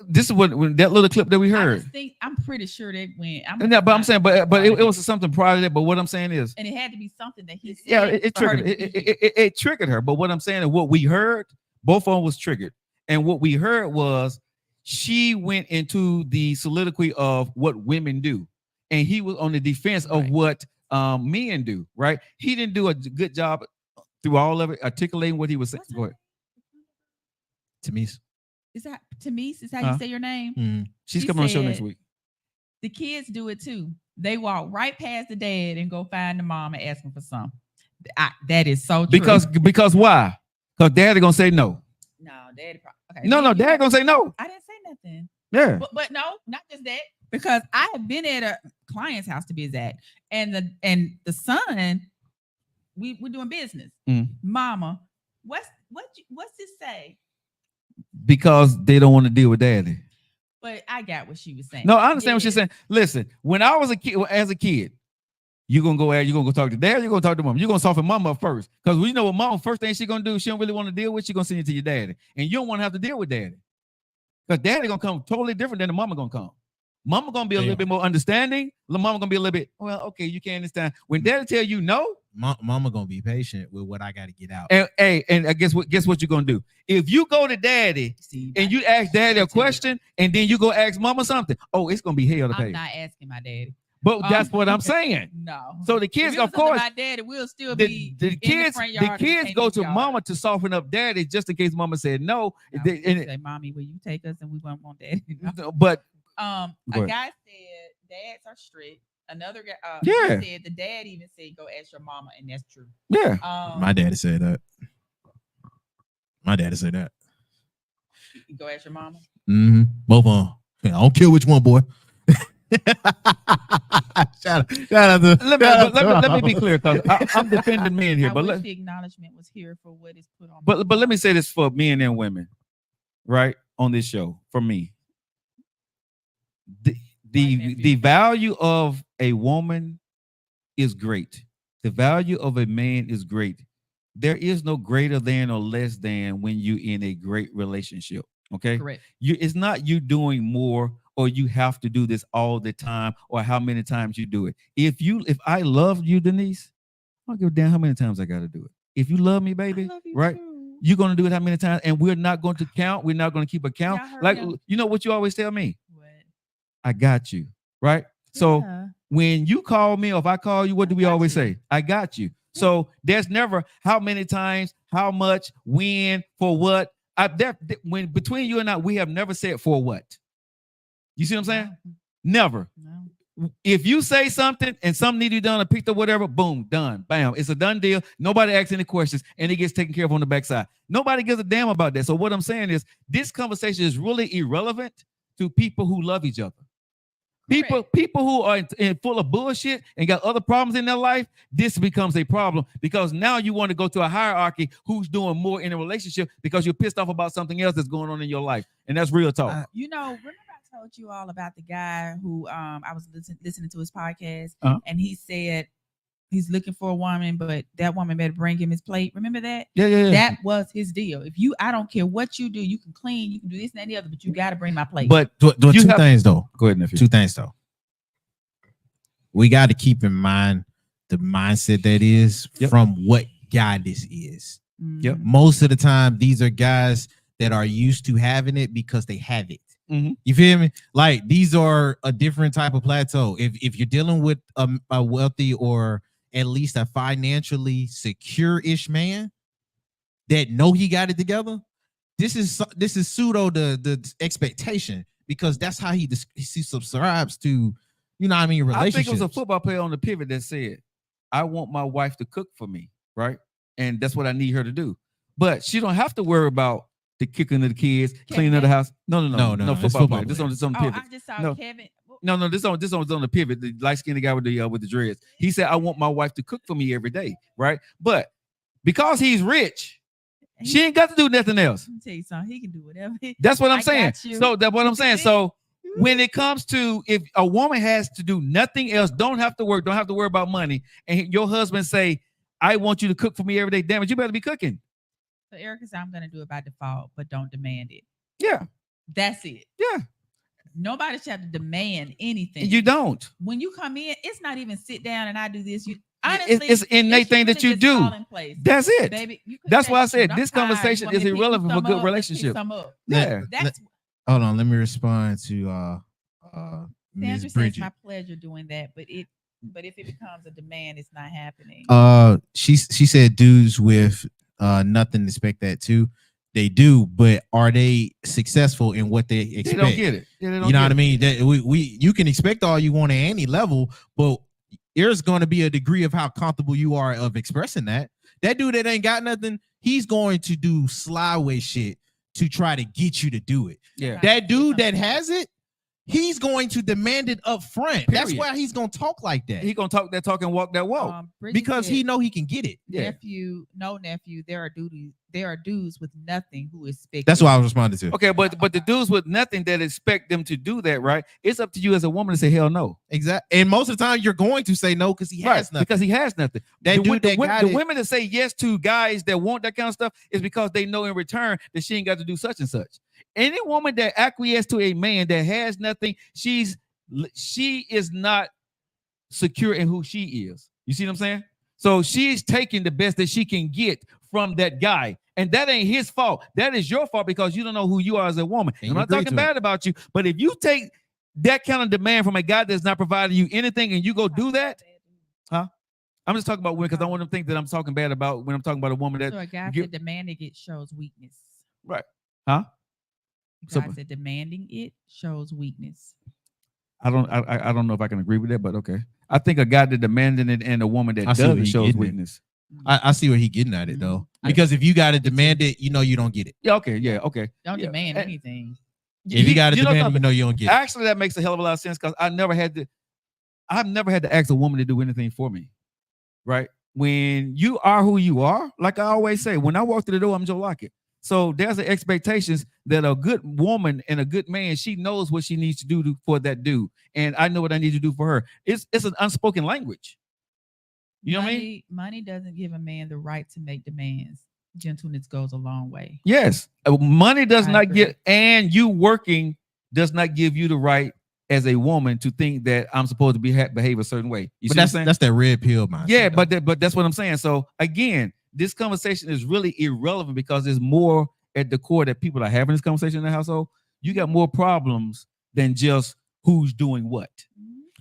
this is what that little clip that we heard. I'm pretty sure they went. I'm saying, but it was something prior to that. But what I'm saying is, and it had to be something that he said. Yeah, it triggered. It triggered her. But what I'm saying is, what we heard, both of them was triggered, and what we heard was she went into the soliloquy of what women do, and he was on the defense of what men do. Right? He didn't do a good job through all of it, articulating what he was saying. Go ahead. Tamise. Is that Tamise? Is how you say your name? Mm-hmm. She's coming on the show next week. The kids do it too. They walk right past the dad and go find the mom and ask him for something. That is so true. Because why? Because daddy gonna say no. No, daddy. Okay. No, dad gonna say no. I didn't say nothing. Yeah. But no, not just that. Because I have been at a client's house to be exact, and the son, we're doing business. Mm. Mama, what's this say? Because they don't want to deal with daddy. But I got what she was saying. No, I understand what she's saying. Listen, when I was as a kid, you're gonna go talk to dad, you're gonna talk to mom. You're gonna soften mama up first. Because we know what mama, first thing she's gonna do, she don't really want to deal with, she's gonna send you to your daddy. And you don't want to have to deal with daddy. Because daddy gonna come totally different than the mama gonna come. Mama gonna be a little bit more understanding. The mama gonna be a little bit, well, okay, you can't understand. When daddy tell you no, mama gonna be patient with what I gotta get out. And I guess what you're gonna do? If you go to daddy and you ask daddy a question and then you go ask mama something, oh, it's gonna be hell to pay. I'm not asking my daddy. But that's what I'm saying. No. So the kids, of course, my daddy will still be the kids go to mama to soften up daddy just in case mama said no. Say, mommy, will you take us? And we won't want daddy. No. But a guy said dads are strict. Another guy said the dad even said go ask your mama, and that's true. Yeah. My daddy said that. Go ask your mama. Mm-hmm. Both of them. I don't care which one, boy. Shout out to, let me be clear, because I'm defending men here. But the acknowledgement was here for what is put on. But let me say this for men and women, right, on this show. For me, the value of a woman is great. The value of a man is great. There is no greater than or less than when you're in a great relationship. Okay, correct. It's not you doing more, or you have to do this all the time, or how many times you do it. If I love you, Denise, I don't give a damn how many times I got to do it. If you love me, baby, right? Too. You're going to do it how many times, and we're not going to count. We're not going to keep a count. Like, you know what you always tell me? What? I got you, right? Yeah. So when you call me, or if I call you, what do we always say? I got you. Yeah. So there's never how many times, how much, when, for what. When between you and I, we have never said for what. You see what I'm saying? No. Never. No. If you say something and something needs to be done or picked up, whatever, boom, done. Bam. It's a done deal. Nobody asks any questions, and it gets taken care of on the backside. Nobody gives a damn about that. So what I'm saying is this conversation is really irrelevant to people who love each other. People who are full of bullshit and got other problems in their life, this becomes a problem, because now you want to go to a hierarchy who's doing more in a relationship because you're pissed off about something else that's going on in your life. And that's real talk. Remember I told you all about the guy who I was listening to his podcast, and he said he's looking for a woman, but that woman better bring him his plate. Remember that? Yeah. That was his deal. I don't care what you do, you can clean, you can do this and that and the other, but you got to bring my plate. But two things though. Go ahead, nephew. Two things though. We got to keep in mind the mindset that is from what guy this is. Yep. Most of the time, these are guys that are used to having it because they have it. Mm-hmm. You feel me? Like, these are a different type of plateau. If you're dealing with a wealthy or at least a financially secure-ish man that know he got it together, this is pseudo the expectation, because that's how he subscribes to, you know what I mean, relationships. I think it was a football player on the pivot that said, I want my wife to cook for me, right? And that's what I need her to do. But she don't have to worry about the kicking of the kids, cleaning of the house. No, football player. This on the pivot. I just saw Kevin. No, this on the pivot. The light-skinned guy with the dreads. He said, I want my wife to cook for me every day, right? But because he's rich, she ain't got to do nothing else. Let me tell you something. He can do whatever. That's what I'm saying. So that's what I'm saying. So when it comes to, if a woman has to do nothing else, don't have to work, don't have to worry about money, and your husband say, I want you to cook for me every day, damn it, you better be cooking. So Erica said, I'm going to do it by default, but don't demand it. Yeah. That's it. Yeah. Nobody should have to demand anything. You don't. When you come in, it's not even sit down and I do this. Honestly, it's innate thing that you do. That's it. Baby, that's why I said this conversation is irrelevant for a good relationship. Yeah. Hold on. Let me respond to Ms. Bridget. It's my pleasure doing that, but if it becomes a demand, it's not happening. She said dudes with nothing expect that too. They do, but are they successful in what they expect? They don't get it. Yeah, you know what I mean? That you can expect all you want at any level, but there's going to be a degree of how comfortable you are of expressing that. That dude that ain't got nothing, he's going to do slyway shit to try to get you to do it. Yeah. That dude that has it, he's going to demand it up front. That's Period. why he's gonna talk like that. He gonna talk that talk and walk that walk. Bridget Because said, he know he can get it. Yeah. nephew, there are dudes with nothing who expect. That's what I was responding to. Okay, but the dudes with nothing that expect them to do that, right? It's up to you as a woman to say hell no. Exactly. And most of the time you're going to say no because he has nothing. Because he has nothing. That dude that got the it- women that say yes to guys that want that kind of stuff is because they know in return that she ain't got to do such and such. Any woman that acquiesces to a man that has nothing, she is not secure in who she is. You see what I'm saying? So she's taking the best that she can get from that guy. And that ain't his fault. That is your fault because you don't know who you are as a woman. And I'm you not agree talking to bad about you, but if you take that kind of demand from a guy that's not providing you anything and you go do that, huh? I'm just talking about women because I don't want them to think that I'm talking bad about when I'm talking about a woman that So a guy said demanding it shows weakness. right. Huh? So- God said demanding it shows weakness. I don't know if I can agree with that, but okay. I think a guy that demanding it and a woman that I see what doesn't he shows getting at. weakness. I see where he getting at it though. Because if you gotta demand it, you know you don't get it. Yeah, okay, yeah, okay. Don't Yeah. demand And- anything. If you gotta You know demand it, you something? know you don't get it. Actually, that makes a hell of a lot of sense because I've never had to ask a woman to do anything for me. Right? When you are who you are, like I always say, when I walk through the door, I'm Joe Lockett. So there's the expectations that a good woman and a good man, she knows what she needs to do for that dude. And I know what I need to do for her. It's an unspoken language. You know what I mean? Money doesn't give a man the right to make demands. Gentleness goes a long way. Yes. Money does I not agree. get, and you working does not give you the right as a woman to think that I'm supposed to behave a certain way. You But see what I'm saying? that's that red pill mindset. Yeah, though. but that's what I'm saying. So again, this conversation is really irrelevant because there's more at the core that people are having this conversation in the household. You got more problems than just who's doing what.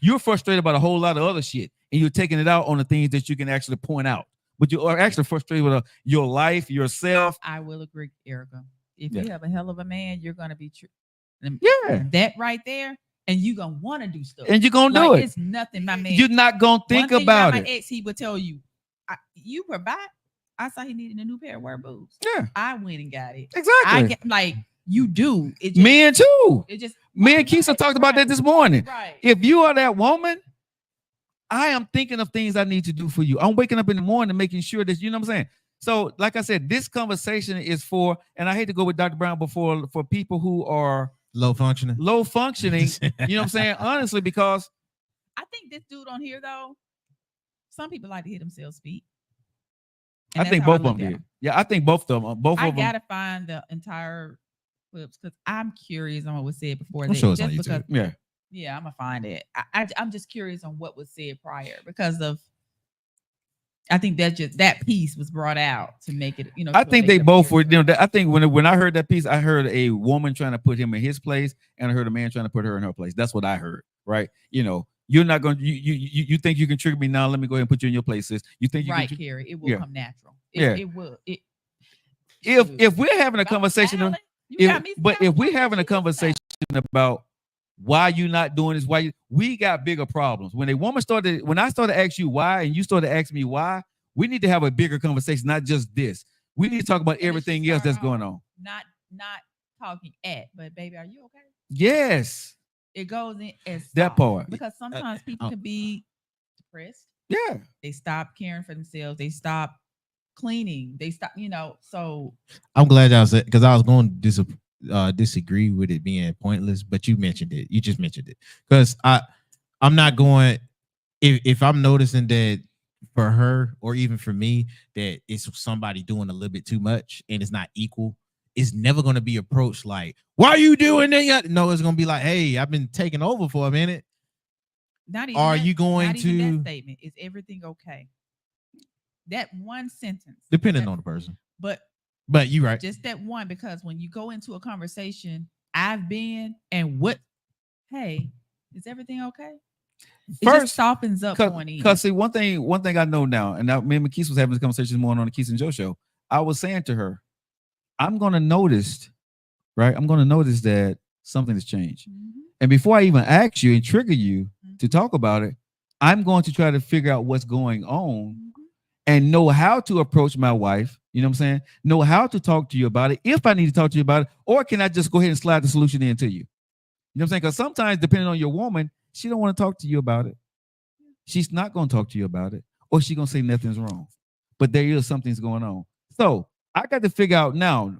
You're frustrated about a whole lot of other shit, and you're taking it out on the things that you can actually point out. But you are actually frustrated with your life, yourself. I will agree, Erica. If Yeah. you have a hell of a man, you're gonna be true. Yeah. That right there, and you're gonna want to do stuff. And you're gonna do Like, it. It's nothing, my man. You're not gonna think One thing about my it. ex, he would tell you, you provide. I saw he needed a new pair of wear boots. Yeah, I went and got it. I exactly. get like you do. It just, Men too. It just Me and Keisha talked about that this morning. Right. If you are that woman, I am thinking of things I need to do for you. I'm waking up in the morning and making sure that, you know what I'm saying? So, like I said, this conversation is for, and I hate to go with Dr. Brown before, for people who are Low functioning. low functioning, you know what I'm saying? Honestly, because I think this dude on here though, some people like to hear themselves speak. I And think that's how both I of them look at did. Yeah, I think both of them. Both I of them. gotta find the entire clips because I'm curious on what was said before. I'm that, sure it's on just YouTube. because- Yeah. Yeah, I'm gonna find it. I'm just curious on what was said prior because of. I think that piece was brought out to make it. I to think make they it both appear- were. You know, I think when I heard that piece, I heard a woman trying to put him in his place, and I heard a man trying to put her in her place. That's what I heard. Right? You know, you're not going. You think you can trigger me now? Let me go ahead and put you in your place, sis. You think you right, can? Carrie? It will Yeah. come natural. Yeah. It will. If we're having a conversation, if we're having a conversation about why you not doing this, we got bigger problems. When I started to ask you why, and you started to ask me why, we need to have a bigger conversation, not just this. We need to talk about everything else that's going on. Not talking but baby, are you okay? Yes, It goes in as that soft, part. because sometimes people can be depressed. Yeah, They stop caring for themselves. They stop cleaning. They stop, so I'm glad y'all said because I was going to disagree with it being pointless, but you mentioned it. You just mentioned it because I'm not going. If I'm noticing that for her or even for me that it's somebody doing a little bit too much and it's not equal, it's never going to be approached like, "Why are you doing that?" No, it's going to be like, "Hey, I've been taking over for a minute." not even. Are that- you going not even to- that statement? Is everything okay? That one sentence, Depending on the person, but but you're right. just that one, because when you go into a conversation, I've been and what? Hey, is everything okay? It just first, softens up going in. because see one thing I know now, and now me and McKees was having this conversation more on the Keith and Joe show. I was saying to her, I'm going to notice, right? I'm going to notice that something has changed. Mhm. And before I even ask you and trigger you Mhm. to talk about it, I'm going to try to figure out what's going on Mhm. and know how to approach my wife. You know what I'm saying? Know how to talk to you about it if I need to talk to you about it, or can I just go ahead and slide the solution into you? You know what I'm saying? Because sometimes, depending on your woman, she don't want to talk to you about it. She's not going to talk to you about it, or she's going to say nothing's wrong. But there is something's going on. So I got to figure out now,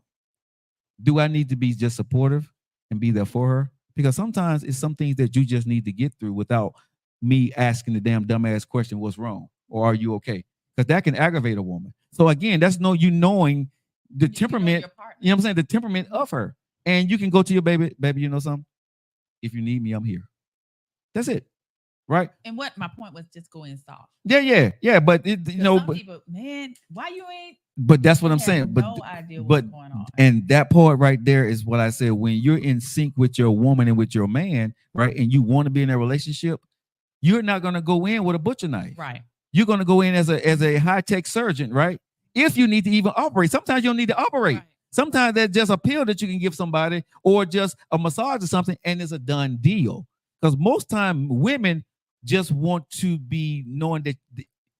do I need to be just supportive and be there for her? Because sometimes it's some things that you just need to get through without me asking the damn dumbass question, what's wrong? Or are you okay? Because that can aggravate a woman. So again, that's knowing the temperament, you know what I'm saying? The temperament of her. And you can go to your baby, you know something? If you need me, I'm here. That's it. Right? And what my point was, just go in soft. Yeah. But some people, man, why you ain't? But that's what I'm saying. But no idea what's going on. And that part right there is what I said. When you're in sync with your woman and with your man, right, and you want to be in a relationship, you're not going to go in with a butcher knife. Right. You're going to go in as a high-tech surgeon, right? If you need to even operate. Sometimes you don't need to operate. Right. Sometimes that's just a pill that you can give somebody, or just a massage or something, and it's a done deal. Because most time women just want to be knowing that,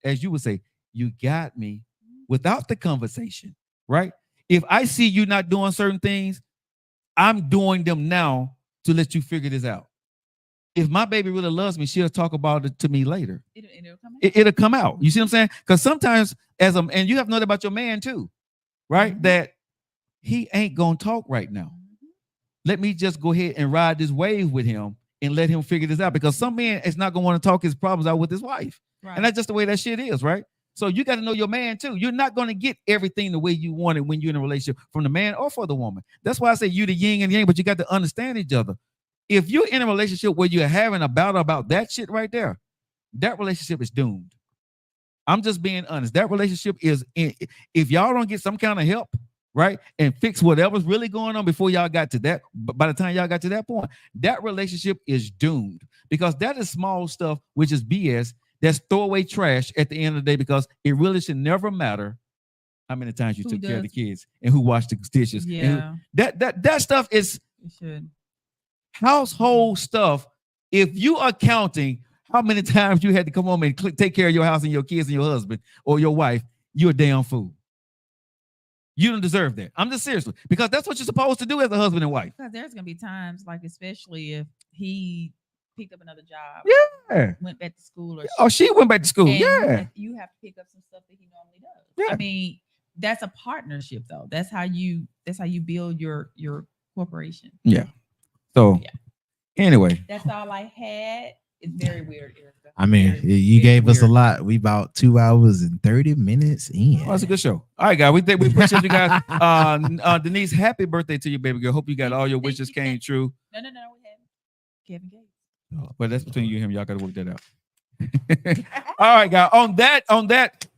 as you would say, you got me, without the conversation, right? If I see you not doing certain things, I'm doing them now to let you figure this out. If my baby really loves me, she'll talk about it to me later. It'll come out. You see what I'm saying? Because sometimes, and you have to know that about your man too, right? Mm-hmm. That he ain't gonna talk right now. Mm-hmm. Let me just go ahead and ride this wave with him and let him figure this out. Because some man is not gonna want to talk his problems out with his wife, right. And that's just the way that shit is, right? So you got to know your man too. You're not going to get everything the way you want it when you're in a relationship, from the man or for the woman. That's why I say you the yin and yang, but you got to understand each other. If you're in a relationship where you're having a battle about that shit right there, that relationship is doomed. I'm just being honest. That relationship is, if y'all don't get some kind of help, right, and fix whatever's really going on before y'all got to that, by the time y'all got to that point, that relationship is doomed, because that is small stuff, which is BS. That's throwaway trash at the end of the day, because it really should never matter how many times you took care of the kids and who washed the dishes. Yeah, that stuff is household stuff. If you are counting how many times you had to come home and take care of your house and your kids and your husband or your wife, you're a damn fool. You don't deserve that. I'm just seriously, because that's what you're supposed to do as a husband and wife. Because there's gonna be times, like especially if he picked up another job, went back to school, or she went back to school, you have to pick up some stuff that he normally does. Yeah. I mean, that's a partnership, though. That's how you build your corporation. Yeah. So anyway, that's all I had. It's very weird, Erica. I mean, you gave us a lot. We about 2 hours and 30 minutes in. Oh, that's a good show. All right, guys. We appreciate you guys. Denise, happy birthday to you, baby girl. Hope you got all your wishes came true. No, we haven't. Kevin Gates. Oh, but that's between you and him. Y'all got to work that out. All right, guys. On that,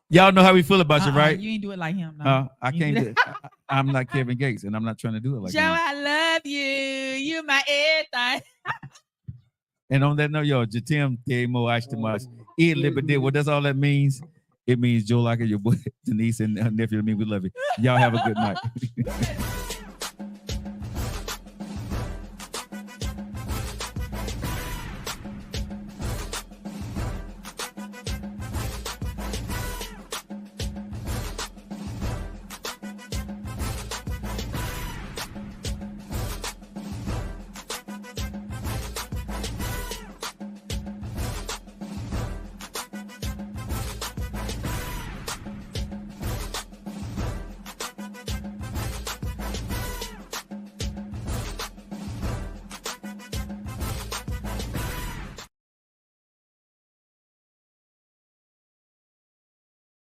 y'all know how we feel about you, right? You ain't do it like him. No. I can't do it. I'm not Kevin Gates, and I'm not trying to do it like Joe, him. I love you. You my everything. And on that note, yo, Jatim te mo ashtamas. Well, that's all that means. It means Joe Lockett, your boy Denise, and her nephew. I mean, we love you. Y'all have a good night.